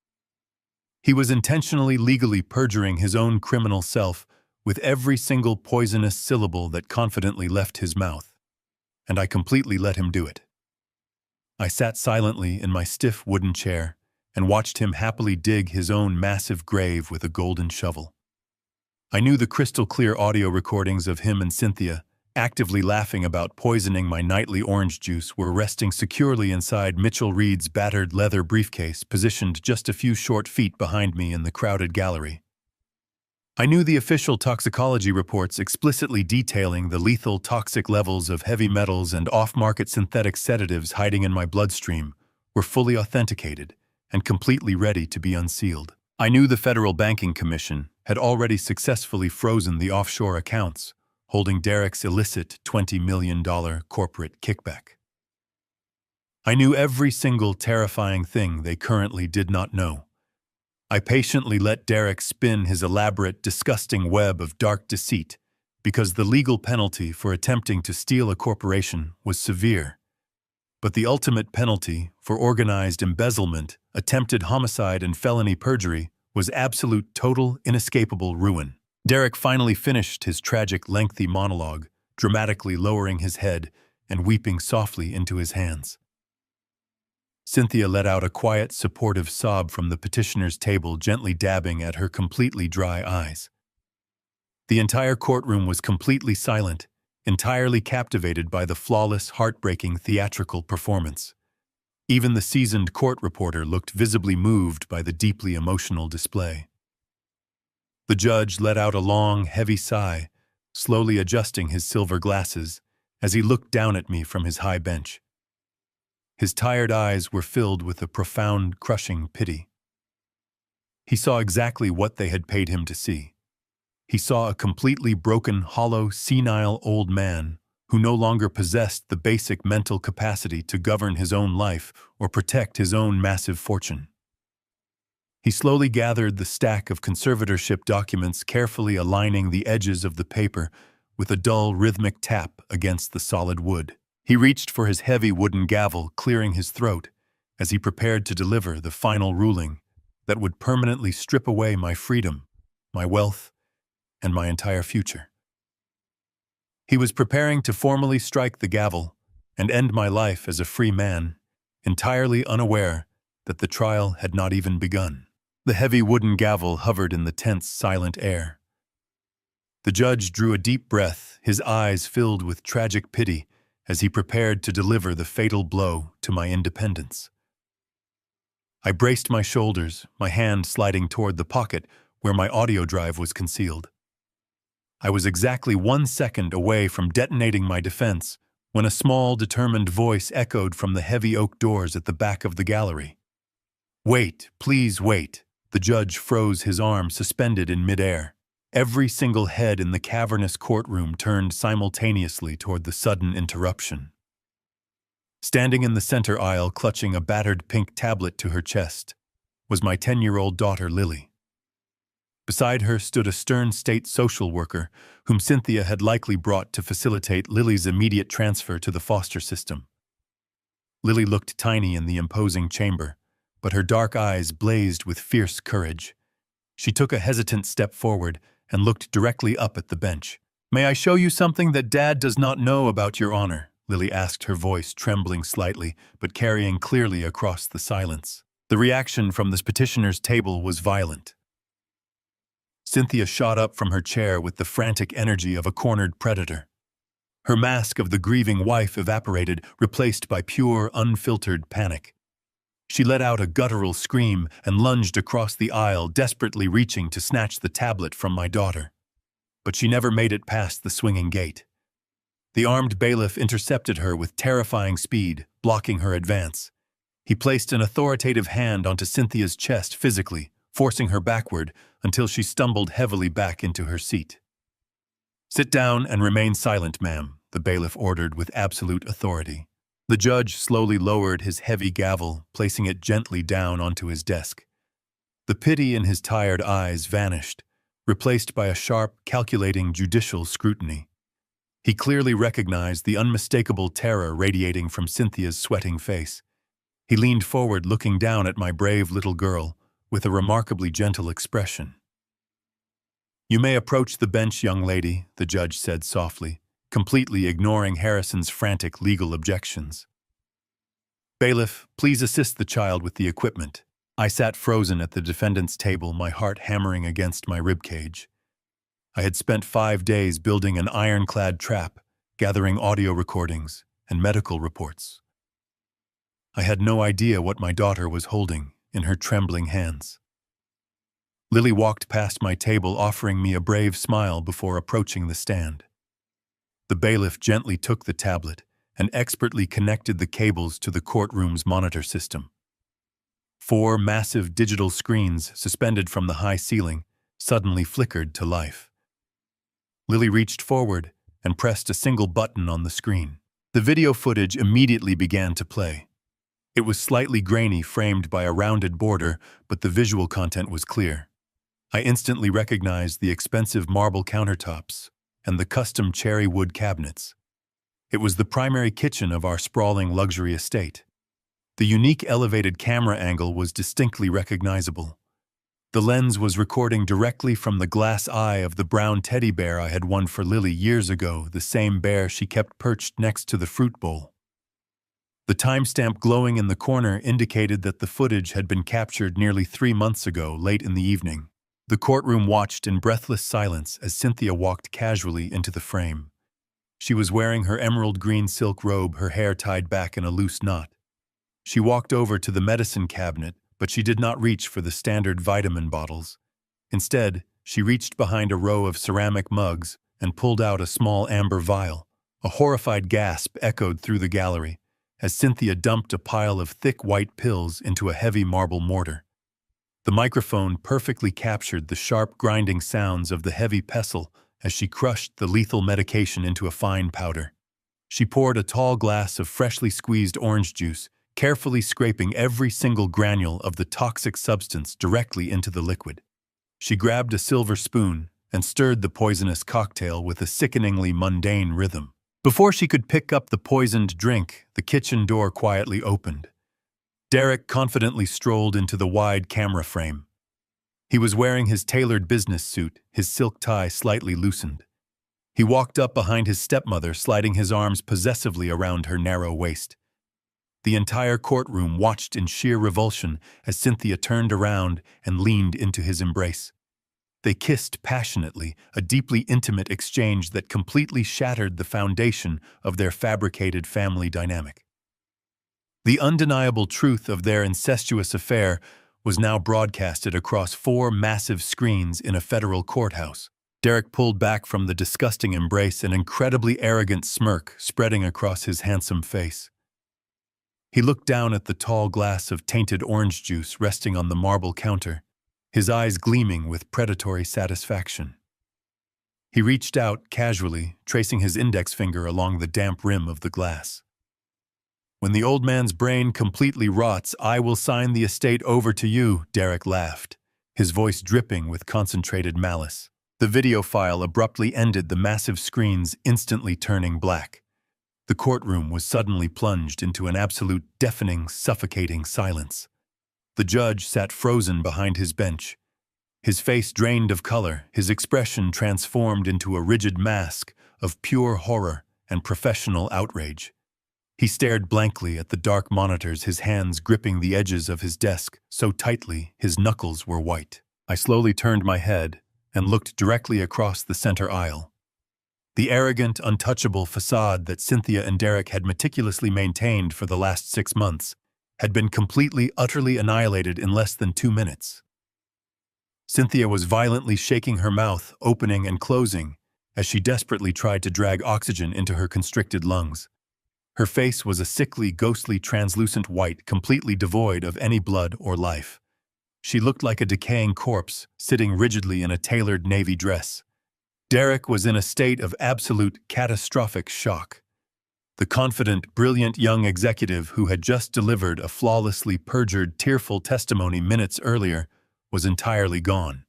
He was intentionally legally perjuring his own criminal self with every single poisonous syllable that confidently left his mouth, and I completely let him do it. I sat silently in my stiff wooden chair and watched him happily dig his own massive grave with a golden shovel. I knew the crystal-clear audio recordings of him and Cynthia, actively laughing about poisoning my nightly orange juice, were resting securely inside Mitchell Reed's battered leather briefcase positioned just a few short feet behind me in the crowded gallery. I knew the official toxicology reports explicitly detailing the lethal toxic levels of heavy metals and off-market synthetic sedatives hiding in my bloodstream were fully authenticated and completely ready to be unsealed. I knew the Federal Banking Commission had already successfully frozen the offshore accounts holding Derek's illicit $20 million corporate kickback. I knew every single terrifying thing they currently did not know. I patiently let Derek spin his elaborate, disgusting web of dark deceit because the legal penalty for attempting to steal a corporation was severe. But the ultimate penalty for organized embezzlement, attempted homicide, and felony perjury was absolute, total, inescapable ruin. Derek finally finished his tragic, lengthy monologue, dramatically lowering his head and weeping softly into his hands. Cynthia let out a quiet, supportive sob from the petitioner's table, gently dabbing at her completely dry eyes. The entire courtroom was completely silent, entirely captivated by the flawless, heartbreaking theatrical performance. Even the seasoned court reporter looked visibly moved by the deeply emotional display. The judge let out a long, heavy sigh, slowly adjusting his silver glasses as he looked down at me from his high bench. His tired eyes were filled with a profound, crushing pity. He saw exactly what they had paid him to see. He saw a completely broken, hollow, senile old man who no longer possessed the basic mental capacity to govern his own life or protect his own massive fortune. He slowly gathered the stack of conservatorship documents, carefully aligning the edges of the paper with a dull, rhythmic tap against the solid wood. He reached for his heavy wooden gavel, clearing his throat as he prepared to deliver the final ruling that would permanently strip away my freedom, my wealth, and my entire future. He was preparing to formally strike the gavel and end my life as a free man, entirely unaware that the trial had not even begun. The heavy wooden gavel hovered in the tense, silent air. The judge drew a deep breath, his eyes filled with tragic pity as he prepared to deliver the fatal blow to my independence. I braced my shoulders, my hand sliding toward the pocket where my audio drive was concealed. I was exactly 1 second away from detonating my defense when a small, determined voice echoed from the heavy oak doors at the back of the gallery. "Wait, please wait." The judge froze, his arm suspended in midair. Every single head in the cavernous courtroom turned simultaneously toward the sudden interruption. Standing in the center aisle, clutching a battered pink tablet to her chest, was my 10-year-old daughter, Lily. Beside her stood a stern state social worker, whom Cynthia had likely brought to facilitate Lily's immediate transfer to the foster system. Lily looked tiny in the imposing chamber, but her dark eyes blazed with fierce courage. She took a hesitant step forward and looked directly up at the bench. "May I show you something that Dad does not know about Your Honor?" Lily asked, her voice trembling slightly, but carrying clearly across the silence. The reaction from the petitioner's table was violent. Cynthia shot up from her chair with the frantic energy of a cornered predator. Her mask of the grieving wife evaporated, replaced by pure, unfiltered panic. She let out a guttural scream and lunged across the aisle, desperately reaching to snatch the tablet from my daughter. But she never made it past the swinging gate. The armed bailiff intercepted her with terrifying speed, blocking her advance. He placed an authoritative hand onto Cynthia's chest physically, forcing her backward until she stumbled heavily back into her seat. "Sit down and remain silent, ma'am," the bailiff ordered with absolute authority. The judge slowly lowered his heavy gavel, placing it gently down onto his desk. The pity in his tired eyes vanished, replaced by a sharp, calculating judicial scrutiny. He clearly recognized the unmistakable terror radiating from Cynthia's sweating face. He leaned forward, looking down at my brave little girl with a remarkably gentle expression. "You may approach the bench, young lady," the judge said softly, completely ignoring Harrison's frantic legal objections. "Bailiff, please assist the child with the equipment." I sat frozen at the defendant's table, my heart hammering against my ribcage. I had spent 5 days building an ironclad trap, gathering audio recordings and medical reports. I had no idea what my daughter was holding in her trembling hands. Lily walked past my table, offering me a brave smile before approaching the stand. The bailiff gently took the tablet and expertly connected the cables to the courtroom's monitor system. 4 massive digital screens suspended from the high ceiling suddenly flickered to life. Lily reached forward and pressed a single button on the screen. The video footage immediately began to play. It was slightly grainy, framed by a rounded border, but the visual content was clear. I instantly recognized the expensive marble countertops and the custom cherry wood cabinets. It was the primary kitchen of our sprawling luxury estate. The unique elevated camera angle was distinctly recognizable. The lens was recording directly from the glass eye of the brown teddy bear I had won for Lily years ago, the same bear she kept perched next to the fruit bowl. The timestamp glowing in the corner indicated that the footage had been captured nearly 3 months ago, late in the evening. The courtroom watched in breathless silence as Cynthia walked casually into the frame. She was wearing her emerald green silk robe, her hair tied back in a loose knot. She walked over to the medicine cabinet, but she did not reach for the standard vitamin bottles. Instead, she reached behind a row of ceramic mugs and pulled out a small amber vial. A horrified gasp echoed through the gallery as Cynthia dumped a pile of thick white pills into a heavy marble mortar. The microphone perfectly captured the sharp grinding sounds of the heavy pestle as she crushed the lethal medication into a fine powder. She poured a tall glass of freshly squeezed orange juice, carefully scraping every single granule of the toxic substance directly into the liquid. She grabbed a silver spoon and stirred the poisonous cocktail with a sickeningly mundane rhythm. Before she could pick up the poisoned drink, the kitchen door quietly opened. Derek confidently strolled into the wide camera frame. He was wearing his tailored business suit, his silk tie slightly loosened. He walked up behind his stepmother, sliding his arms possessively around her narrow waist. The entire courtroom watched in sheer revulsion as Cynthia turned around and leaned into his embrace. They kissed passionately, a deeply intimate exchange that completely shattered the foundation of their fabricated family dynamic. The undeniable truth of their incestuous affair was now broadcasted across 4 massive screens in a federal courthouse. Derek pulled back from the disgusting embrace, an incredibly arrogant smirk spreading across his handsome face. He looked down at the tall glass of tainted orange juice resting on the marble counter, his eyes gleaming with predatory satisfaction. He reached out casually, tracing his index finger along the damp rim of the glass. "When the old man's brain completely rots, I will sign the estate over to you," Derek laughed, his voice dripping with concentrated malice. The video file abruptly ended, the massive screens instantly turning black. The courtroom was suddenly plunged into an absolute deafening, suffocating silence. The judge sat frozen behind his bench. His face drained of color, his expression transformed into a rigid mask of pure horror and professional outrage. He stared blankly at the dark monitors, his hands gripping the edges of his desk so tightly his knuckles were white. I slowly turned my head and looked directly across the center aisle. The arrogant, untouchable facade that Cynthia and Derek had meticulously maintained for the last 6 months had been completely, utterly annihilated in less than 2 minutes. Cynthia was violently shaking her mouth, opening and closing, as she desperately tried to drag oxygen into her constricted lungs. Her face was a sickly, ghostly, translucent white, completely devoid of any blood or life. She looked like a decaying corpse, sitting rigidly in a tailored navy dress. Derek was in a state of absolute, catastrophic shock. The confident, brilliant young executive who had just delivered a flawlessly perjured, tearful testimony minutes earlier was entirely gone.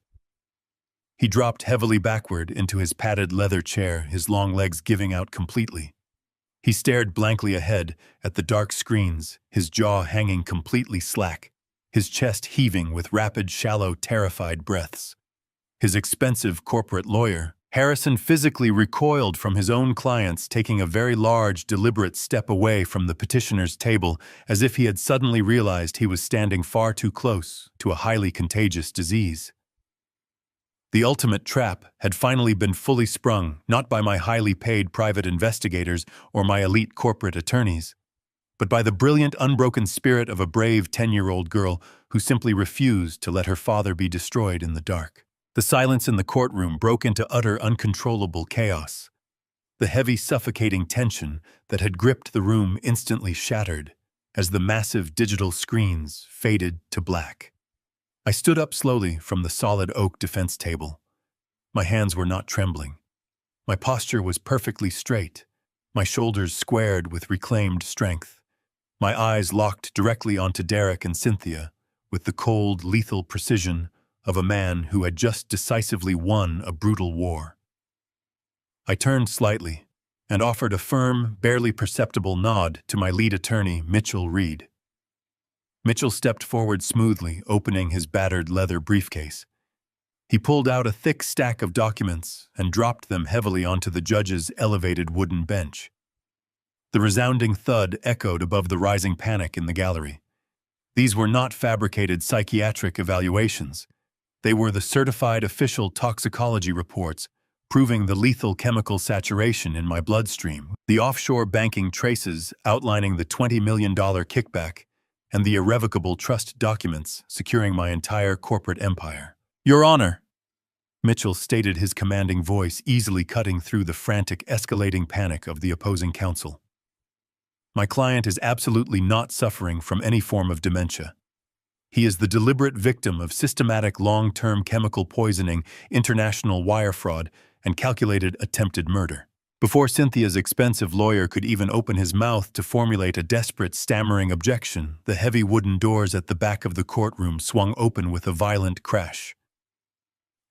He dropped heavily backward into his padded leather chair, his long legs giving out completely. He stared blankly ahead at the dark screens, his jaw hanging completely slack, his chest heaving with rapid, shallow, terrified breaths. His expensive corporate lawyer, Harrison, physically recoiled from his own clients, taking a very large, deliberate step away from the petitioner's table, as if he had suddenly realized he was standing far too close to a highly contagious disease. The ultimate trap had finally been fully sprung, not by my highly paid private investigators or my elite corporate attorneys, but by the brilliant, unbroken spirit of a brave 10-year-old girl who simply refused to let her father be destroyed in the dark. The silence in the courtroom broke into utter, uncontrollable chaos. The heavy, suffocating tension that had gripped the room instantly shattered as the massive digital screens faded to black. I stood up slowly from the solid oak defense table. My hands were not trembling. My posture was perfectly straight, my shoulders squared with reclaimed strength. My eyes locked directly onto Derek and Cynthia with the cold, lethal precision of a man who had just decisively won a brutal war. I turned slightly and offered a firm, barely perceptible nod to my lead attorney, Mitchell Reed. Mitchell stepped forward smoothly, opening his battered leather briefcase. He pulled out a thick stack of documents and dropped them heavily onto the judge's elevated wooden bench. The resounding thud echoed above the rising panic in the gallery. These were not fabricated psychiatric evaluations. They were the certified official toxicology reports proving the lethal chemical saturation in my bloodstream, the offshore banking traces outlining the $20 million kickback, and the irrevocable trust documents securing my entire corporate empire. "Your Honor," Mitchell stated, his commanding voice easily cutting through the frantic, escalating panic of the opposing counsel. "My client is absolutely not suffering from any form of dementia. He is the deliberate victim of systematic long-term chemical poisoning, international wire fraud, and calculated attempted murder. Before Cynthia's expensive lawyer could even open his mouth to formulate a desperate, stammering objection, the heavy wooden doors at the back of the courtroom swung open with a violent crash.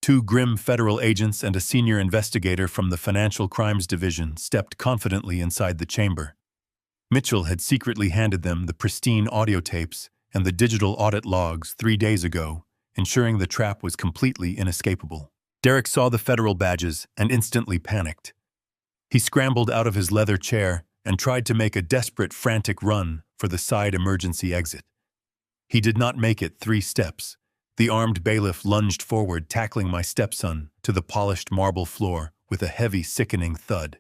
Two grim federal agents and a senior investigator from the Financial Crimes Division stepped confidently inside the chamber. Mitchell had secretly handed them the pristine audio tapes and the digital audit logs 3 days ago, ensuring the trap was completely inescapable. Derek saw the federal badges and instantly panicked. He scrambled out of his leather chair and tried to make a desperate, frantic run for the side emergency exit. He did not make it 3 steps. The armed bailiff lunged forward, tackling my stepson to the polished marble floor with a heavy, sickening thud.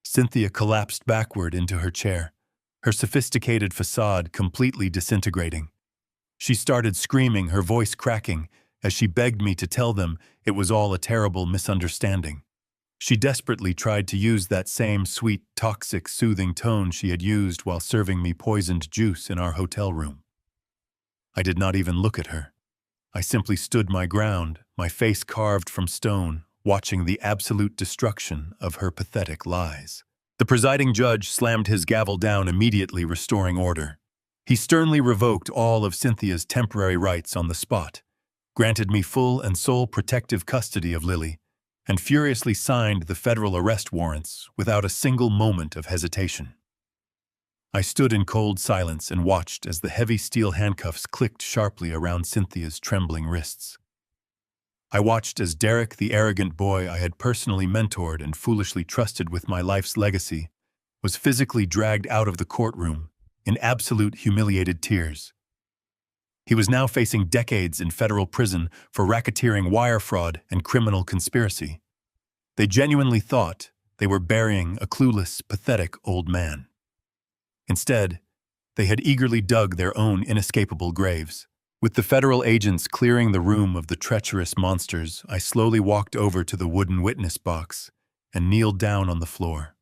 Cynthia collapsed backward into her chair, her sophisticated facade completely disintegrating. She started screaming, her voice cracking, as she begged me to tell them it was all a terrible misunderstanding. She desperately tried to use that same sweet, toxic, soothing tone she had used while serving me poisoned juice in our hotel room. I did not even look at her. I simply stood my ground, my face carved from stone, watching the absolute destruction of her pathetic lies. The presiding judge slammed his gavel down, immediately restoring order. He sternly revoked all of Cynthia's temporary rights on the spot, granted me full and sole protective custody of Lily, and furiously signed the federal arrest warrants without a single moment of hesitation. I stood in cold silence and watched as the heavy steel handcuffs clicked sharply around Cynthia's trembling wrists. I watched as Derek, the arrogant boy I had personally mentored and foolishly trusted with my life's legacy, was physically dragged out of the courtroom in absolute humiliated tears. He was now facing decades in federal prison for racketeering, wire fraud, and criminal conspiracy. They genuinely thought they were burying a clueless, pathetic old man. Instead, they had eagerly dug their own inescapable graves. With the federal agents clearing the room of the treacherous monsters, I slowly walked over to the wooden witness box and kneeled down on the floor.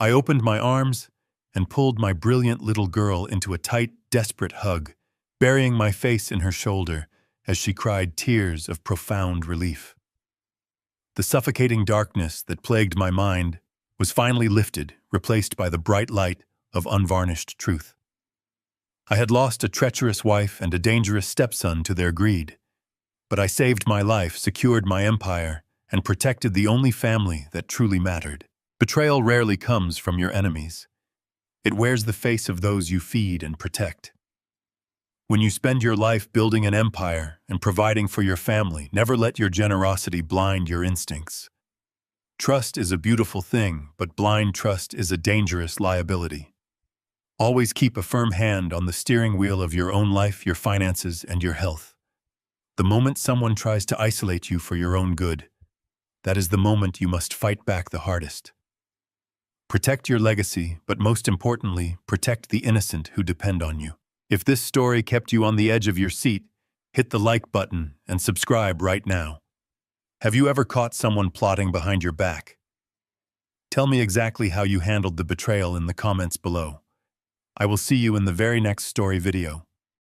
I opened my arms and pulled my brilliant little girl into a tight, desperate hug, burying my face in her shoulder as she cried tears of profound relief. The suffocating darkness that plagued my mind was finally lifted, replaced by the bright light of unvarnished truth. I had lost a treacherous wife and a dangerous stepson to their greed, but I saved my life, secured my empire, and protected the only family that truly mattered. Betrayal rarely comes from your enemies. It wears the face of those you feed and protect. When you spend your life building an empire and providing for your family, never let your generosity blind your instincts. Trust is a beautiful thing, but blind trust is a dangerous liability. Always keep a firm hand on the steering wheel of your own life, your finances, and your health. The moment someone tries to isolate you for your own good, that is the moment you must fight back the hardest. Protect your legacy, but most importantly, protect the innocent who depend on you. If this story kept you on the edge of your seat, hit the like button and subscribe right now. Have you ever caught someone plotting behind your back? Tell me exactly how you handled the betrayal in the comments below. I will see you in the very next story video.